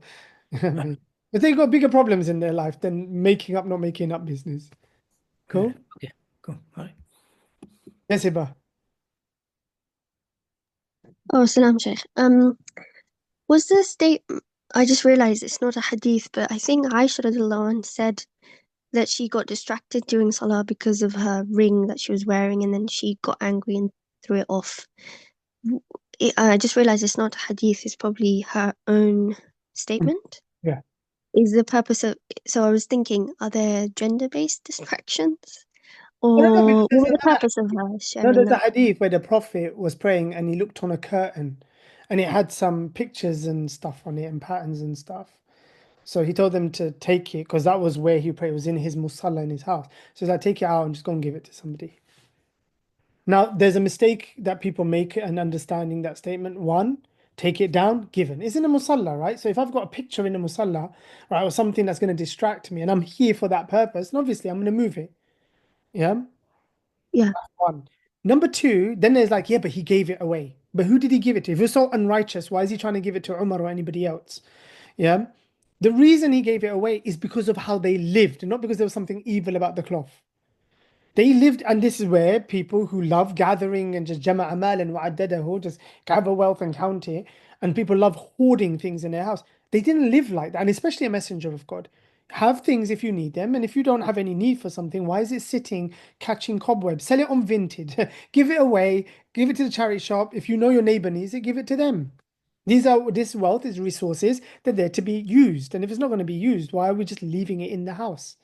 what I mean? If they got bigger problems in their life than making up, not making up business. Cool. Okay, cool. All right. Yes, Iba. Oh, Salam Sheikh. Was the statement, I just realized it's not a hadith, but I think Aisha radiallahu anha said that she got distracted during Salah because of her ring that she was wearing, and then she got angry and threw it off. I just realized it's not a hadith, it's probably her own statement. Yeah. Is the purpose of, so I was thinking, are there gender-based distractions? I don't know, Or because what was the purpose of her no, sharing there's a that? hadith where the Prophet was praying and he looked on a curtain and it had some pictures and stuff on it and patterns and stuff. So he told them to take it because that was where he prayed. It was in his musalla in his house. So he's like, take it out and just go and give it to somebody. Now, there's a mistake that people make in understanding that statement. One, take it down, given. It's in a musalla, right? So if I've got a picture in a musalla, right, or something that's going to distract me and I'm here for that purpose, and obviously I'm going to move it. Yeah? Yeah. That's one. Number two, then there's like, yeah, but he gave it away. But who did he give it to? If it's so unrighteous, why is he trying to give it to Umar or anybody else? Yeah. The reason he gave it away is because of how they lived, not because there was something evil about the cloth. They lived, and this is where people who love gathering and just jama'a mal and wa'addadahu, just gather wealth and count it, and people love hoarding things in their house. They didn't live like that, and especially a messenger of God. Have things if you need them, and if you don't have any need for something, why is it sitting catching cobwebs? Sell it on Vinted, give it away, give it to the charity shop. If you know your neighbor needs it, give it to them. This wealth is resources. They're there to be used. And if it's not going to be used, why are we just leaving it in the house?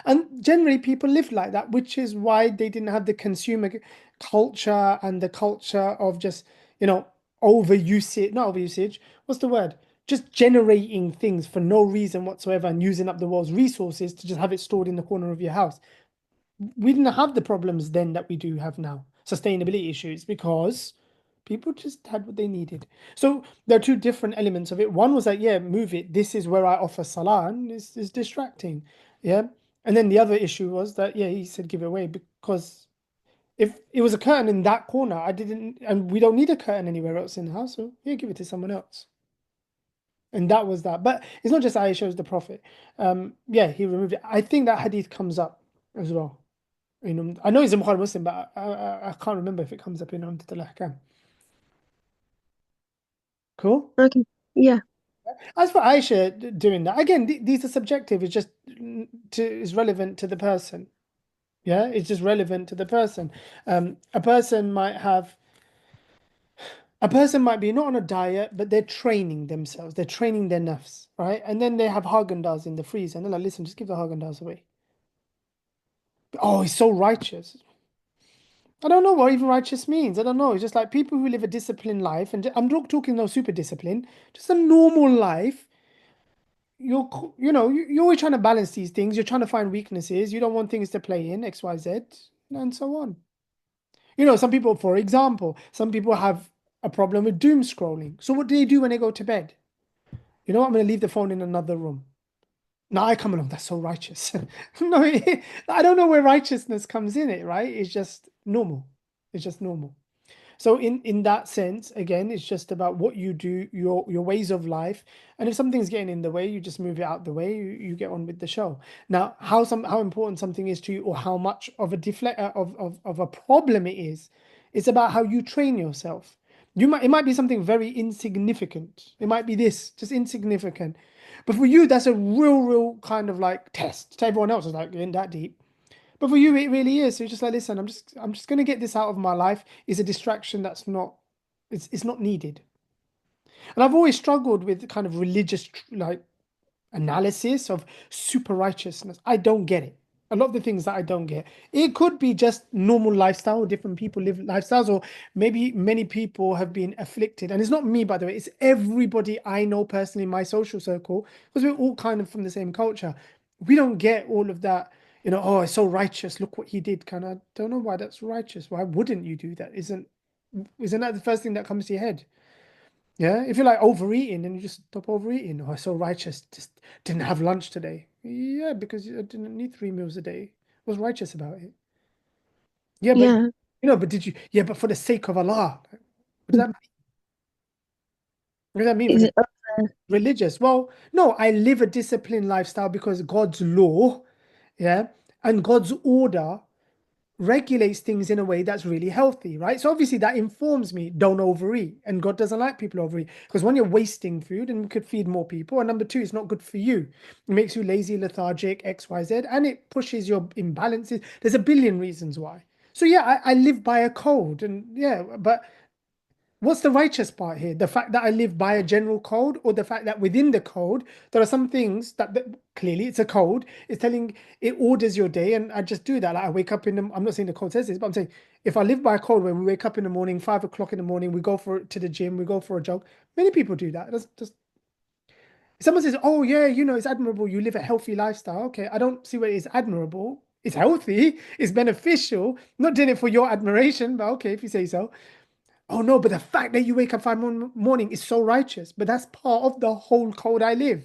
And generally people lived like that, which is why they didn't have the consumer culture and the culture of just, overusage, not overusage, what's the word? Just generating things for no reason whatsoever and using up the world's resources to just have it stored in the corner of your house. We didn't have the problems then that we do have now, sustainability issues, because people just had what they needed. So there are two different elements of it. One was like, yeah, move it. This is where I offer salah, and it's distracting. Yeah. And then the other issue was that, yeah, he said give it away because if it was a curtain in that corner, and we don't need a curtain anywhere else in the house, so yeah, give it to someone else. And that was that. But it's not just Aisha, it's the Prophet. Yeah, he removed it. I think that hadith comes up as well. I know it's in Bukhari Muslim, but I can't remember if it comes up in Umdatul Ahkam. Cool. Okay. Yeah. As for Aisha doing that, again, these are subjective. It's just is relevant to the person. Yeah, it's just relevant to the person. A person might be not on a diet, but they're training themselves. They're training their nafs, right? And then they have Haagen-Dazs in the freezer, and they're like, listen, just give the Haagen-Dazs away. Oh, he's so righteous. I don't know what even righteous means. I don't know. It's just like people who live a disciplined life, and I'm not talking no super discipline, just a normal life. You're always trying to balance these things. You're trying to find weaknesses. You don't want things to play in X, Y, Z, and so on. Some people, for example, some people have a problem with doom scrolling. So what do they do when they go to bed? You know what? I'm going to leave the phone in another room. Now I come along. That's so righteous. No, I don't know where righteousness comes in it, right? It's just normal. It's just normal. So in that sense, again, it's just about what you do, your ways of life. And if something's getting in the way, you just move it out the way, you get on with the show. Now, how important something is to you, or how much of a problem it is, it's about how you train yourself. It might be something very insignificant. It might be this, just insignificant. But for you, that's a real kind of like test. To everyone else, it's like, in that deep. But for you, it really is. So you're just like, listen, I'm just going to get this out of my life. It's a distraction that's not, it's not needed. And I've always struggled with kind of religious analysis of super righteousness. I don't get it. A lot of the things that I don't get. It could be just normal lifestyle. Different people live lifestyles, or maybe many people have been afflicted. And it's not me, by the way. It's everybody I know personally in my social circle, because we're all kind of from the same culture. We don't get all of that. Oh, it's so righteous. Look what he did. I don't know why that's righteous. Why wouldn't you do that? Isn't that the first thing that comes to your head? Yeah, if you're like overeating, then you just stop overeating. Oh, so righteous, just didn't have lunch today. Yeah, because I didn't need 3 meals a day. What's righteous about it? Yeah, but Yeah. but did you? Yeah, but for the sake of Allah, what does that mean? What does that mean? Is it Religious? Well, no, I live a disciplined lifestyle because God's law, yeah, and God's order regulates things in a way that's really healthy, right? So obviously that informs me, don't overeat. And God doesn't like people overeat, because when you're wasting food, and we could feed more people, and number two, it's not good for you. It makes you lazy, lethargic, X, Y, Z, and it pushes your imbalances. There's a billion reasons why. So yeah, I live by a code, and yeah, but what's the righteous part here? The fact that I live by a general code, or the fact that within the code, there are some things that clearly it's a code. It's telling, it orders your day, and I just do that. Like I wake up I'm not saying the code says this, but I'm saying if I live by a code where we wake up in the morning, 5 o'clock in the morning, we go to the gym, we go for a jog. Many people do that. That's just, someone says, oh yeah, it's admirable, you live a healthy lifestyle. Okay, I don't see where it's admirable. It's healthy, it's beneficial. I'm not doing it for your admiration, but okay, if you say so. Oh no, but the fact that you wake up 5 morning is so righteous. But that's part of the whole code I live.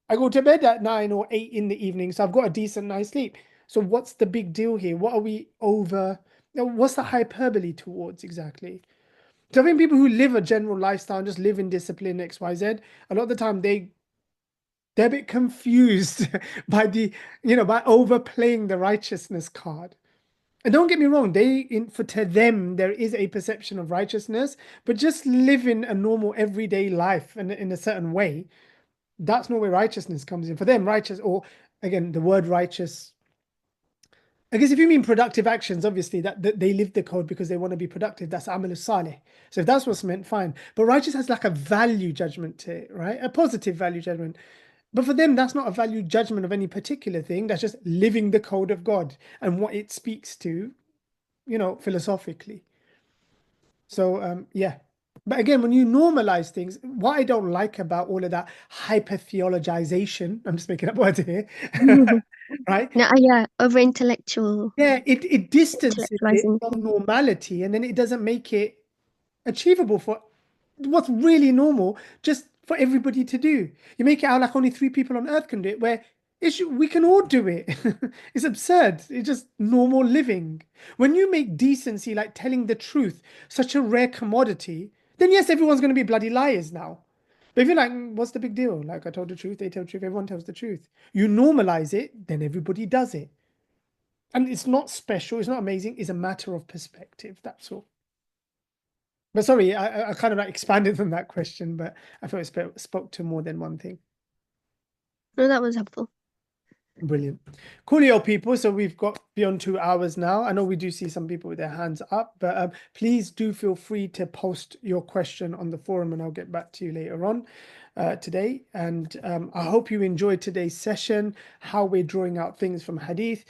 I go to bed at 9 or 8 in the evening, so I've got a decent night's sleep. So what's the big deal here? What are we over? What's the hyperbole towards exactly? So I think people who live a general lifestyle and just live in discipline X, Y, Z, a lot of the time they're a bit confused by by overplaying the righteousness card. And don't get me wrong, to them, there is a perception of righteousness, but just living a normal everyday life and in a certain way, that's not where righteousness comes in. For them, righteous, or again, the word righteous, I guess if you mean productive actions, obviously that they live the code because they want to be productive. That's amal salih. So if that's what's meant, fine. But righteous has like a value judgment to it, right? A positive value judgment. But for them, that's not a value judgment of any particular thing. That's just living the code of God and what it speaks to, philosophically. So, yeah. But again, when you normalize things, what I don't like about all of that hyper-theologization, I'm just making up words here, right? No, yeah, over intellectual Yeah, it distances it intellectualizing. from normality, and then it doesn't make it achievable for what's really normal, just for everybody to do. You make it out like only 3 people on earth can do it, where we can all do it. It's absurd. It's just normal living. When you make decency, like telling the truth, such a rare commodity, then yes, everyone's going to be bloody liars now. But if you're like, what's the big deal? Like, I told the truth, they tell the truth, everyone tells the truth. You normalize it, then everybody does it. And it's not special, it's not amazing, it's a matter of perspective, that's all. But sorry, I kind of like expanded on that question, but I thought it spoke to more than one thing. No, that was helpful. Brilliant. Coolio, people. So we've got beyond 2 hours now. I know we do see some people with their hands up, but please do feel free to post your question on the forum and I'll get back to you later on today. And I hope you enjoyed today's session, how we're drawing out things from hadith.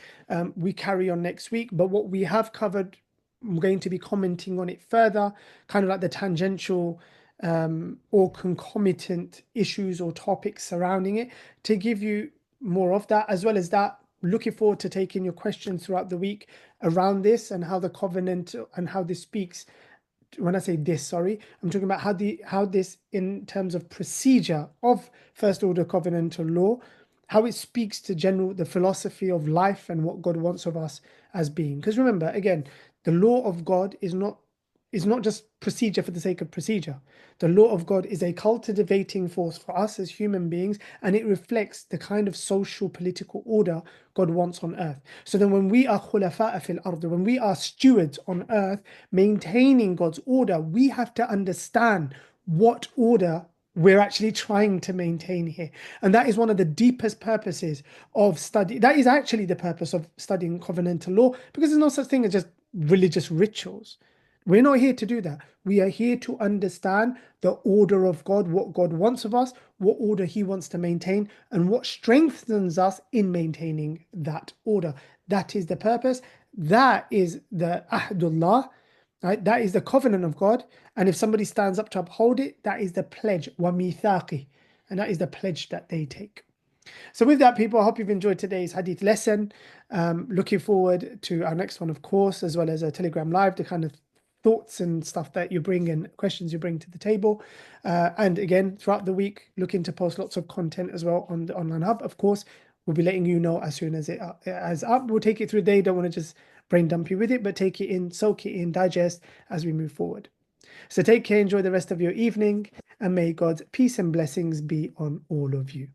We carry on next week, but what we have covered, I'm going to be commenting on it further, kind of like the tangential or concomitant issues or topics surrounding it to give you more of that. As well as that, looking forward to taking your questions throughout the week around this and how the covenant and how this speaks. When I say this, sorry, I'm talking about how this in terms of procedure of first order covenantal law, how it speaks to the philosophy of life and what God wants of us as being. Because remember, again, the law of God is not just procedure for the sake of procedure. The law of God is a cultivating force for us as human beings, and it reflects the kind of social political order God wants on earth. So then when we are khulafa'a fil ard, when we are stewards on earth, maintaining God's order, we have to understand what order we're actually trying to maintain here. And that is one of the deepest purposes of study. That is actually the purpose of studying covenantal law, because there's no such thing as just religious rituals. We're not here to do that. We are here to understand the order of God, what God wants of us, what order he wants to maintain, and what strengthens us in maintaining that order. That is the purpose. That is the ahdullah, right? That is the covenant of God. And if somebody stands up to uphold it, that is the pledge, wa mithaqi, and that is the pledge that they take. So with that, people, I hope you've enjoyed today's hadith lesson. Looking forward to our next one, of course, as well as a Telegram Live, the kind of thoughts and stuff that you bring and questions you bring to the table. And again, throughout the week, looking to post lots of content as well on the online hub. Of course, we'll be letting you know as soon as it is up. We'll take it through the day. Don't want to just brain dump you with it, but take it in, soak it in, digest as we move forward. So take care, enjoy the rest of your evening, and may God's peace and blessings be on all of you.